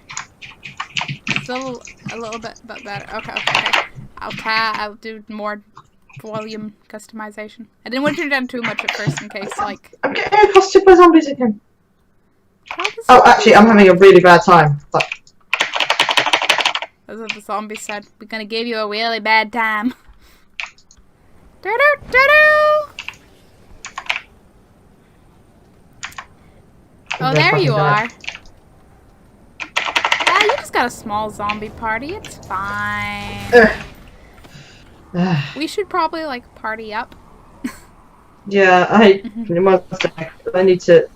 Still a little bit better. Okay. I'll do more volume customization. I didn't want to turn down too much at first in case, like... I'm getting accosted by zombies again. Oh, actually, I'm having a really bad time. But... That's what the zombie said. We're gonna give you a really bad time. Do-do-do-do! Oh, there you are. Yeah, you just got a small zombie party. It's fine. We should probably, like, party up. Yeah, I need to...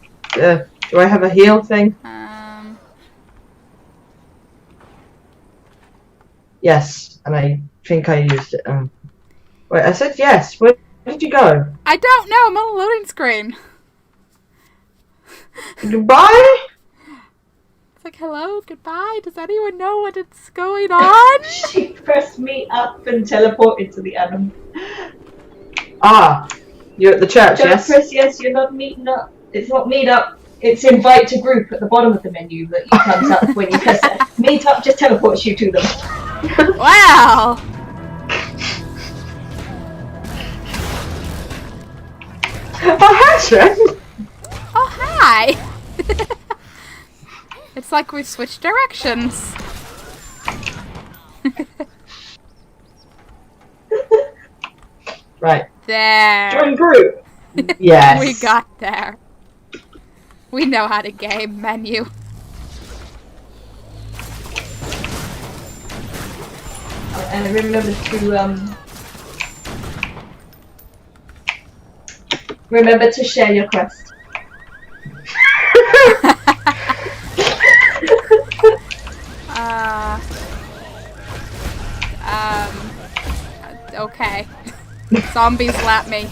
do I have a heal thing? Yes, and I think I used it. Wait, I said yes. Where did you go? I don't know. I'm on a loading screen. Goodbye? It's like, hello, goodbye. Does anyone know what is going on? She pressed me up and teleported to the animal. Ah, you're at the church, Don't yes? press yes, you're not meeting up. It's not meet up. It's invite to group at the bottom of the menu that comes up when you press it. Meet up just teleports you to them. Wow! Oh, hi, Sharon. Oh, hi! It's like we've switched directions. Right. There. Join group. Yes. We got there. We know how to game menu. And remember to share your quest. Okay. Zombies lap me.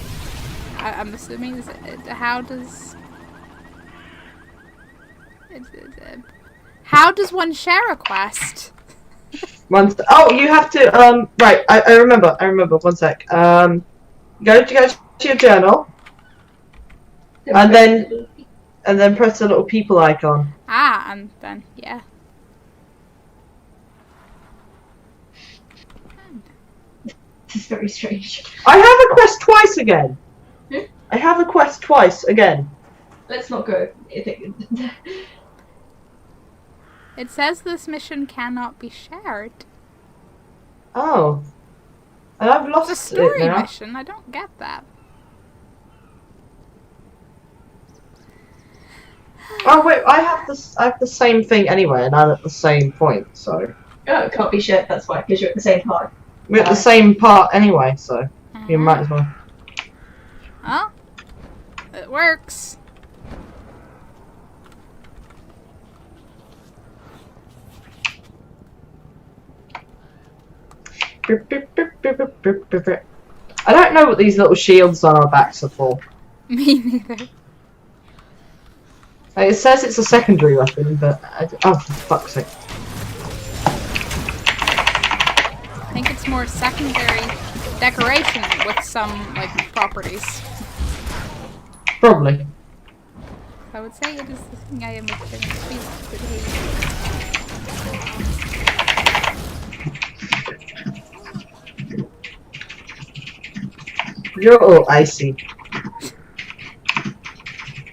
I'm assuming how does one share a quest? Oh, you have to right, I remember, 1 sec. Go to your journal and then press the little people icon. Ah, and then yeah. This is very strange. I have a quest twice again. Hmm? I have a quest twice again. Let's not go. It says this mission cannot be shared. Oh. And I've lost It's a story it now. mission. I don't get that. Oh wait, I have the same thing anyway, and I'm at the same point, so Oh, it can't be shared, that's why, because you're at the same part. we're at the same part anyway, so you might as well. Oh, it works. I don't know what these little shields on our backs are for. Me neither. It says it's a secondary weapon, but oh, for fuck's sake! I think it's more secondary decoration with some like properties. Probably. I would say it is the thing I am returning today. You're all icy.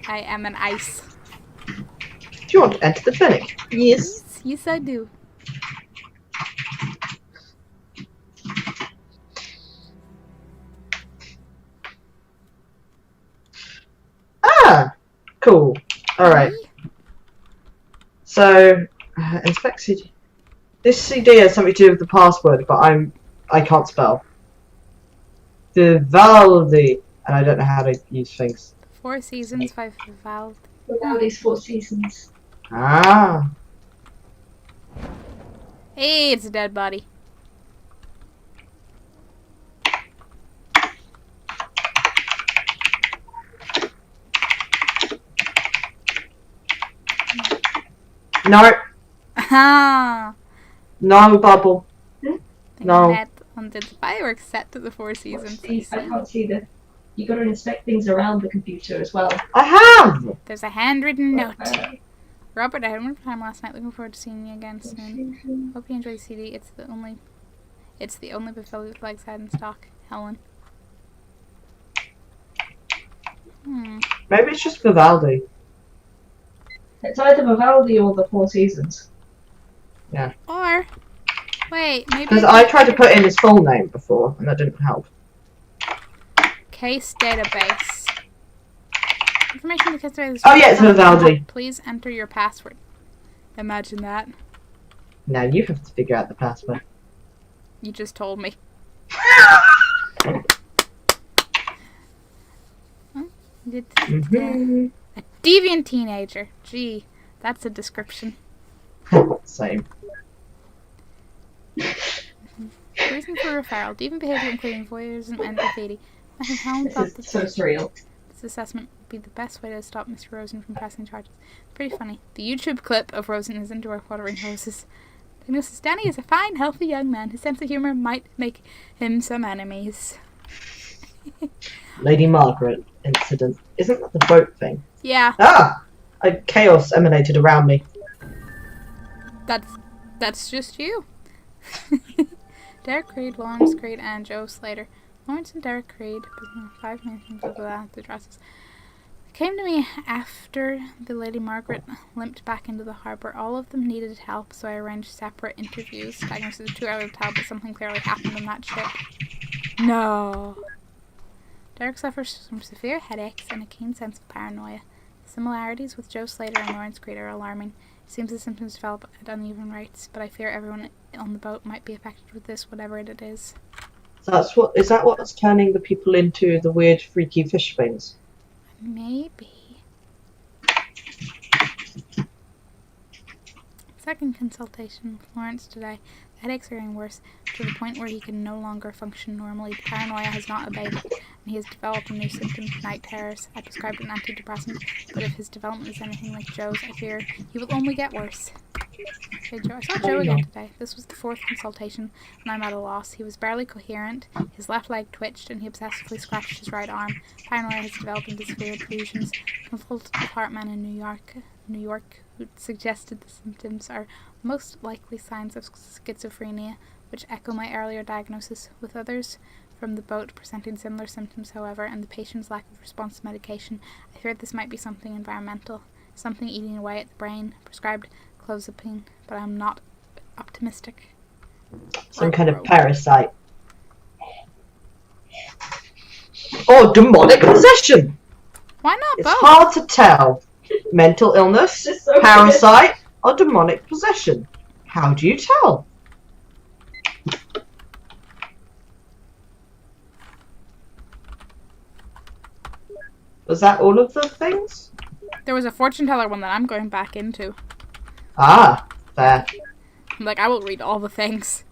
I am an ice. Do you want to enter the clinic? Yes. Yes, I do. Ah, cool. All right. So, inspect CD. This CD has something to do with the password, but I can't spell. Vivaldi, and I don't know how to use things. 4 seasons, 5 Vivaldi. Without these 4 seasons. Ah. Hey, it's a dead body. No. Ah. No bubble. No. Net until the fireworks set to the 4 seasons. I can't see the... You gotta inspect things around the computer as well. I have! There's a handwritten note. Okay. Robert, I had a wonderful time last night. Looking forward to seeing you again soon. Hope you enjoy the CD. It's the only Vivaldi with legs had in stock. Helen. Maybe it's just Vivaldi. It's either Vivaldi or the 4 seasons. Yeah. Or, wait, maybe... Because I tried to put in his full name before, and that didn't help. Case database. Information to case database. Oh yeah, it's Vivaldi. Please enter your password. Imagine that. Now you have to figure out the password. You just told me. Mm-hmm. A deviant teenager. Gee, that's a description. Same. Reason for referral. Deviant behavior including voyeurism and graffiti. I think Helen thought that So surreal. this assessment would be the best way to stop Mr. Rosen from pressing charges. Pretty funny. The YouTube clip of Rosen is indoor watering hoses. Diagnosis: Danny is a fine, healthy young man. His sense of humor might make him some enemies. Lady Margaret incident. Isn't that the boat thing? Yeah, Ah! Chaos emanated around me. that's just you. Derek Creed, Lawrence Creed, and Joe Slater. Lawrence and Derek Creed, 5 minutes blah, blah, blah, the dresses. Came to me after the Lady Margaret limped back into the harbour. All of them needed help, so I arranged separate interviews. Diagnosis is too early to tell, but something clearly happened on that ship. No. Derek suffers from severe headaches and a keen sense of paranoia. The similarities with Joe Slater and Lawrence Creed are alarming. It seems the symptoms develop at uneven rates, but I fear everyone on the boat might be affected with this, whatever it is. Is that what's turning the people into the weird, freaky fish things? Maybe. Second consultation with Lawrence today. The headaches are getting worse, to the point where he can no longer function normally. The paranoia has not abated. and he has developed a new symptom, night terrors. I prescribed an antidepressant, but if his development is anything like Joe's, I fear he will only get worse. Hey Joe, I saw Joe again today. This was the 4th consultation, and I'm at a loss. He was barely coherent, his left leg twitched, and he obsessively scratched his right arm. Paranoia has developed into severe delusions. Consulted with Hartman in New York, who suggested the symptoms are most likely signs of schizophrenia, which echo my earlier diagnosis, with others from the boat presenting similar symptoms, however, and the patient's lack of response to medication. I feared this might be something environmental, something eating away at the brain. Prescribed clozapine, but I'm not optimistic. Some kind of parasite. Or demonic possession. Why not It's both? hard to tell. Mental illness, so parasite, or demonic possession. How do you tell? Was that all of the things? There was a fortune teller one that I'm going back into. Ah, fair. I'm like, I will read all the things.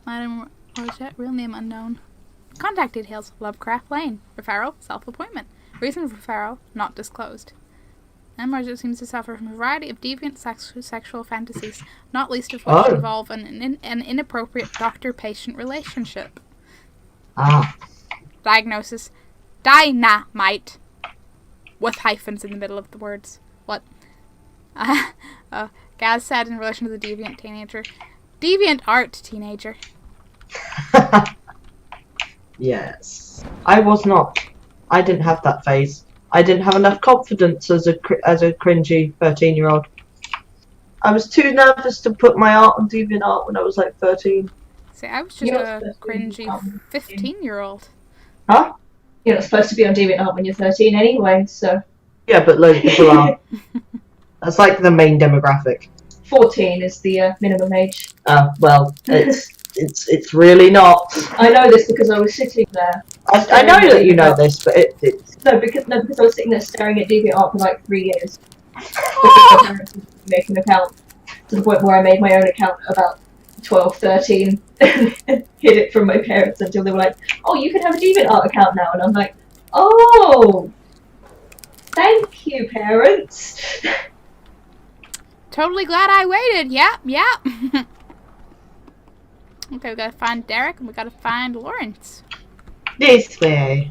Madam Rosette, real name unknown. Contact details, Lovecraft Lane. Referral, self-appointment. Reason for referral, not disclosed. And Margaret seems to suffer from a variety of deviant sexual fantasies, not least of which involve an inappropriate doctor-patient relationship. Ah. Diagnosis, dynamite. With hyphens in the middle of the words. What? Gaz said in relation to the deviant teenager. Deviant art teenager. Yes. I was not. I didn't have that phase. I didn't have enough confidence as a cringy 13-year-old. I was too nervous to put my art on DeviantArt when I was like 13. See, I was just a cringy 15-year-old. Huh? You're not supposed to be on DeviantArt when you're 13 anyway, so... Yeah, but loads of people are. That's like the main demographic. 14 is the minimum age. Well, it's really not. I know this because I was sitting there. I know that you know this, but it's... No, because I was sitting there staring at DeviantArt for like 3 years. Oh! My parents would make an account to the point where I made my own account about 12, 13 and hid it from my parents until they were like, oh, you can have a DeviantArt account now. And I'm like, oh, thank you, parents. Totally glad I waited. Yep. Okay, we gotta find Derek and we gotta find Lawrence. This way.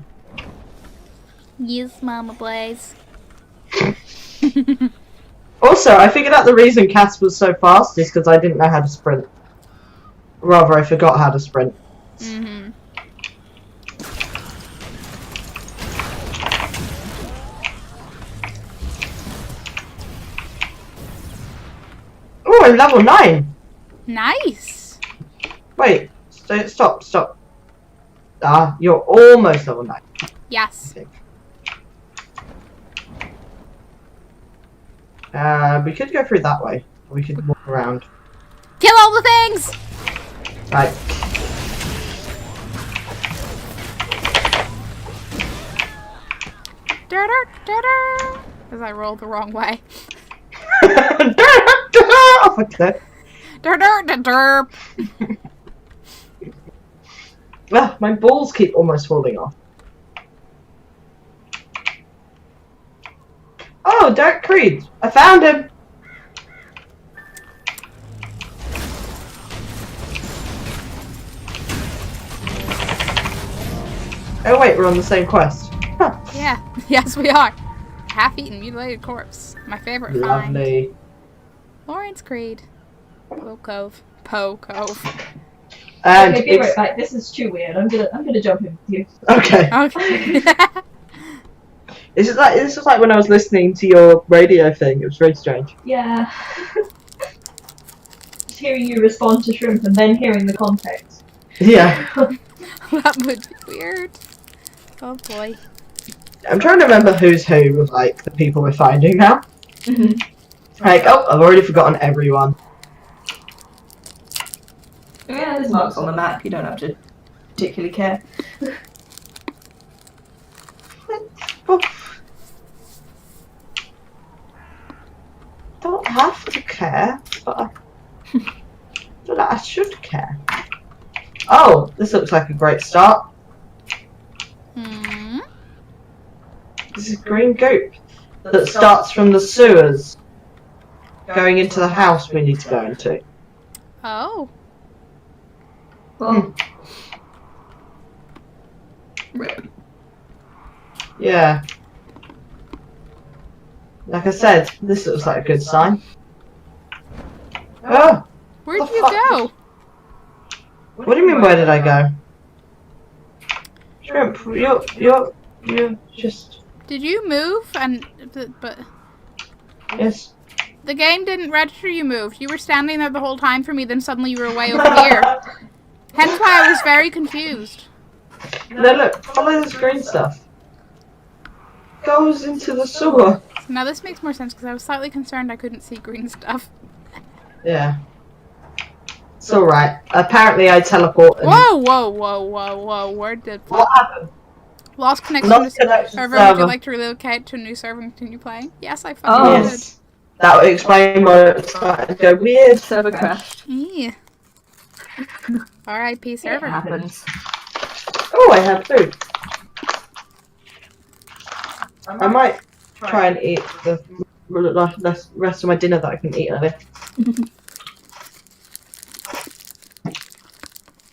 Yes, Mama Blaze. Also, I figured out the reason Cass was so fast is because I didn't know how to sprint. Rather, I forgot how to sprint. Mm-hmm. Oh, I'm level 9! Nice! Wait, stop. Ah, you're almost level 9. Yes. We could go through that way. We could walk around. Kill all the things! Right. As I rolled the wrong way. Okay. Ah, my balls keep almost falling off. Oh, Derek Creed! I found him! Oh wait, we're on the same quest. Huh. Yeah, yes we are. Half-eaten mutilated corpse. My favorite find. Lovely. Lawrence Creed. Poe Cove. Poe Cove. And Okay, be right back. This is too weird. I'm gonna jump in with you. Okay. Okay. This is like when I was listening to your radio thing. It was very strange. Yeah. Just hearing you respond to Shrimp and then hearing the context. Yeah. That would be weird. Oh boy. I'm trying to remember who's who of like the people we're finding now. Like, oh, I've already forgotten everyone. Yeah, there's marks on the map. You don't have to particularly care. Don't have to care, but I should care. Oh, this looks like a great start. Hmm. This is green goop that starts from the sewers, going into the house we need to go into. Oh. Well, Yeah. Like I said, this looks like a good sign. Oh! Where'd The you fuck? go? What do you mean, where did I go? Shrimp, you're just... Did you move? And but Yes. the game didn't register you moved. You were standing there the whole time for me, then suddenly you were way over here. Hence why I was very confused. No, look, follow this green stuff. Goes into the sewer. Now this makes more sense because I was slightly concerned I couldn't see green stuff. Yeah. It's alright. Apparently I teleported. Whoa, whoa, whoa, whoa, whoa. Where did... What happened? Lost connection Lost to connection server. Would server. you like to relocate to a new server and continue playing? Yes, I fucking Oh. did. Yes. That would explain why it started to go weird. server crashed. Yeah. R.I.P. It server. happens. Oh, I have food. I might try and eat the rest of my dinner that I can eat earlier.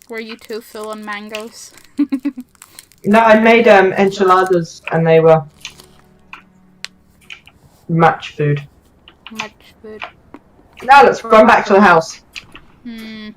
Were you too full on mangoes? No, I made enchiladas and they were much food. Much food. Now let's run back to the house. Hmm.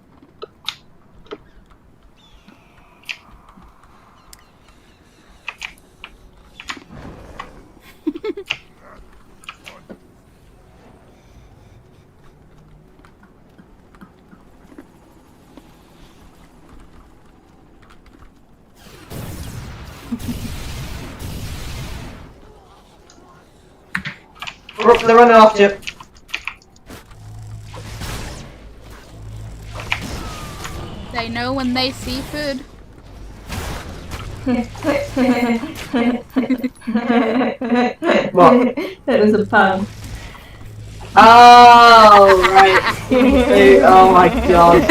They're running after you. They know when they see food. What? That was a pun. Oh, right. Oh my god.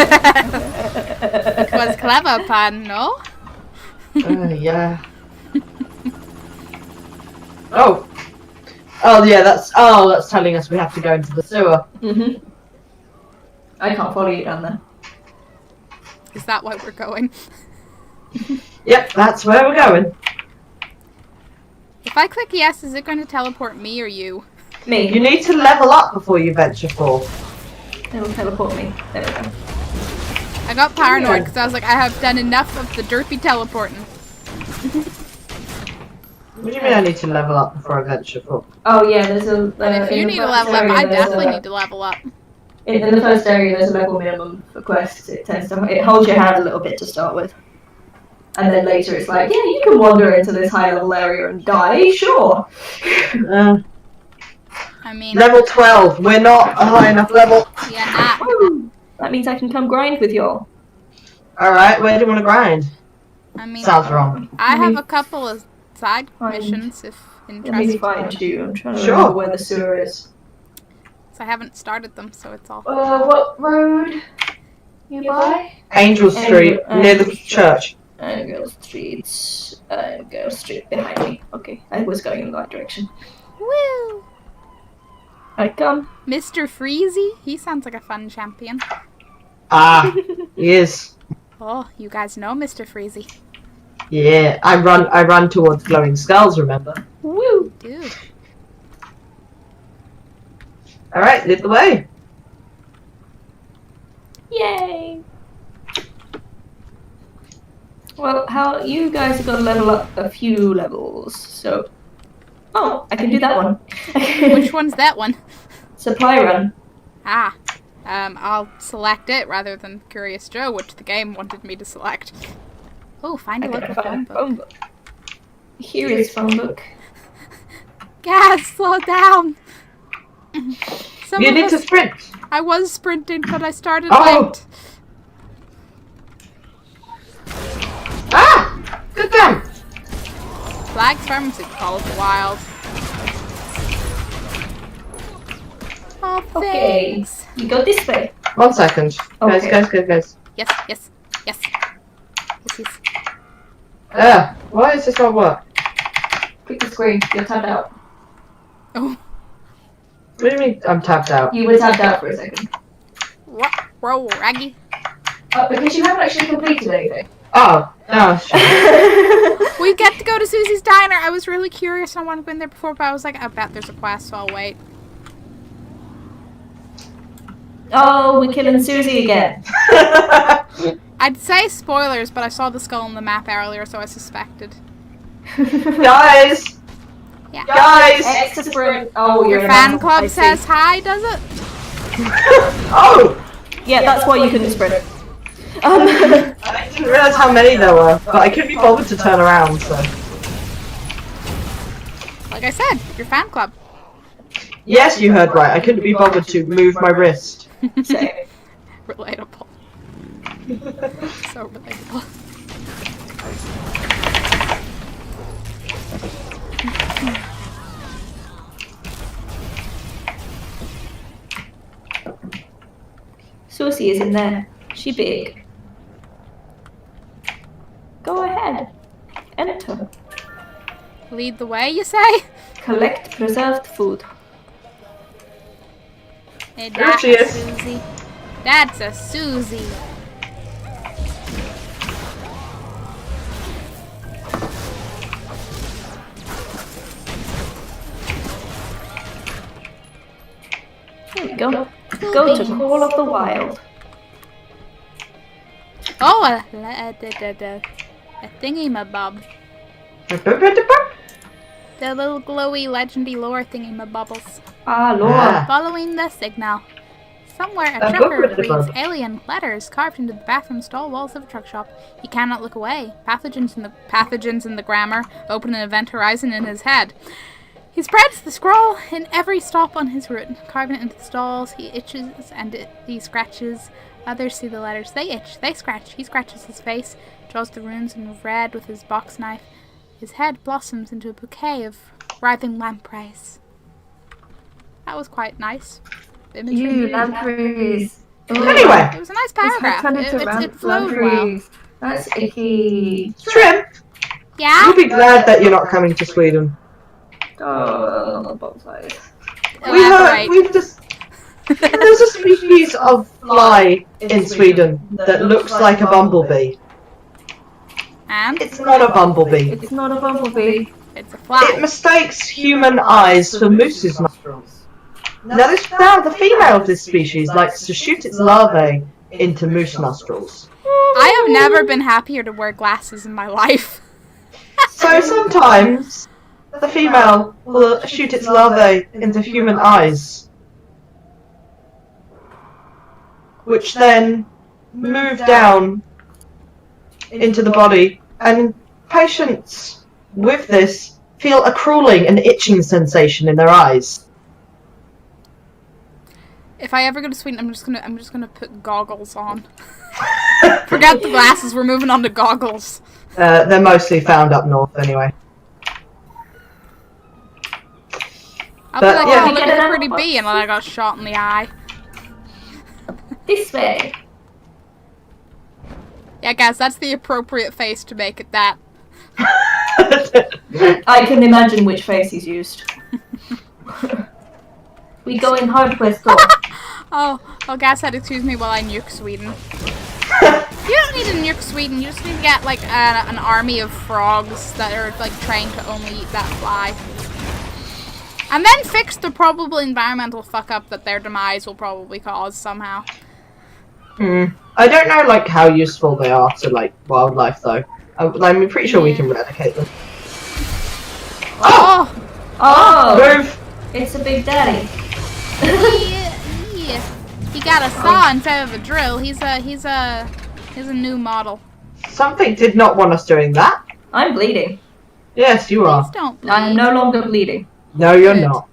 It was clever, pan, no? Yeah. Oh. Oh yeah, that's telling us we have to go into the sewer. Mhm. I can't follow you down there. Is that why we're going? Yep, that's where we're going. If I click yes, is it going to teleport me or you? Me. You need to level up before you venture forth. It will teleport me. There we go. I got paranoid because I was like, I have done enough of the derpy teleporting. What do you mean I need to level up before I venture forth? Oh yeah, there's a. And if you in the need to first level up, area, I there's definitely a- need to level up. In the first area, there's a level minimum for quests. It holds your hand a little bit to start with, and then later it's like, yeah, you can wander into this high level area and die, sure. I mean, Level 12. We're not a high enough level. yeah, nah. Woo! That means I can come grind with y'all. Alright, where do you want to grind? I mean, Sounds wrong. I have a couple of side Fine. missions if Let me interested. find you. I'm trying to Sure. remember where the sewer is. So I haven't started them, so it's all. What road? Nearby? Angel Street, near the church. Girl Street. Girl Street behind me. Okay, I was going in the right direction. Woo! I come. Mr. Freezy? He sounds like a fun champion. Ah, he is. Oh, you guys know Mr. Freezy. Yeah, I run towards glowing skulls, remember? Woo! Dude. Alright, lead the way. Yay! Well, how you guys have got to level up a few levels, so. Oh, I can do that one. Which one's that one? Supply run. Ah. I'll select it rather than Curious Joe, which the game wanted me to select. Oh, find a I local gotta phone find a book. phone book. Here is phone book. Guys, slow down! Some You of need to us- sprint. I was sprinting, but I started Oh! late. Ah! Good gun! Flag's Pharmaceutical is wild. Oh, Okay. thanks. You go this way. 1 second. Okay. Guys. Yes, yes, yes. pussies. Why does this not work? Click the screen. You're tabbed out. Oh. What do you mean I'm tapped out? You were tabbed out for a second. Whoa, Raggy. Because you haven't actually completed anything. Oh, no. We get to go to Susie's Diner. I was really curious. I wanted to go in there before, but I was like, I bet there's a quest, so I'll wait. Oh, we're killing Susie again. I'd say spoilers, but I saw the skull on the map earlier, so I suspected. Guys! Yeah. Guys! Extra sprint. Oh, Your fan club says hi, does it? Oh! Yeah, that's why you couldn't sprint. I didn't realise how many there were, but I couldn't be bothered to turn around, so... Like I said, your fan club. Yes, you heard right. I couldn't be bothered to move my wrist. Relatable. So relatable. Susie is in there. She big. Go ahead. Enter. Lead the way, you say? Collect preserved food. Hey, There that's she a is. Susie. That's a Susie. There we go. Go to Call of the Wild. Oh, a thingy-mabob. The little glowy, legendy lore thingy-mabobbles. Ah, Lord. Ah. Following the signal. Somewhere a A trucker book reads with the alien letters carved into the bathroom stall walls of a truck shop. He cannot look away. Pathogens in the grammar open an event horizon in his head. He spreads the scroll in every stop on his route, carving it into the stalls. He itches and he scratches. Others see the letters. They itch. They scratch. He scratches his face, draws the runes in red with his box knife. His head blossoms into a bouquet of writhing lampreys. That was quite nice. You lampreys. Anyway, It was a nice paragraph. It flowed well. Lampreys. That's icky. Shrimp, Yeah? you'll be glad that you're not coming to Sweden. Oh, on both sides. We've just... There's a species of fly in Sweden that looks like a bumblebee. And It's not a bumblebee. It's not a bumblebee. it's a It fly. mistakes human eyes for moose's nostrils. Now, the female of this species likes to shoot its larvae into moose nostrils. I have never been happier to wear glasses in my life. So sometimes the female will shoot its larvae into human eyes, which then move down into the body, and patients with this feel a crawling and itching sensation in their eyes. If I ever go to Sweden, I'm just gonna put goggles on. Forget the glasses. We're moving on to goggles. They're mostly found up north anyway. I'll be But, like, yeah. oh, look at the pretty bee, and then I got shot in the eye. This way. Yeah, guys, that's the appropriate face to make it that. I can imagine which face he's used. We go in hard quest go. Oh, Gas said, excuse me while I nuke Sweden. You don't need to nuke Sweden, you just need to get, like, an army of frogs that are, like, trained to only eat that fly. And then fix the probable environmental fuck-up that their demise will probably cause somehow. I don't know, like, how useful they are to, like, wildlife, though. I'm pretty sure we can eradicate them. Oh! Oh! Move! It's a big daddy. He got a saw instead of a drill. He's a new model. Something did not want us doing that. I'm bleeding. Yes, you are. Please don't bleed. I'm no longer bleeding. No, you're Good. not.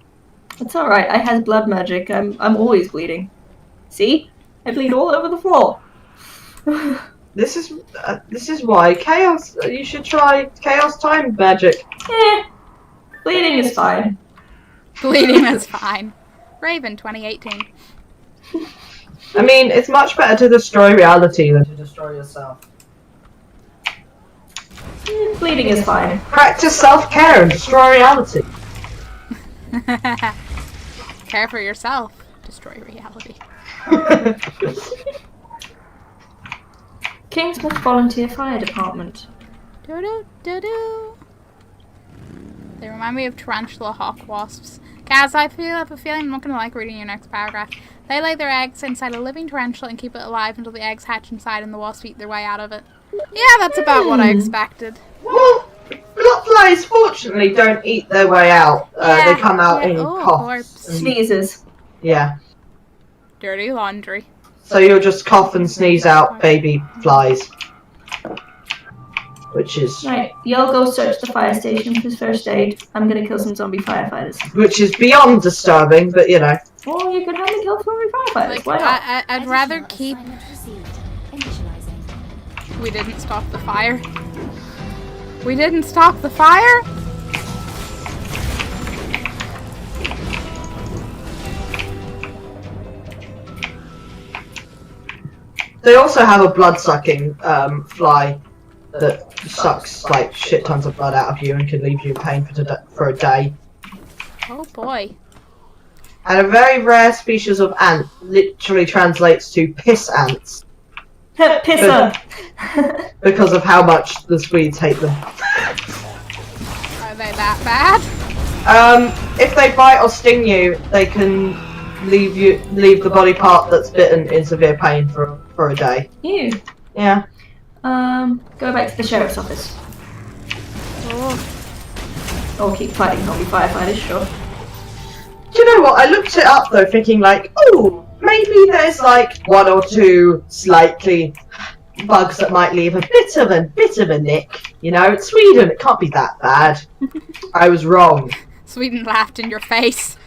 It's alright, I have blood magic. I'm always bleeding. See? I bleed all over the floor. This is why chaos. You should try chaos time magic. Bleeding is fine. Bleeding is fine. Raven 2018. I mean, it's much better to destroy reality than to destroy yourself. Bleeding is fine. Practice self-care and destroy reality. Care for yourself. Destroy reality. Kingsmouth Volunteer Fire Department. Do-do-do-do. They remind me of tarantula hawk wasps. Gaz, I have a feeling I'm not going to like reading your next paragraph. They lay their eggs inside a living tarantula and keep it alive until the eggs hatch inside and the wasps eat their way out of it. Yeah, that's about what I expected. Well, bloodflies fortunately don't eat their way out. They come out in coughs. And sneezes. Yeah. Dirty laundry. So you'll just cough and sneeze out baby flies. Which is... Right, y'all go search the fire station for first aid. I'm gonna kill some zombie firefighters. Which is beyond disturbing, but you know. Well, you could help me kill zombie firefighters. Like, why not? I'd rather keep... We didn't stop the fire. We didn't stop the fire? They also have a blood-sucking fly that sucks like shit tons of blood out of you and can leave you in pain for a day. Oh boy. And a very rare species of ant literally translates to piss ants. Pisser! Because of how much the Swedes hate them. Are they that bad? If they bite or sting you, they can leave the body part that's bitten in severe pain for a day. Ew. Yeah. Go back to the sheriff's office. Oh. Or keep fighting zombie firefighters, sure. Do you know what? I looked it up though, thinking like, oh, maybe there's like one or two slightly bugs that might leave a bit of a nick. You know, it's Sweden, it can't be that bad. I was wrong. Sweden laughed in your face.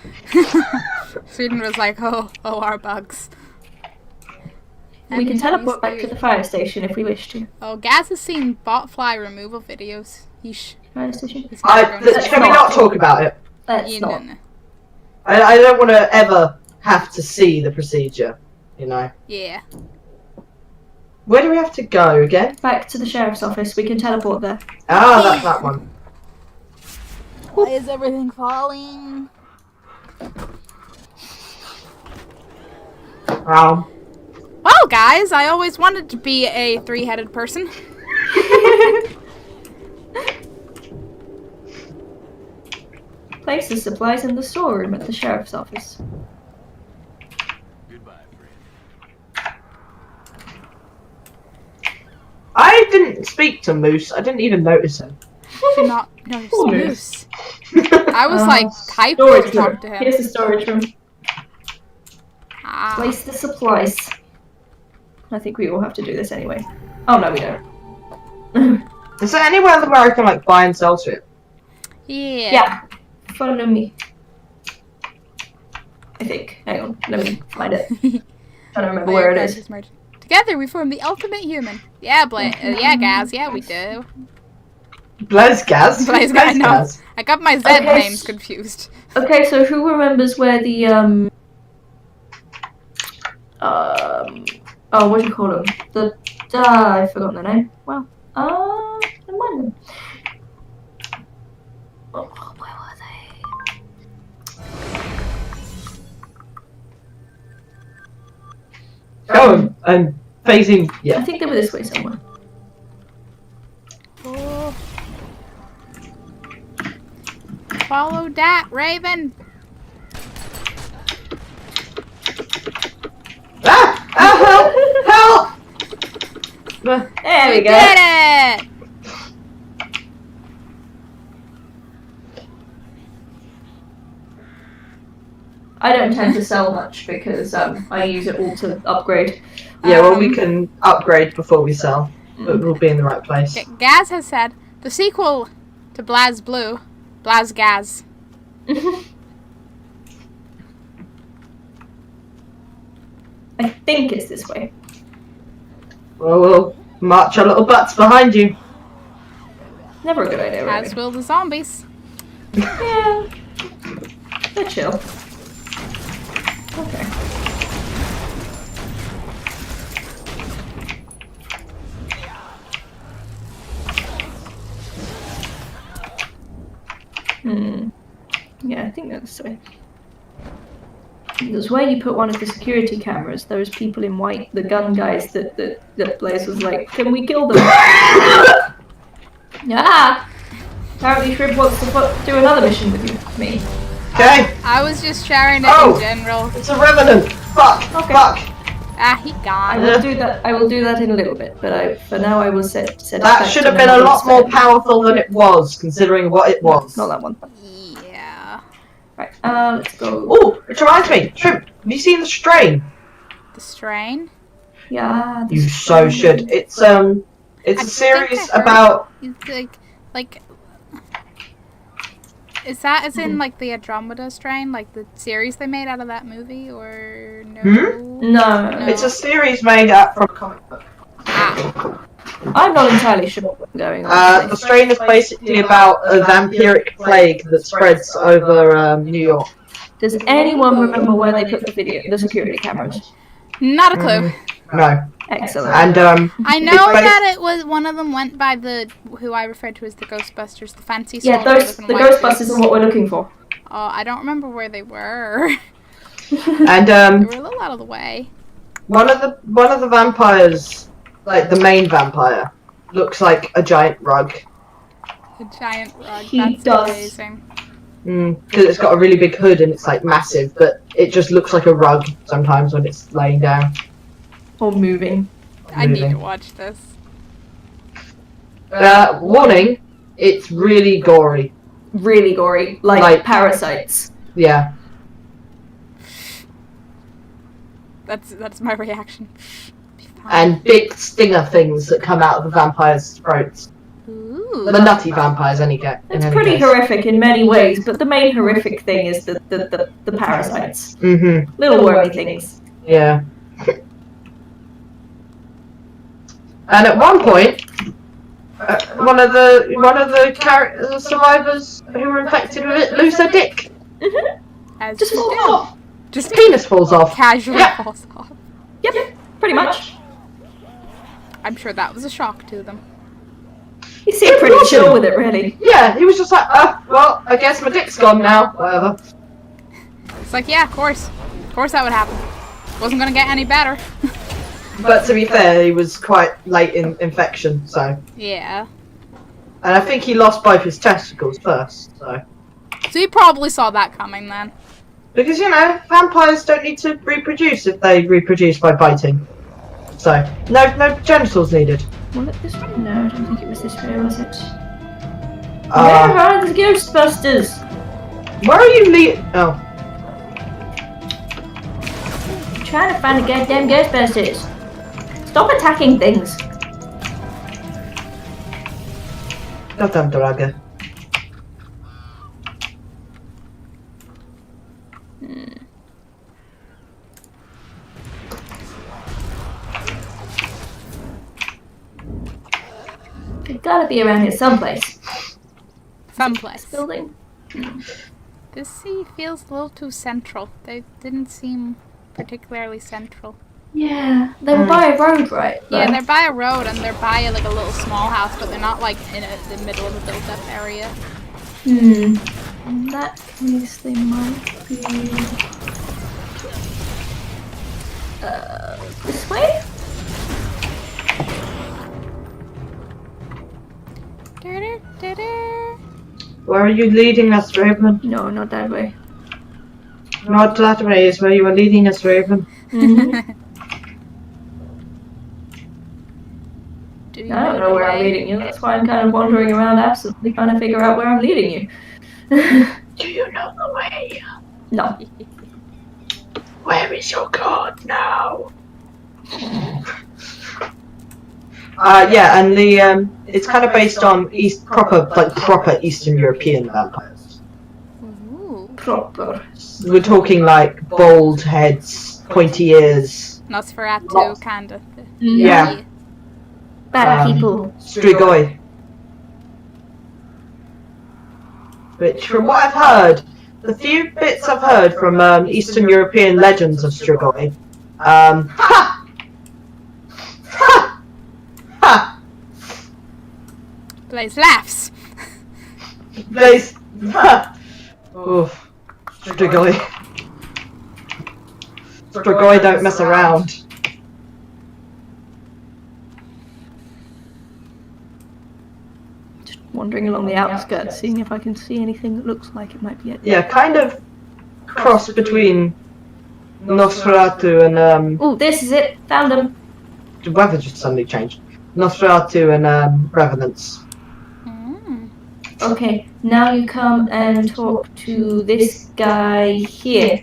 Sweden was like, oh, our bugs. We can teleport back to the fire station if we wish to. Oh, Gaz has seen botfly removal videos. Yeesh. Fire station? Can we not talk about it? Let's not. No. I don't want to ever have to see the procedure, you know. Yeah. Where do we have to go again? Back to the sheriff's office. We can teleport there. Ah, that's that one. Why is everything falling? Well, guys, I always wanted to be a three-headed person. Place the supplies in the storeroom at the sheriff's office. Goodbye, friend. I didn't speak to Moose. I didn't even notice him. Did not notice Moose. I was like typing to Storage room. talk to him. Here's the storage room. Ah. Place the supplies. I think we all have to do this anyway. Oh no, we don't. Is there anywhere where I can like buy and sell shit? Yeah. Yeah. Follow me. I think. Hang on. Let me find it. Trying to remember where it is. Together we form the ultimate human. Yeah, yeah, Gaz. Yeah, we do. Blaze Gaz? Blaze Gaz. No, I got my Z names confused. Okay, so who remembers where the oh, what do you call them? I've forgotten the name. Well, never mind them. Oh, where were they? Oh, and phasing. Yeah. I think they were this way somewhere. Oh. Follow that, Raven. Ah! Ah! Help! Help! There we go. Did it! I don't tend to sell much because I use it all to upgrade. Yeah, well, we can upgrade before we sell. But we'll be in the right place. Gaz has said the sequel to Blaz Blue, Blaz Gaz. I think it's this way. Well, we'll march our little butts behind you. Never a good idea, really. As will the zombies. Yeah. They're chill. Okay. sorry. Because where you put one of the security cameras, those people in white, the gun guys that Blaze was like, can we kill them? Ah! Apparently Shrib wants to do another mission with me. Okay. I was just sharing it Oh! in general. It's a revenant. Fuck. Okay. Fuck. Ah, he I gone. will do that. I will do that in a little bit, but for now I will set That should have been a lot more powerful than it was, considering what it was. Not that one. Yeah. Right. Let's go. Oh, which reminds me, Shrimp, have you seen The Strain? The Strain? Yeah. You so should. It's a series about. It's like. Is that as in like the Andromeda Strain, like the series they made out of that movie, or no? No. It's a series made out from a comic book. Ah. I'm not entirely sure what's going on. The Strain is basically about a vampiric plague that spreads over New York. Does anyone remember where they put the security cameras? Not a clue. No. Excellent. And I know that it was one of them went by who I referred to as the Ghostbusters, the fancy. Yeah, the Ghostbusters are what we're looking for. Oh, I don't remember where they were. And they were a little out of the way. One of the vampires, like the main vampire, looks like a giant rug. A giant rug. That's amazing. Because it's got a really big hood and it's like massive, but it just looks like a rug sometimes when it's laying down. Or moving. I need to watch this. Warning, it's really gory. Really gory. Like parasites. Yeah. That's my reaction. And big stinger things that come out of the vampires' throats. Ooh. The nutty vampires, It's pretty horrific in many ways, but the main horrific thing is the parasites. Mm-hmm. Little wormy things. Yeah. And at one point, one of the survivors who were infected with it lose their dick. As Just you falls do. off. Just penis falls off. Casually falls off. Yep, pretty much. I'm sure that was a shock to them. He seemed pretty chill with it, really. Yeah, he was just like, well, I guess my dick's gone now. Whatever. It's like, yeah, of course that would happen. Wasn't gonna get any better. But to be fair, he was quite late in infection, so. Yeah. And I think he lost both his testicles first, so. So you probably saw that coming then. Because, vampires don't need to reproduce if they reproduce by biting. So, no genitals needed. Was it this way? No, I don't think it was this way, was it? Where are the Ghostbusters? Where are you leading? Oh. I'm trying to find the goddamn Ghostbusters. Stop attacking things. Goddamn Draga. They've gotta be around here someplace. Someplace. Building. This sea feels a little too central. They didn't seem particularly central. Yeah, they were by a road, right? Yeah, they're by a road and they're by like a little small house, but they're not like in the middle of a built-up area. In that case, they might be this way. Where are you leading us, Raven? No, not that way. Not that way is where you are leading us, Raven. I don't know where I'm leading you, that's why I'm kind of wandering around absently trying to figure out where I'm leading you. Do you know the way? No. Where is your god now? Yeah, and the it's kind of based on proper Eastern European vampires. Ooh. Proper. We're talking like bald heads, pointy ears. Nosferatu, kind of. Yeah. Bad people. Strigoi. Which, from what I've heard, the few bits I've heard from Eastern European legends of Strigoi, ha! Ha! Ha! Blaze laughs. Blaze, ha! Oof. Strigoi. Strigoi don't mess around. Just wandering along the outskirts, seeing if I can see anything that looks like it might be it. Yeah, kind of cross between Nosferatu and Oh, this is it. Found them. the weather just suddenly changed. Nosferatu and Revenants. Okay, now you come and talk to this guy here.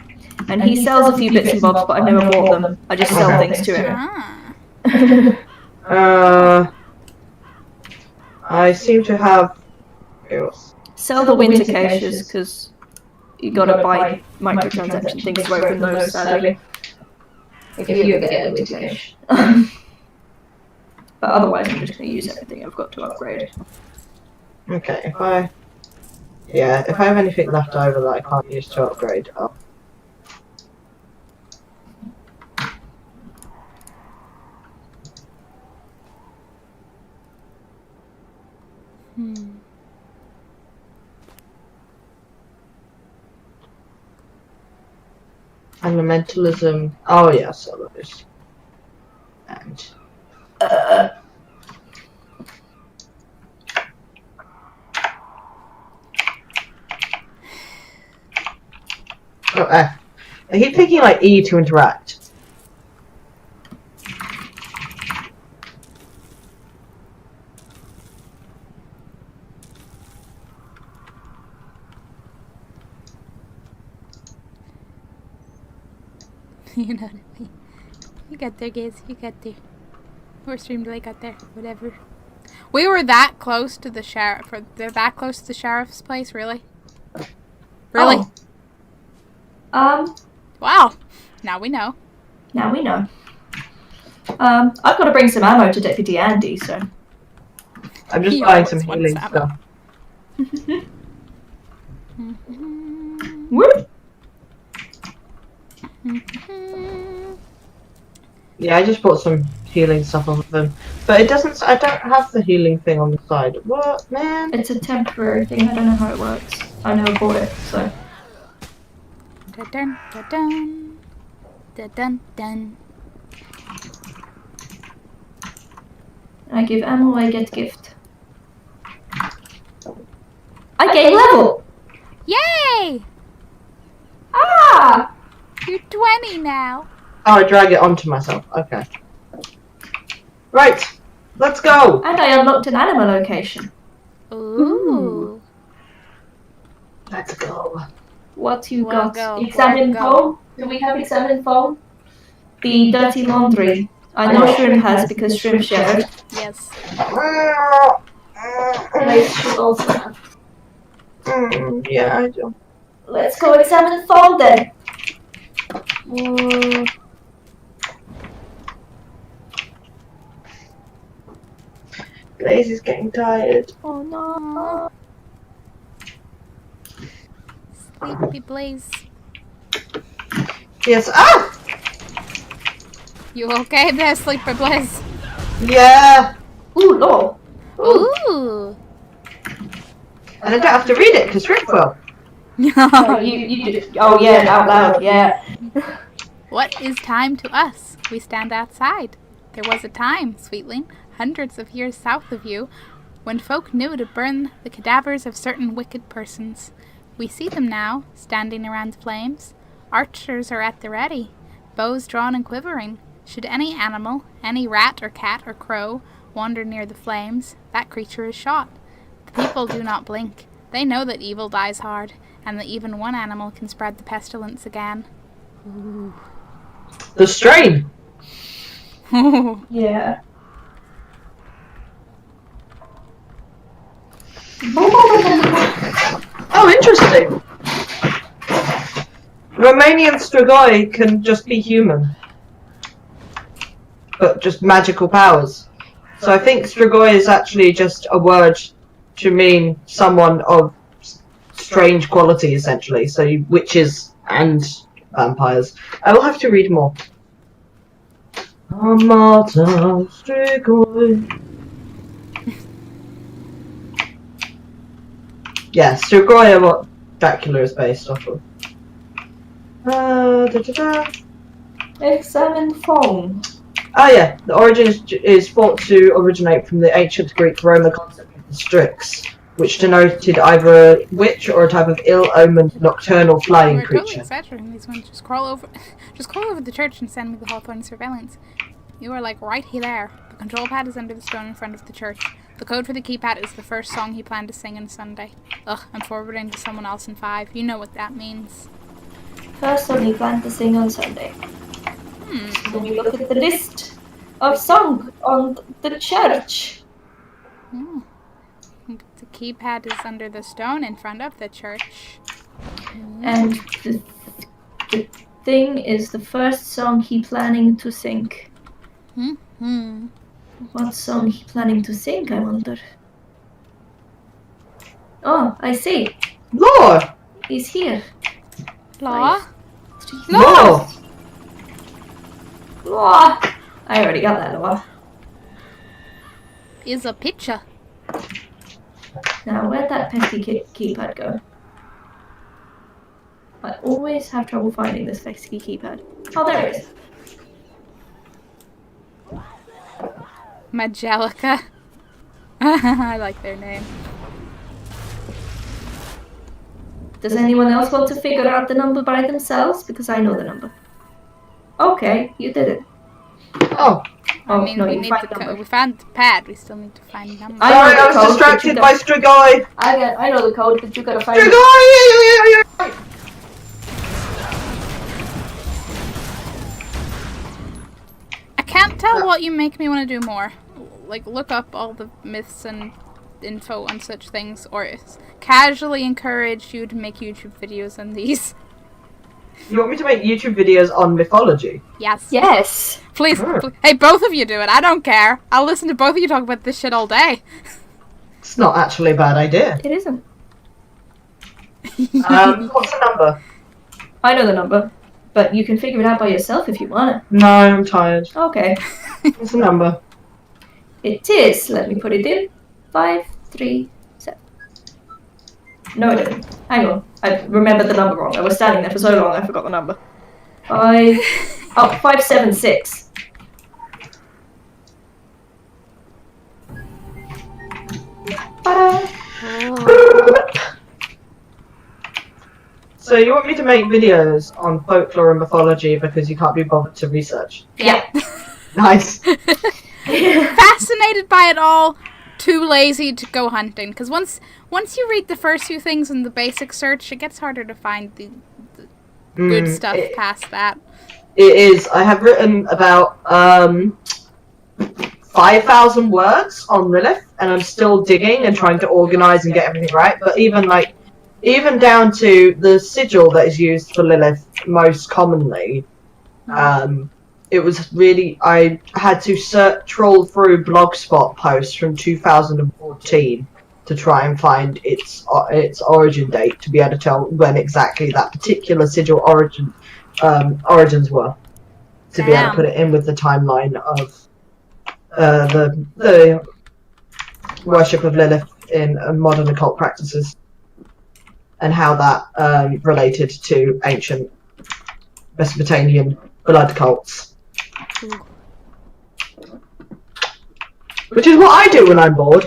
And he sells a few bits and bobs, but I've never bought them. I just sell things to him. Ah. I seem to have. Sell the winter caches, because you gotta buy microtransaction things to open those, sadly. If you ever get a winter cache. But otherwise, I'm just gonna use everything I've got to upgrade. Okay, if I have anything left over that I can't use to upgrade, I'll... Elementalism. Oh yeah, so those. And I keep thinking like E to interact. You know what I mean. You got there, guys. You got there. Or stream delay got there. Whatever. We were that close to the sheriff. They're that close to the sheriff's place, really? Really? Oh. Wow. Now we know. Now we know. I've got to bring some ammo to Deputy Andy, so... I'm just He buying some always healing wants stuff. Whoop! Yeah, I just bought some healing stuff off of them. But it doesn't... I don't have the healing thing on the side. What, man? It's a temporary thing, I don't know how it works. I never bought it, so... Dun dun dun dun dun dun. I give ammo, I get gift. I gain level! Yay! Ah! You're 20 now. Oh, I drag it onto myself. Okay. Right. Let's go! And I unlocked an animal location. Ooh. Let's go. What you We'll got? go. Examine We'll go. phone? Do we have examine phone? The dirty laundry. I know Shrimp has because Shrimp shared. Yes. Lace should also have. Yeah, I do. Let's go examine the phone then. Blaze is getting tired. Oh no. Sleepy Blaze. Yes. Ah! You okay there, Sleepy Blaze? Yeah! Ooh, lol. Ooh. And I don't have to read it because Rick will. Oh, you did. Oh yeah, out loud, yeah. What is time to us? We stand outside. There was a time, Sweetling, hundreds of years south of you, when folk knew to burn the cadavers of certain wicked persons. We see them now, standing around the flames. Archers are at the ready, bows drawn and quivering. Should any animal, any rat or cat or crow, wander near the flames, that creature is shot. The people do not blink. They know that evil dies hard, and that even one animal can spread the pestilence again. Ooh. The strain! Yeah. Oh, interesting. Romanian Strigoi can just be human. But just magical powers. So I think Strigoi is actually just a word to mean someone of strange quality, essentially. So witches and vampires. I will have to read more. Amata Strigoi. Yeah, Strigoi are what Dracula is based off of. Da-da-da. Examine phone. Oh yeah, the origin is thought to originate from the ancient Greek-Roman concept of the strix, which denoted either a witch or a type of ill-omened nocturnal flying We're totally creature. exaggerating these ones. Just crawl over the church and send me the Hawthorne surveillance. You are like right here there. The control pad is under the stone in front of the church. The code for the keypad is the first song he planned to sing on Sunday. Ugh, I'm forwarding to someone else in 5. You know what that means. First song he planned to sing on Sunday. So we look at the list of songs on the church. Oh. The keypad is under the stone in front of the church. And the thing is the first song he planning to sing. What song he planning to sing, I wonder? Oh, I see. Lord! He's here. Law? Lord! Law. I already got that, Law. Is a picture. Now, where'd that pesky keypad go? I always have trouble finding this pesky keypad. Oh, there it is. Majelica. I like their name. Does anyone else want to figure out the number by themselves? Because I know the number. Okay, you did it. Oh, I mean, no, we you need find the number. we found the pad. We still need to find the number. I sorry, know I the was code, distracted but by you Strigoi! I know the code, but you gotta find it. Strigoi! I can't tell what you make me want to do more. Like, look up all the myths and info on such things, or casually encourage you to make YouTube videos on these. You want me to make YouTube videos on mythology? Yes. Yes. Please, Sure. hey, both of you do it. I don't care. I'll listen to both of you talk about this shit all day. It's not actually a bad idea. It isn't. What's the number? I know the number, but you can figure it out by yourself if you want No, I'm tired. to. Okay. What's the number? It is, let me put it in, 537. No, it isn't. Hang on. I remembered the number wrong. I was standing there for so long I forgot the number. 576. Ta-da! So you want me to make videos on folklore and mythology because you can't be bothered to research? Yeah. Nice. Fascinated by it all, too lazy to go hunting. Because once you read the first few things in the basic search, it gets harder to find the good stuff past that. It is. I have written about 5,000 words on Lilith, and I'm still digging and trying to organize and get everything right. But even down to the sigil that is used for Lilith most commonly, it was really, I had to troll through Blogspot posts from 2014 to try and find its origin date to be able to tell when exactly that particular sigil origins were, to be able to put it in with the timeline of the worship of Lilith in modern occult practices and how that related to ancient Mesopotamian blood cults. Which is what I do when I'm bored.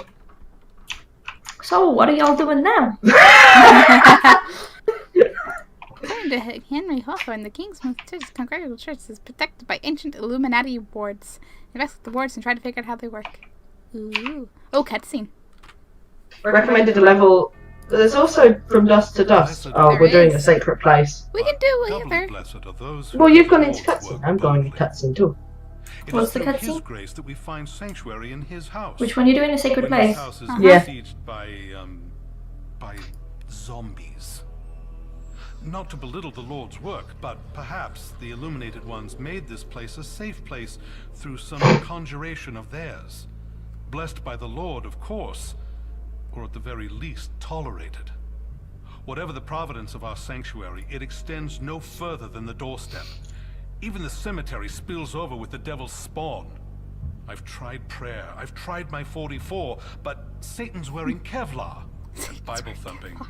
So, what are y'all doing now? According to Henry Hawthorne, the King's Massachusetts Congregational Church is protected by ancient Illuminati wards. Investigate the wards and try to figure out how they work. Ooh. Oh, cutscene. Recommended a level. There's also From Dust to Dust. Oh, we're doing a sacred place. We can do whatever. Well, you've gone into cutscene. I'm going into cutscene too. What's the cutscene? His grace that we find sanctuary in his house. Which one are you doing? A sacred When his place? house is Yeah. besieged by zombies. Not to belittle the Lord's work, but perhaps the Illuminated Ones made this place a safe place through some conjuration of theirs. Blessed by the Lord, of course, or at the very least tolerated. Whatever the providence of our sanctuary, it extends no further than the doorstep. Even the cemetery spills over with the devil's spawn. I've tried prayer, I've tried my 44, but Satan's wearing Kevlar. And Bible thumping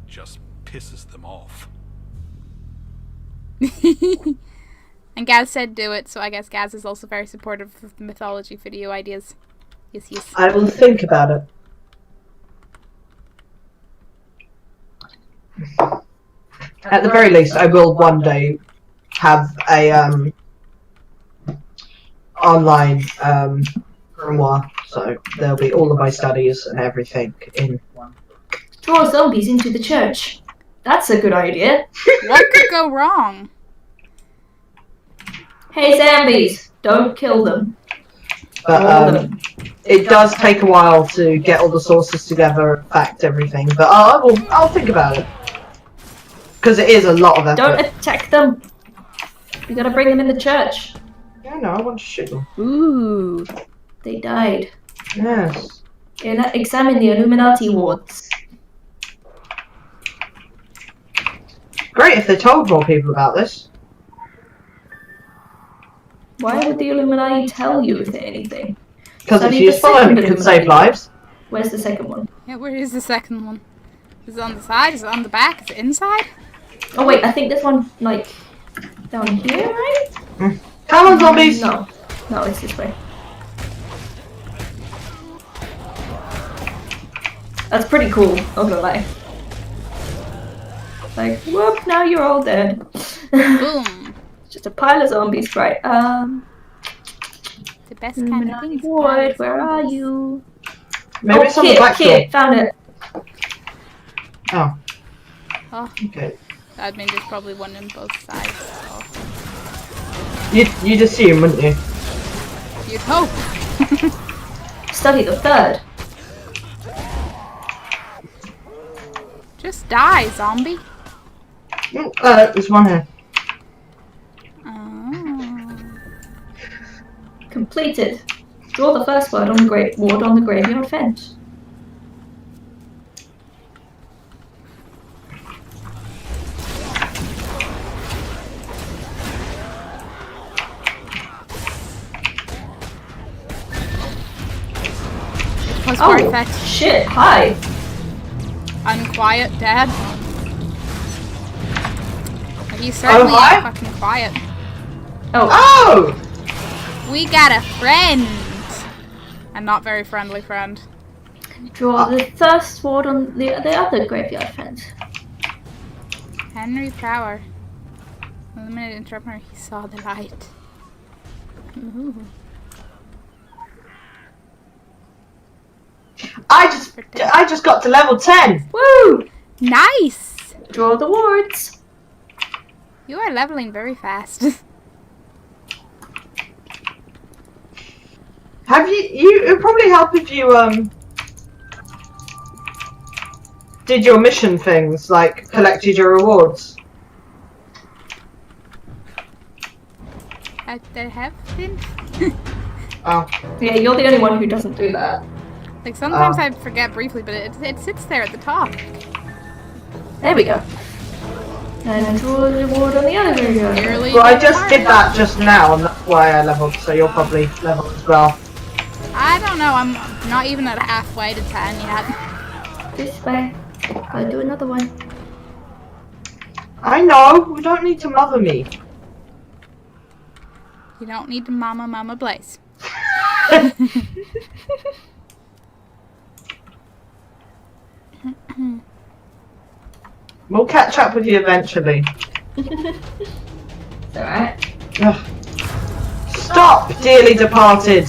just pisses them off. And Gaz said do it, so I guess Gaz is also very supportive of the mythology video ideas. Yes, yes. I will think about it. At the very least, I will one day have a online grimoire, so there'll be all of my studies and everything in one. Draw zombies into the church. That's a good idea. What could go wrong? Hey, zombies, don't kill them. But it does take a while to get all the sources together and fact everything. But I'll think about it because it is a lot of effort. Don't attack them. You gotta bring them in the church. Yeah, no, I want to shoot them. Ooh, they died. Yes. Examine the Illuminati wards. Great if they told more people about this. Why would the Illuminati tell you anything? Because it's Study the useful and second it can Illuminati save lives. Where's the second one? Yeah, where is the second one? Is it on the side? Is it on the back? Is it inside? Oh wait, I think there's one like down here, right? Come on, zombies! No, it's this way. That's pretty cool, not gonna lie. Like, whoop, now you're all dead. Boom. Just a pile of zombies, right? The best kind of things. Ward, where are you? Maybe it's on the back door. Here, found it. Oh. Oh, Okay. that means there's probably one on both sides. So. You'd assume, wouldn't you? You'd hope. Study the third. Just die, zombie. There's one here. Oh. Completed. Draw the first word on the ward on the graveyard fence. Was Oh, perfect. shit, hi. Unquiet, Dad. He's certainly hi? fucking quiet. Oh! We got a friend! A not very friendly friend. Draw the first ward on the other graveyard fence. Henry Power. Eliminated interrupter, he saw the light. Ooh. I just got to level 10! Woo! Nice! Draw the wards. You are leveling very fast. Have it would probably help if you, did your mission things, like, collected your rewards. I have been. Oh. Yeah, you're the only one who doesn't do that. Like, sometimes I forget briefly, but it sits there at the top. There we go. And draw the ward on the other graveyard. Nearly Well, I just did that just now, and that's why I leveled, so you'll probably level as well. I don't know, I'm not even at halfway to 10 yet. This way. I'll do another one. I know, you don't need to mother me. You don't need to mama Blaze. We'll catch up with you eventually. It's alright. Ugh. Stop, dearly departed!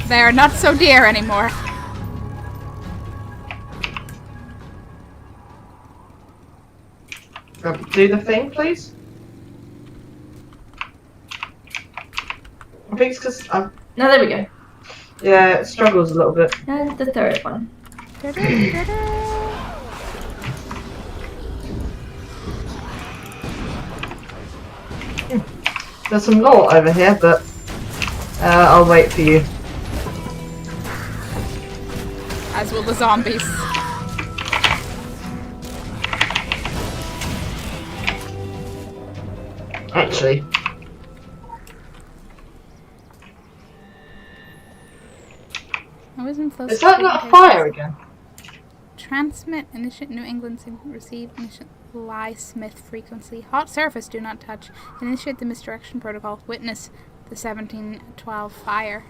They are not so dear anymore. Do the thing, please? I think it's because No, there we go. yeah, it struggles a little bit. And the third one. There's some lore over here, but I'll wait for you. As will the zombies. Actually. I was in close. Is that not a fire again? Transmit initiate New England receive initiate. Lie Smith frequency. Hot surface, do not touch. Initiate the misdirection protocol. Witness the 1712 fire.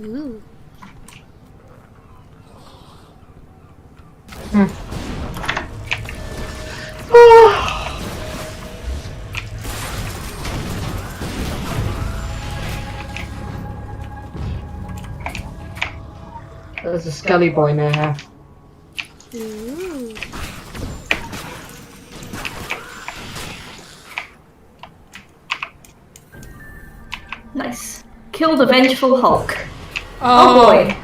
Ooh. There's a skelly boy near here. Ooh. Nice. Kill the vengeful Hulk. Oh, boy.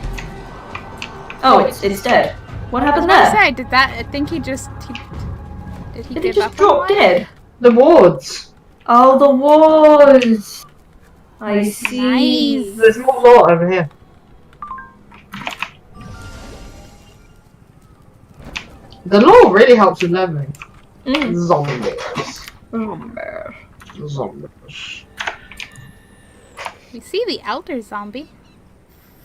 Oh, it's dead. What happened I was there? gonna say, did that? I think he just. Did he Did give it just up drop on life? dead? The wards. Oh, the wards. I see. Nice. There's more lore over here. The lore really helps with leveling. Zombies. Zombies. We see the elder zombie.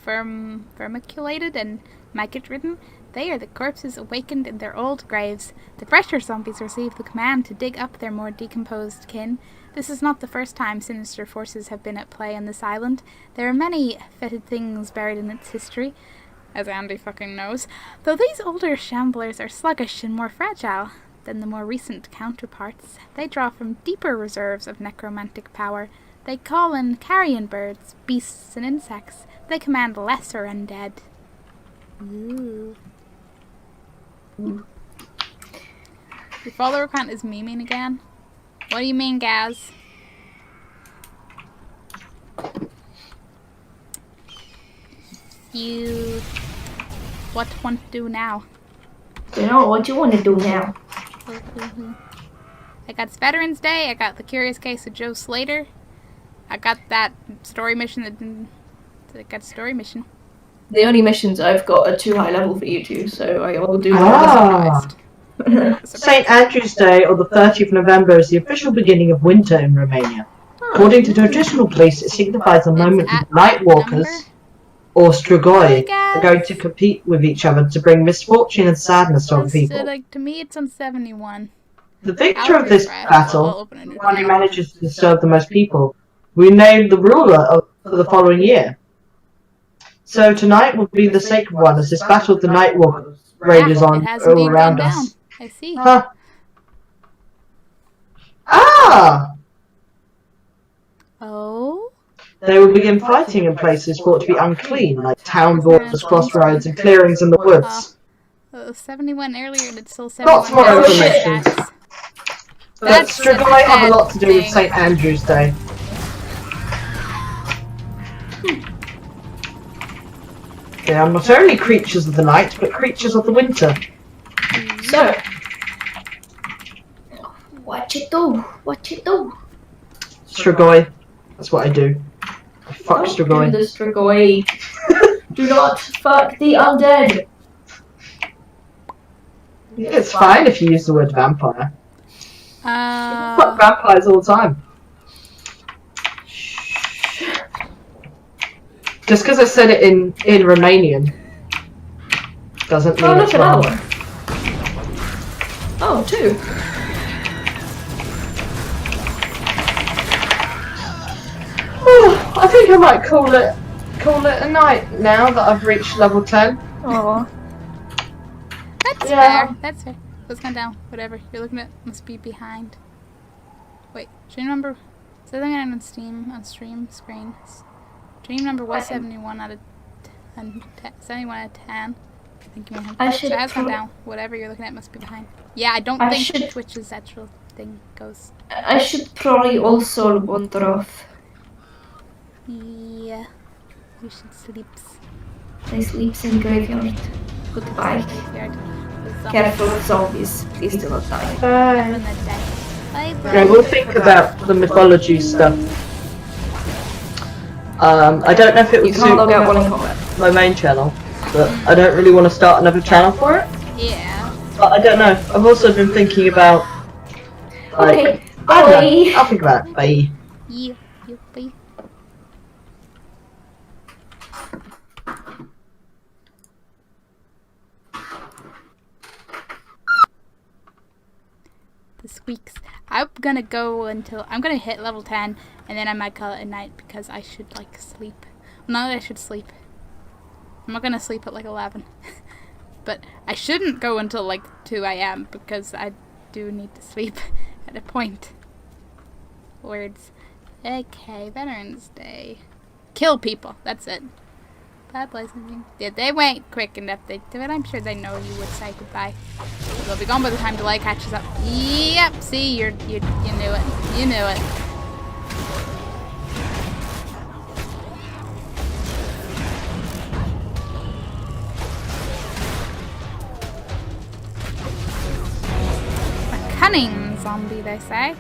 Vermiculated and maggot-ridden. They are the corpses awakened in their old graves. The fresher zombies receive the command to dig up their more decomposed kin. This is not the first time sinister forces have been at play on this island. There are many fetid things buried in its history, as Andy fucking knows, though these older shamblers are sluggish and more fragile than the more recent counterparts. They draw from deeper reserves of necromantic power. They call in carrion birds, beasts, and insects. They command lesser undead. Ooh. Your follower count is memeing again? What do you mean, Gaz? You... What want to do now? You know what you want to do now? I got Veterans Day, I got The Curious Case of Joe Slater, I got that story mission I got a story mission. The only missions I've got are too high level for you two, so I will do Ah. St. Andrew's Day, or the 30th of November, is the official beginning of winter in Romania. According to traditional beliefs, it signifies the moment when the Night Walkers, or Strigoi, are going to compete with each other to bring misfortune and sadness to other people. To me, it's on 71. The victor of this battle, the one who manages to disturb the most people, we name the ruler for the following year. So tonight will be the sacred one, as this battle of the Night Walkers rages on all around us. I see. Huh. Ah! Oh? They will begin fighting in places thought to be unclean, like town borders, crossroads, and clearings in the woods. 71 earlier, and it's still 71. Lots more information. But That's Strigoi have a lot to do with St. Andrew's Day. They are not only creatures of the night, but creatures of the winter. So, what you do? What you do? Strigoi. That's what I do. I fuck Strigoi. Do the Strigoi. Do not fuck the undead. It's fine if you use the word vampire. Fuck vampires all the time. Just because I said it in Romanian doesn't mean it's wrong. Oh, two. I think I might call it a night now that I've reached level 10. Oh. That's fair. That's fair. Let's go down. Whatever you're looking at must be behind. Wait, stream number. Is that on Steam on stream screen? Stream number was 71 out of 10. 71 out of 10. I think you may have. So it has gone down. Whatever you're looking at must be behind. Yeah, I don't think Twitch's actual thing goes. I should probably also wander off. Yeah, you should sleep. I sleep in graveyard. Goodbye. Careful of zombies. Please do not die. Bye. Yeah, we'll think about the mythology stuff. I don't know if it would suit my main channel, but I don't really want to start another channel for it. Yeah. But I don't know. I've also been thinking about. Like, okay. I don't know. I'll think about it. Bye. Yeah. Bye. The squeaks. I'm gonna go until I'm gonna hit level 10, and then I might call it a night because I should like sleep. Not that I should sleep. I'm not gonna sleep at like 11, but I shouldn't go until like 2 a.m. because I do need to sleep at a point. Words. Okay, Veterans Day. Kill people. That's it. Bad licensing. Yeah, they went quick enough. They do it. I'm sure they know you would say goodbye. They'll be gone by the time delay catches up. Yep. See, you knew it. You knew it. A cunning zombie, they say.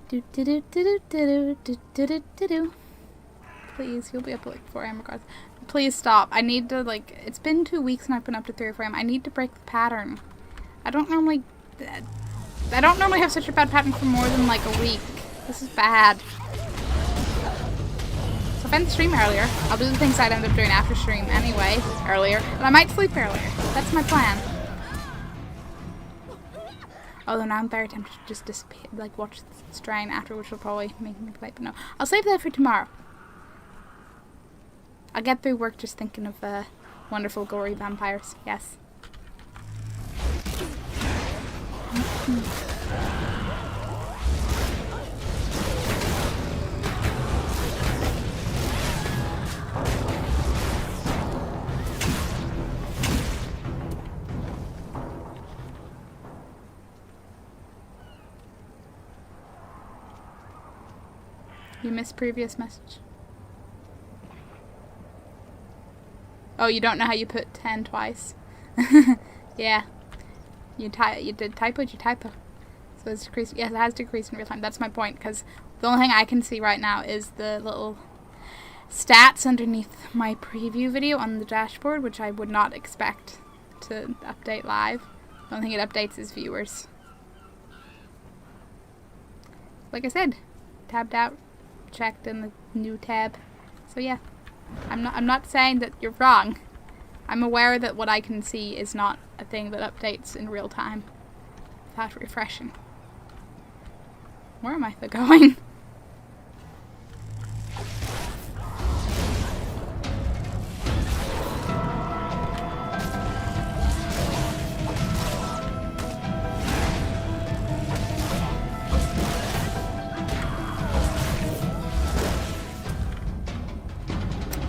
Do do do do do do do do do do. Please, you'll be up at like 4 a.m. regardless. Please stop. I need to like. It's been 2 weeks and I've been up to 3 or 4 a.m. I need to break the pattern. I don't normally have such a bad pattern for more than like a week. This is bad. So if I end the stream earlier, I'll do the things I'd end up doing after stream anyway earlier, and I might sleep earlier. That's my plan. Although now I'm very tempted to just disappear, like watch the strain after, which will probably make me late, but no. I'll save that for tomorrow. I'll get through work just thinking of wonderful gory vampires, yes. You missed previous message. Oh, you don't know how you put 10 twice? Yeah. You did typo, you typo. So it's decreased. Yes, it has decreased in real time. That's my point, because the only thing I can see right now is the little stats underneath my preview video on the dashboard, which I would not expect to update live. The only thing it updates is viewers. Like I said, tabbed out, checked in the new tab. So yeah, I'm not saying that you're wrong. I'm aware that what I can see is not a thing that updates in real time without refreshing. Where am I going?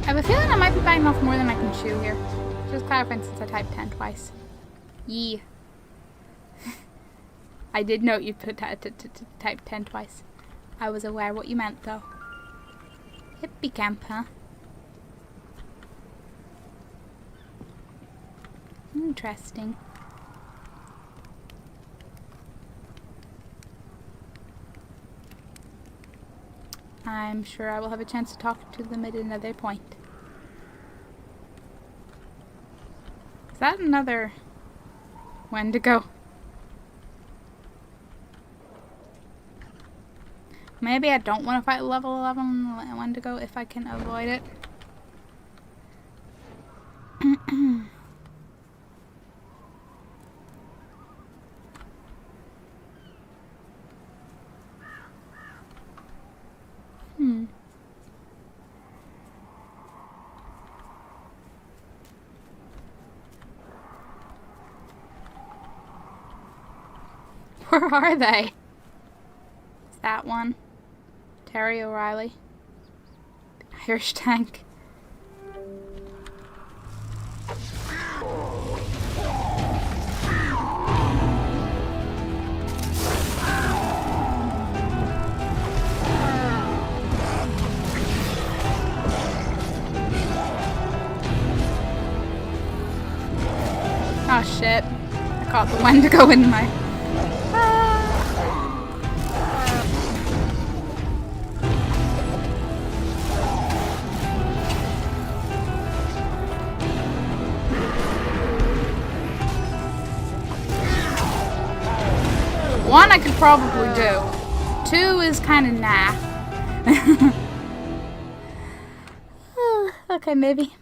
I have a feeling I might be biting off more than I can chew here. Just clarifying since I typed 10 twice. Yee. I did note you typed 10 twice. I was aware what you meant though. Hippie camp, huh? Interesting. I'm sure I will have a chance to talk to them at another point. Is that another Wendigo? Maybe I don't want to fight level 11 Wendigo if I can avoid it. Where are they? Is that one? Terry O'Reilly. Irish tank. Oh shit. I caught the Wendigo in my... One I could probably do. Two is kind of nah. Okay. Okay,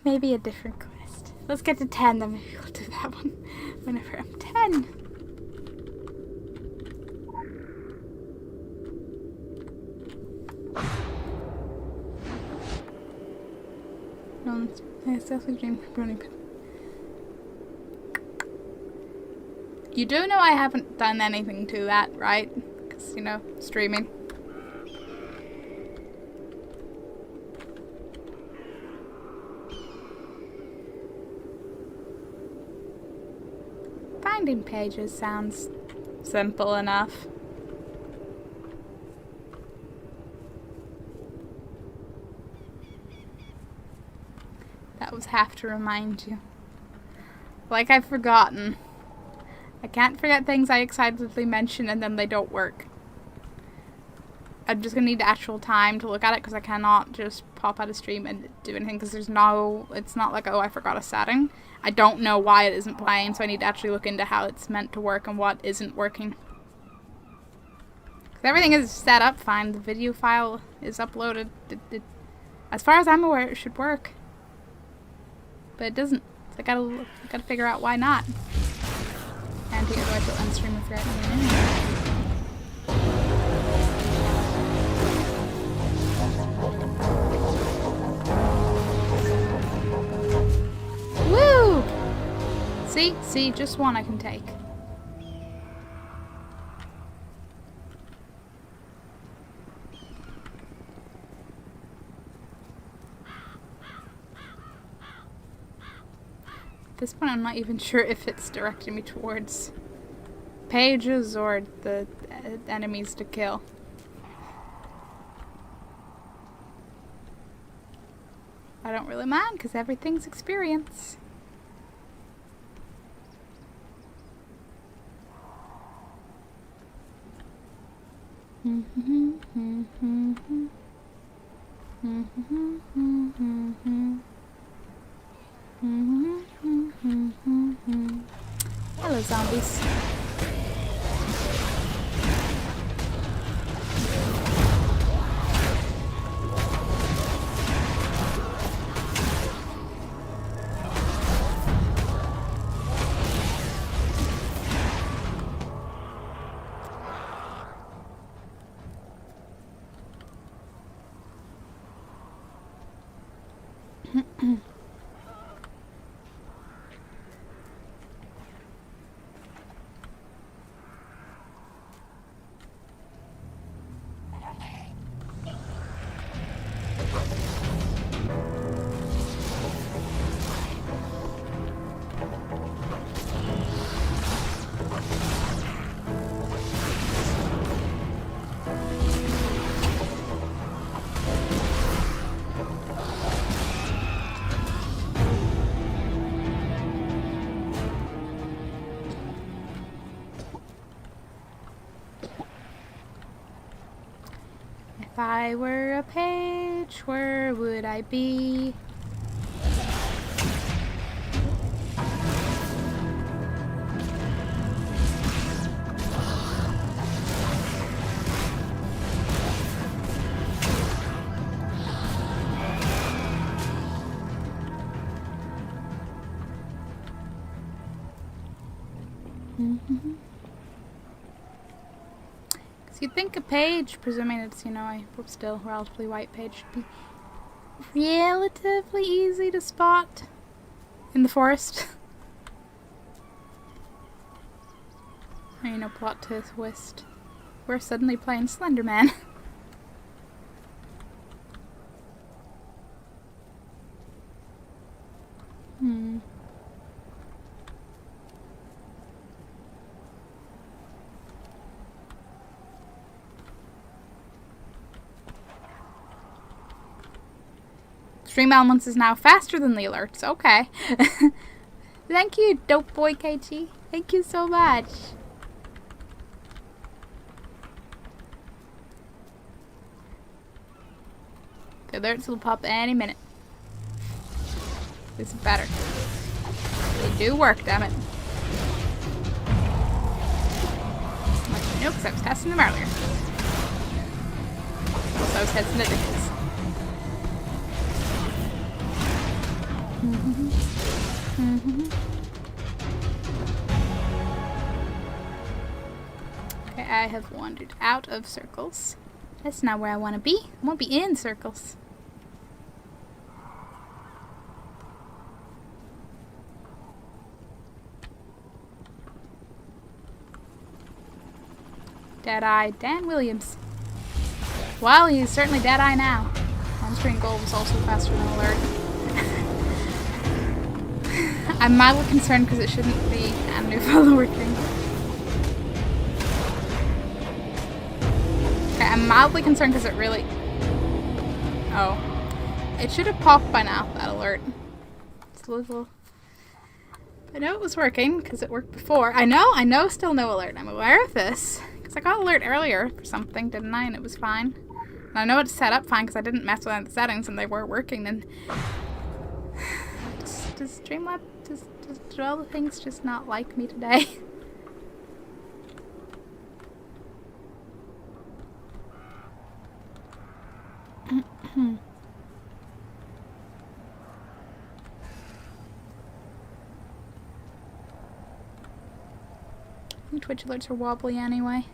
maybe a different quest. Let's get to 10, then maybe we'll do that one whenever I'm 10. It's definitely dream pepperoni. You do know I haven't done anything to that, right? Because, you know, streaming. Finding pages sounds simple enough. That was have to remind you. Like I've forgotten. I can't forget things I excitedly mention and then they don't work. I'm just gonna need actual time to look at it because I cannot just pop out a stream and do anything because there's no, it's not like, oh, I forgot a setting. I don't know why it isn't playing, so I need to actually look into how it's meant to work and what isn't working. Because everything is set up fine. The video file is uploaded. As far as I'm aware, it should work. But it doesn't. So I gotta figure out why not. And otherwise it'll end stream and forget me. Woo! See, just one I can take. At this point, I'm not even sure if it's directing me towards pages or the enemies to kill. I don't really mind because everything's experience. Hello, zombies. If I were a page, where would I be? You'd think a page, presuming it's, you know, a still relatively white page, should be relatively easy to spot in the forest. Or, you know, plot twist. We're suddenly playing Slender Man. Stream elements is now faster than the alerts. Okay. Thank you, Dope Boy KG. Thank you so much. The alerts will pop any minute. This is better. They do work, damn it. I know, because I was testing them earlier. Also, I was testing it because Okay, I have wandered out of circles. That's not where I want to be. I want to be in circles. Dead-Eye Dan Williams. Well, he's certainly Dead-Eye now. On-screen goal was also faster than Alert. I'm mildly concerned because it shouldn't be a new follower thing. Okay, I'm mildly concerned because it really... Oh. It should have popped by now, that alert. It's a little... I know it was working because it worked before. I know still no alert. I'm aware of this. Because I got alert earlier for something, didn't I? And it was fine. And I know it's set up fine because I didn't mess with any of the settings and they were working. And does Streamlab, do all the things just not like me today? Twitch alerts are wobbly anyway.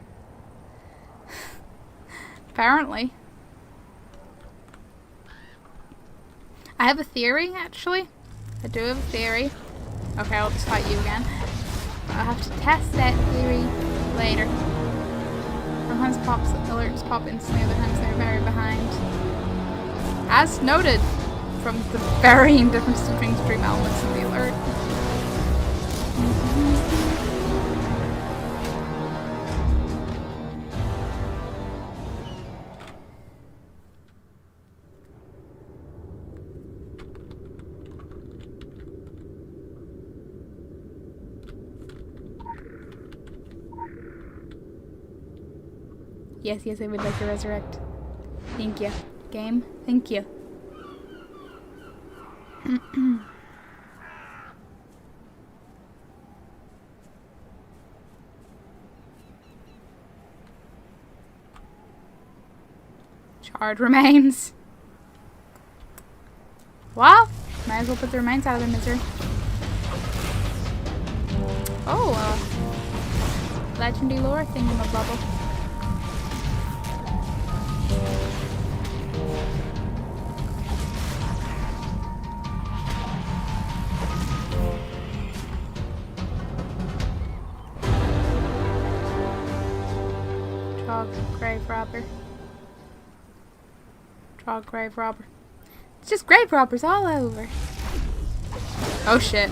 Apparently. I have a theory, actually. I do have a theory. Okay, I'll just fight you again. I'll have to test that theory later. Sometimes alerts pop instantly, other times they're very behind. As noted from the varying differences between stream elements of the alert. Yes, I would like to resurrect. Thank you. Game, thank you. Charred remains. Well, might as well put the remains out of their misery. Oh, legendary lore thingamabobble. Grave robber. Draw grave robber. It's just grave robbers all over. Oh shit.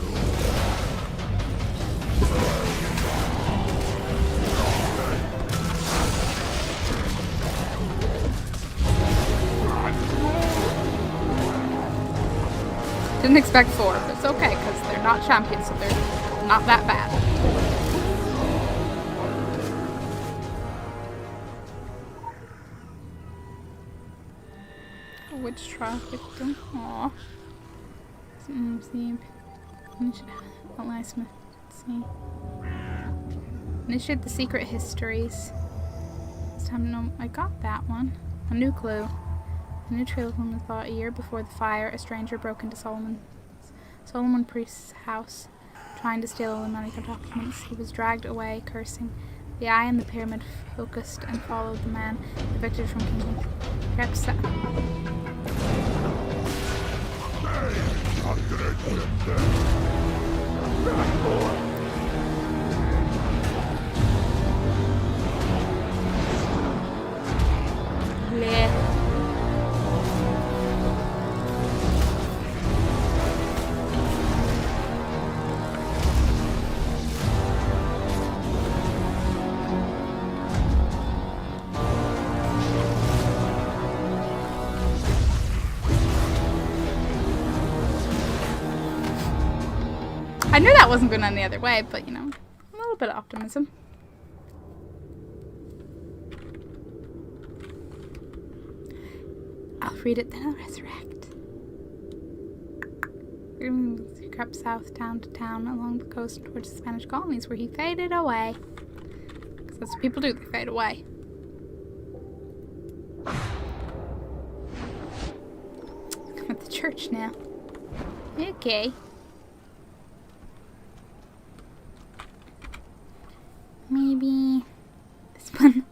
Didn't expect 4, but it's okay because they're not champions, so they're not that bad. Witch trial victim. Aww. Initiate the secret histories. This time, no, I got that one. A new clue. A new trail from the thought. A year before the fire, a stranger broke into Solomon Priest's house, trying to steal Illuminati documents. He was dragged away, cursing. The eye in the pyramid focused and followed the man evicted from Kingdom. Perhaps I knew that wasn't going any other way, but you know, a little bit of optimism. I'll read it, then I'll resurrect. He crept south, town to town, along the coast towards the Spanish colonies, where he faded away. Because that's what people do, they fade away. I'm at the church now. Okay. Maybe this one.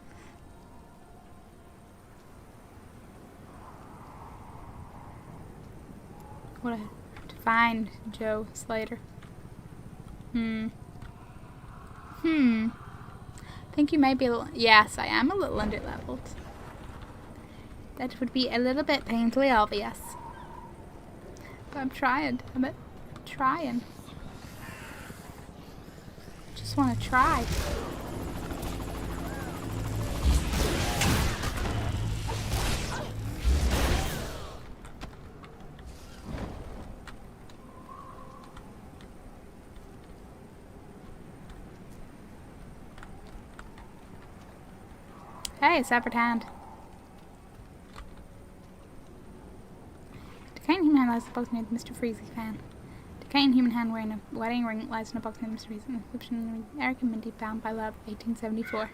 What I have to find Joe Slater. I think you might be a little. Yes, I am a little underleveled. That would be a little bit painfully obvious. But I'm trying. I'm trying. Just want to try. Hey, severed hand. Decaying human hand lies in a box near the Mr. Freezy fan. Decaying human hand wearing a wedding ring lies in a box near Mr. Freezy. Inscription: Eric and Mindy bound by love, 1874.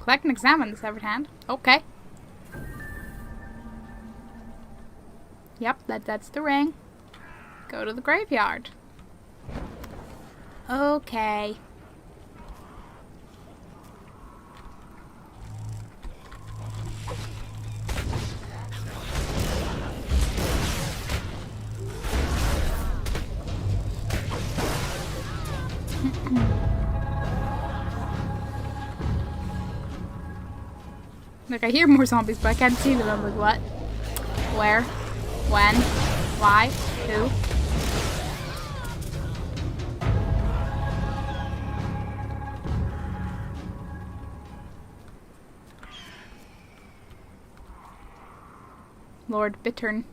Collect and examine the severed hand. Okay. Yep, that's the ring. Go to the graveyard. Okay. Like, I hear more zombies, but I can't see them. I'm like, what? Where? When? Why? Who? Lord Bittern.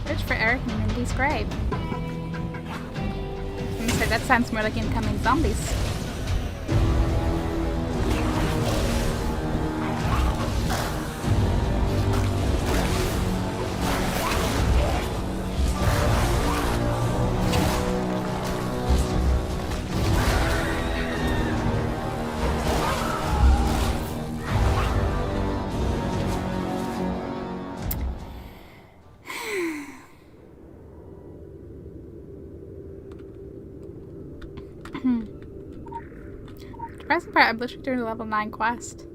Search for Eric and Mindy's grave. I'm gonna say that sounds more like incoming zombies. Depressing part, I'm literally doing a level 9 quest.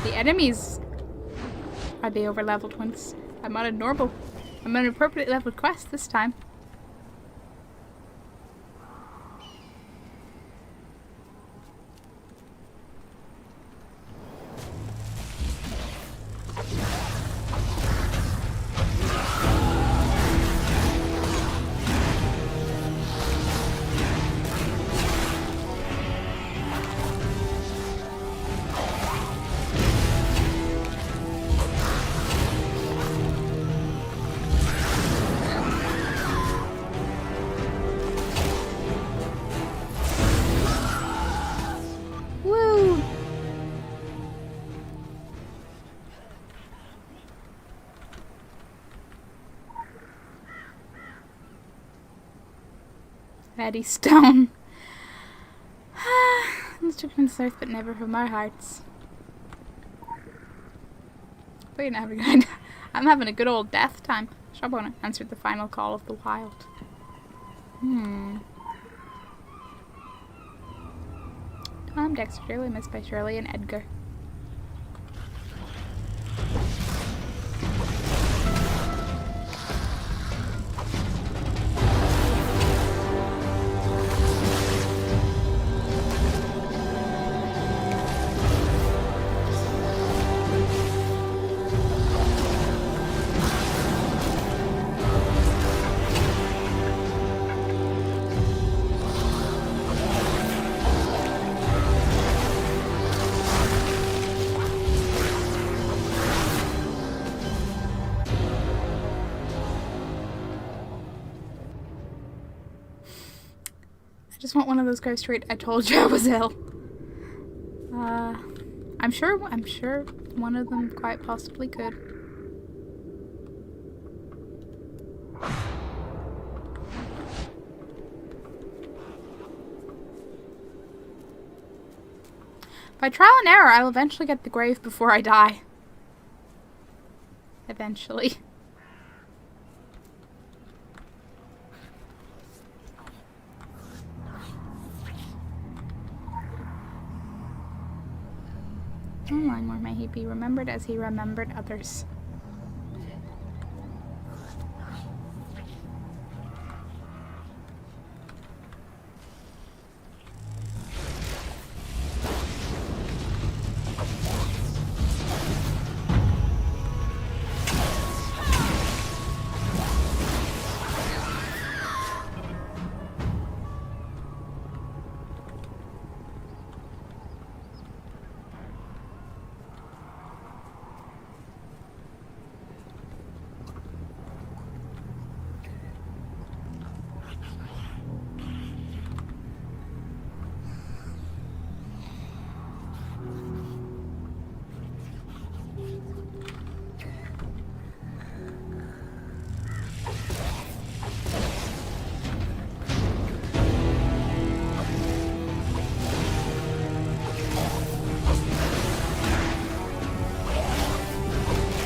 The enemies are the over leveled ones. I'm on an appropriately leveled quest this time. Eddie Stone. Let's took from the earth, but never from our hearts. But you're having I'm having a good old death time. Shabona answered the final call of the wild. Tom, Dexter, dearly missed by Shirley and Edgar. I just want one of those go straight. I told you I was ill. I'm sure one of them quite possibly could. By trial and error, I'll eventually get the grave before I die. eventually. No longer may he be remembered as he remembered others.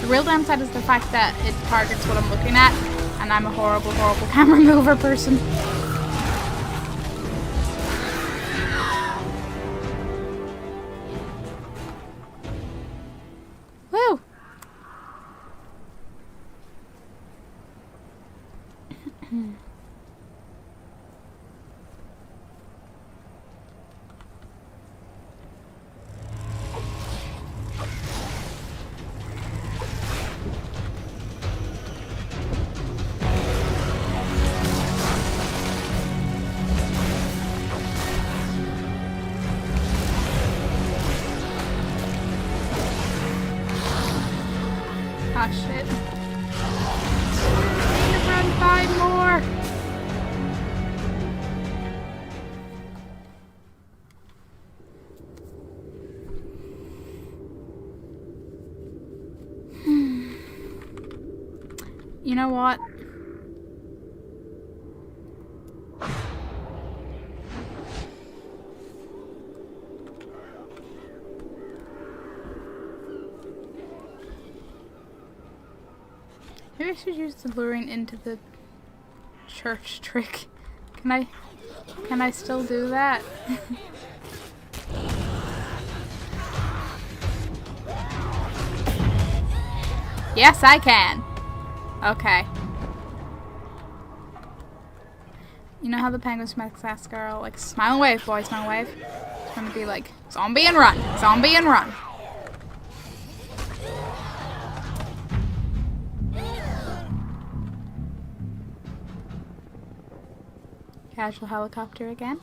The real downside is the fact that it targets what I'm looking at, and I'm a horrible, horrible camera mover person. Woo! Ah, shit. I need to run 5 more. You know what? Maybe I should use the luring into the church trick. Can I still do that? Yes, I can. Okay. You know how the Penguin Smith class girl, like, smile and wave, boy, smile and wave? It's gonna be like, zombie and run, zombie and run. Casual helicopter again.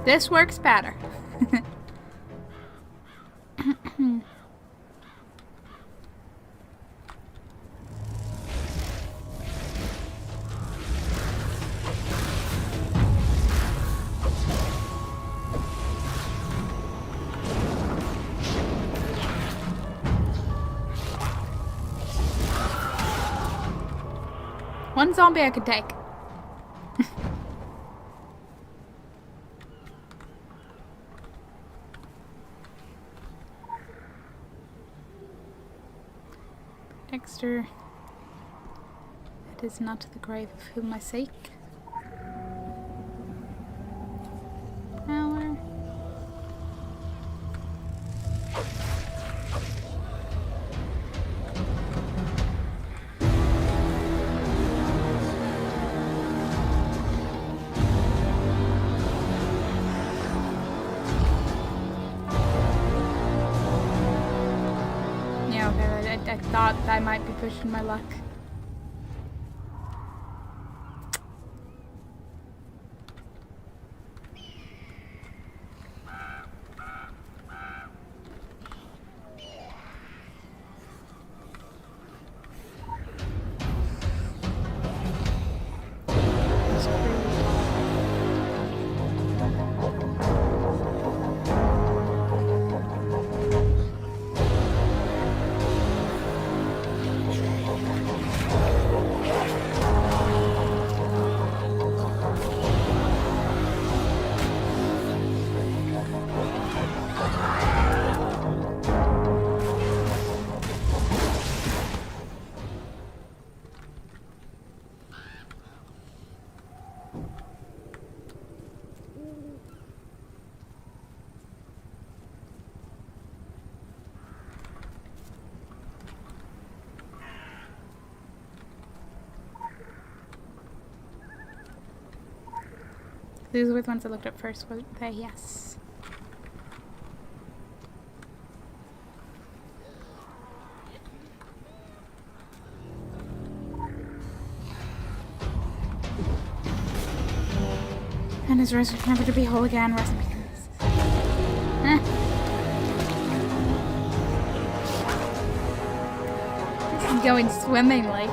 This works better. One zombie I could take. Dexter, it is not the grave of whom I seek. Power. Yeah, okay, I thought I might be pushing my luck. These were the ones I looked up first, weren't they? Yes. And his rose never to be whole again. Rest in peace. This is going swimmingly.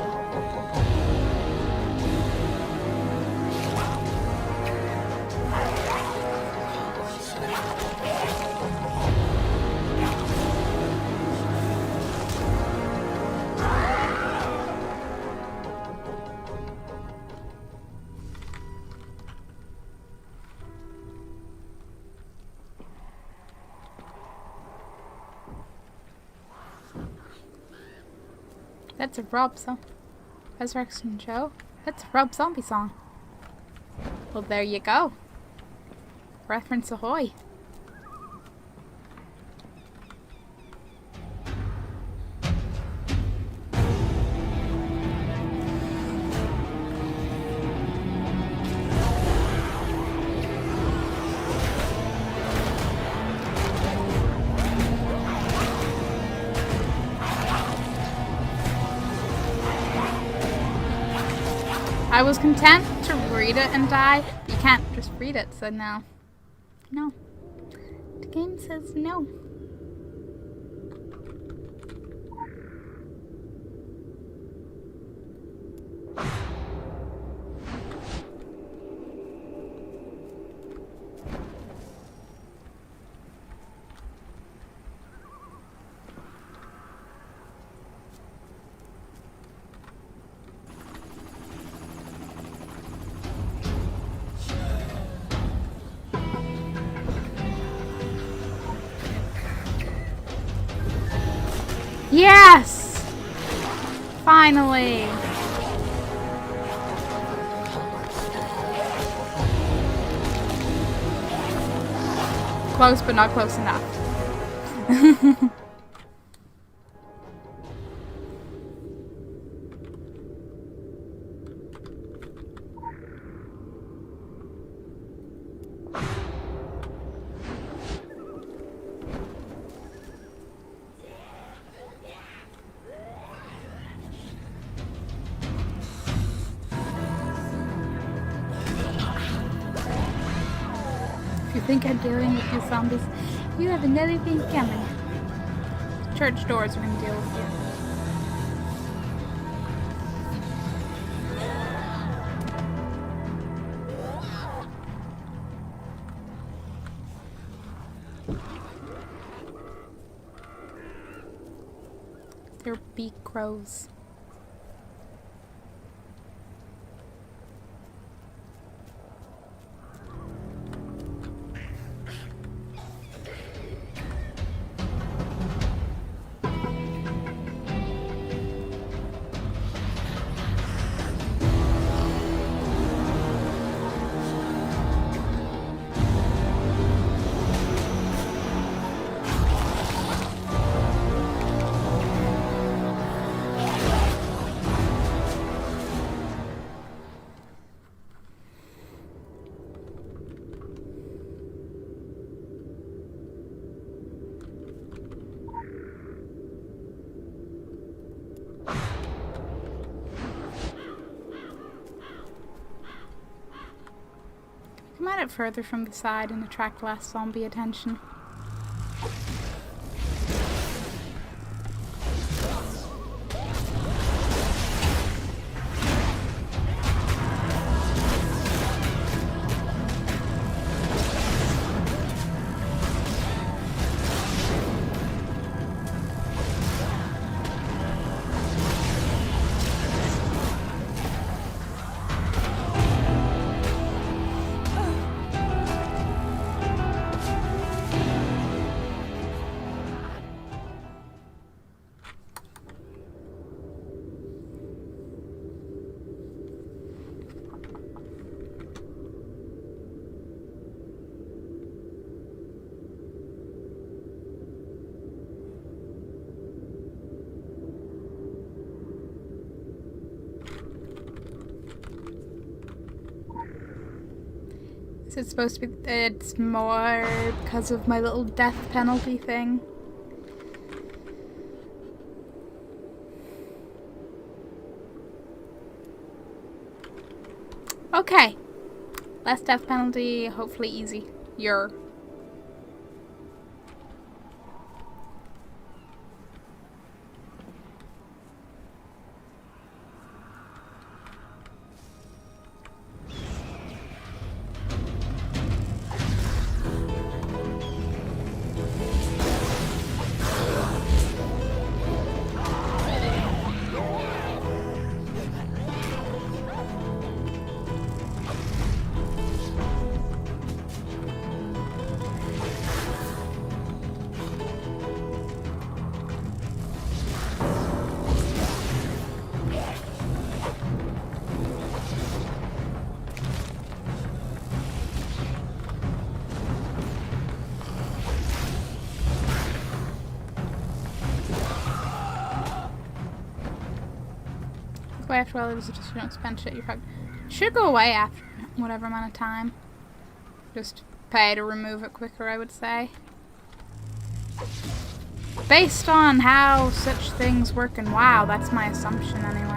That's a Rob song. Resurrection Joe? That's a Rob Zombie song. Well, there you go. Reference ahoy. I was content to read it and die. You can't just read it, so no. No. The game says no. Yes! Finally! Close, but not close enough. You think I'm dealing with you zombies? You have another thing coming. Church doors are gonna deal with you. They're beak crows. Come at it further from the side and attract less zombie attention. Is it supposed to be? It's more because of my little death penalty thing. Okay. Less death penalty, hopefully easy. You're. Go away after a while, it was just you don't spend shit, you're fucked. Should go away after whatever amount of time. Just pay to remove it quicker, I would say. Based on how such things work in WoW, that's my assumption anyway.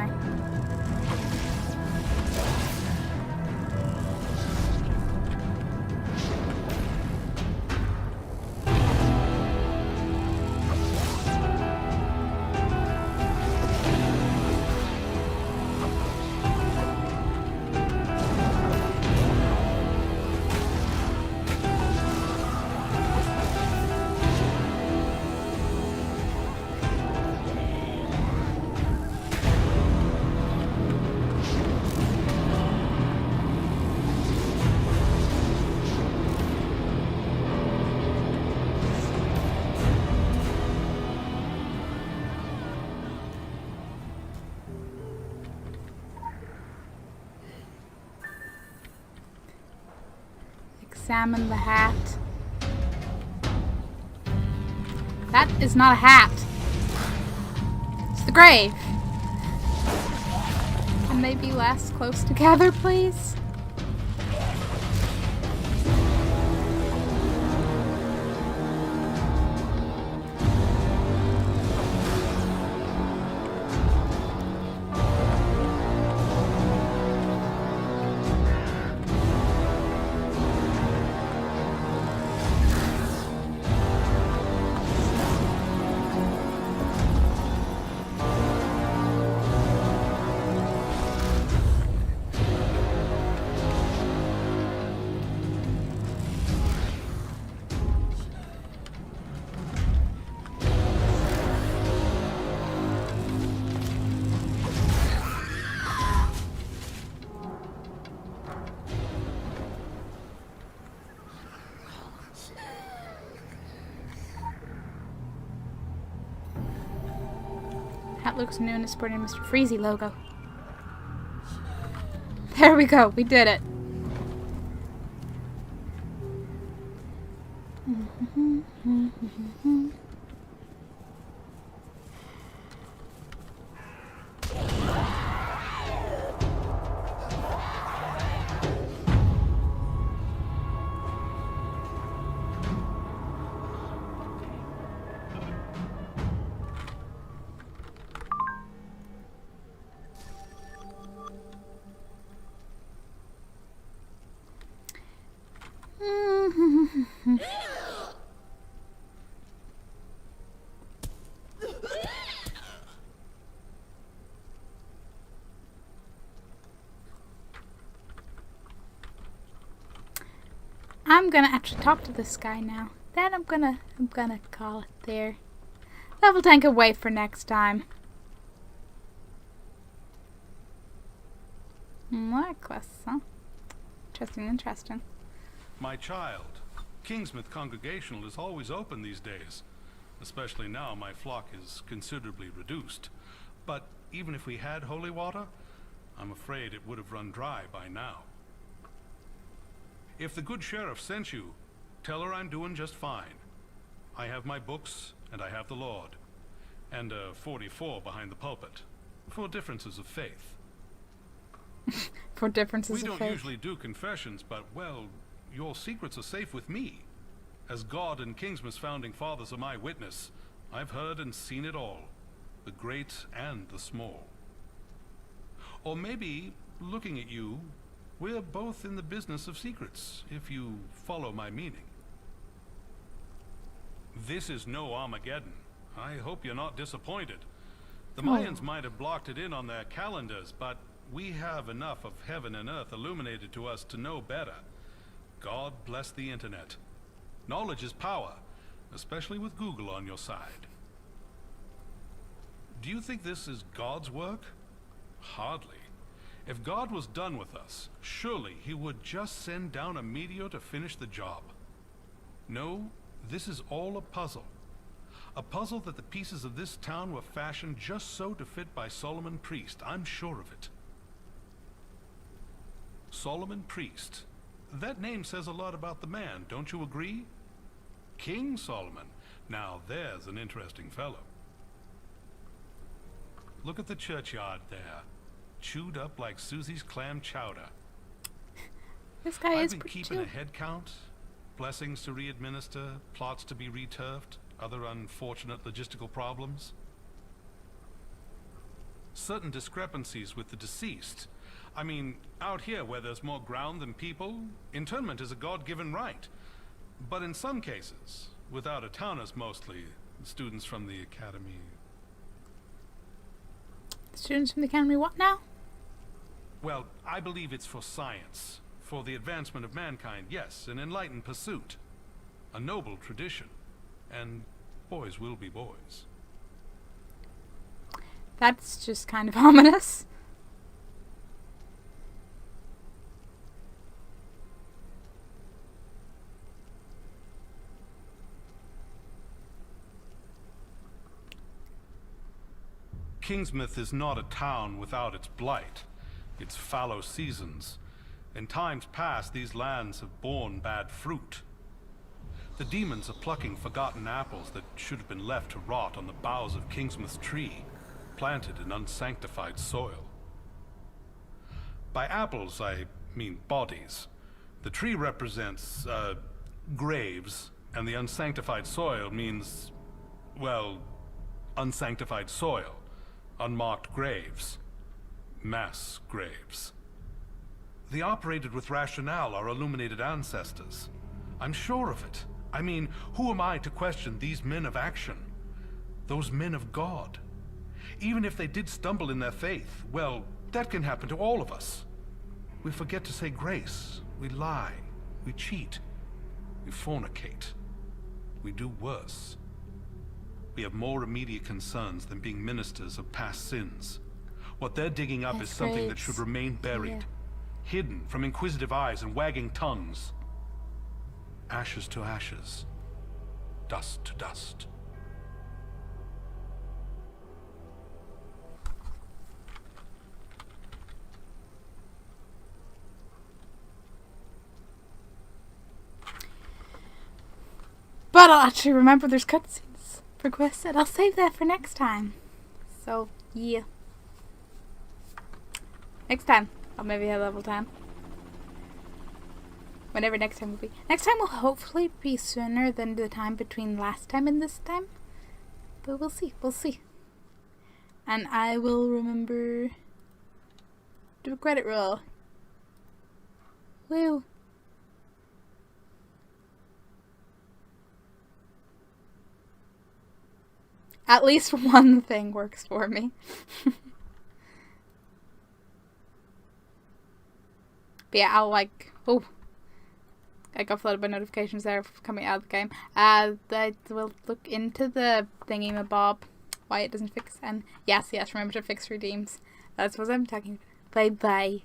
Examine the hat. That is not a hat. It's the grave. Can they be less close together, please? Hat looks new and is sporting Mr. Freezy logo. There we go, we did it. I'm gonna actually talk to this guy now. Then I'm gonna call it there. Level tank away for next time. More quests, huh? Interesting. My child, Kingsmouth Congregational is always open these days. Especially now my flock is considerably reduced. But even if we had holy water, I'm afraid it would have run dry by now. If the good sheriff sent you, tell her I'm doing just fine. I have my books, and I have the Lord. And a 44 behind the pulpit. For differences of faith. For differences We of faith. don't usually do confessions, but, well, your secrets are safe with me. As God and Kingsmith's founding fathers are my witness, I've heard and seen it all, the great and the small. Or maybe, looking at you, we're both in the business of secrets, if you follow my meaning. This is no Armageddon. I hope you're not disappointed. The Mayans might have blocked it in on their calendars, but we have enough of heaven and earth illuminated to us to know better. God bless the internet. Knowledge is power, especially with Google on your side. Do you think this is God's work? Hardly. If God was done with us, surely he would just send down a meteor to finish the job. No, this is all a puzzle. A puzzle that the pieces of this town were fashioned just so to fit by Solomon Priest. I'm sure of it. Solomon Priest. That name says a lot about the man, don't you agree? King Solomon. Now there's an interesting fellow. Look at the churchyard there. Chewed up like Susie's clam chowder. This guy I've is been pretty keeping chill. a head count. Blessings to re-administer, plots to be returfed, other unfortunate logistical problems. Certain discrepancies with the deceased. I mean, out here where there's more ground than people, internment is a God-given right. But in some cases, with out-of-towners mostly, students from the academy. Students from the academy, what now? Well, I believe it's for science, for the advancement of mankind, yes, an enlightened pursuit, a noble tradition, and boys will be boys. That's just kind of ominous. Kingsmith is not a town without its blight, its fallow seasons. In times past, these lands have borne bad fruit. The demons are plucking forgotten apples that should have been left to rot on the boughs of Kingsmith's tree, planted in unsanctified soil. By apples, I mean bodies. The tree represents, graves, and the unsanctified soil means, well, unsanctified soil. Unmarked graves. Mass graves. They operated with rationale, our illuminated ancestors. I'm sure of it. I mean, who am I to question these men of action? Those men of God. Even if they did stumble in their faith, well, that can happen to all of us. We forget to say grace. We lie. We cheat. We fornicate. We do worse. We have more immediate concerns than being ministers of past sins. What they're digging up is something that should remain buried, hidden from inquisitive eyes and wagging tongues. Ashes to ashes, dust to dust. But I'll actually remember there's cutscenes requested. I'll save that for next time. So, yeah. Next time, I'll maybe have level 10. Whenever next time will be. Next time will hopefully be sooner than the time between last time and this time. But we'll see. We'll see. And I will remember... do a credit roll. Woo. At least one thing works for me. But yeah, I'll like... oh. I got flooded by notifications there coming out of the game. I will look into the thingy-mabob. Why it doesn't fix. And yes, remember to fix redeems. That's what I'm talking about. Bye-bye.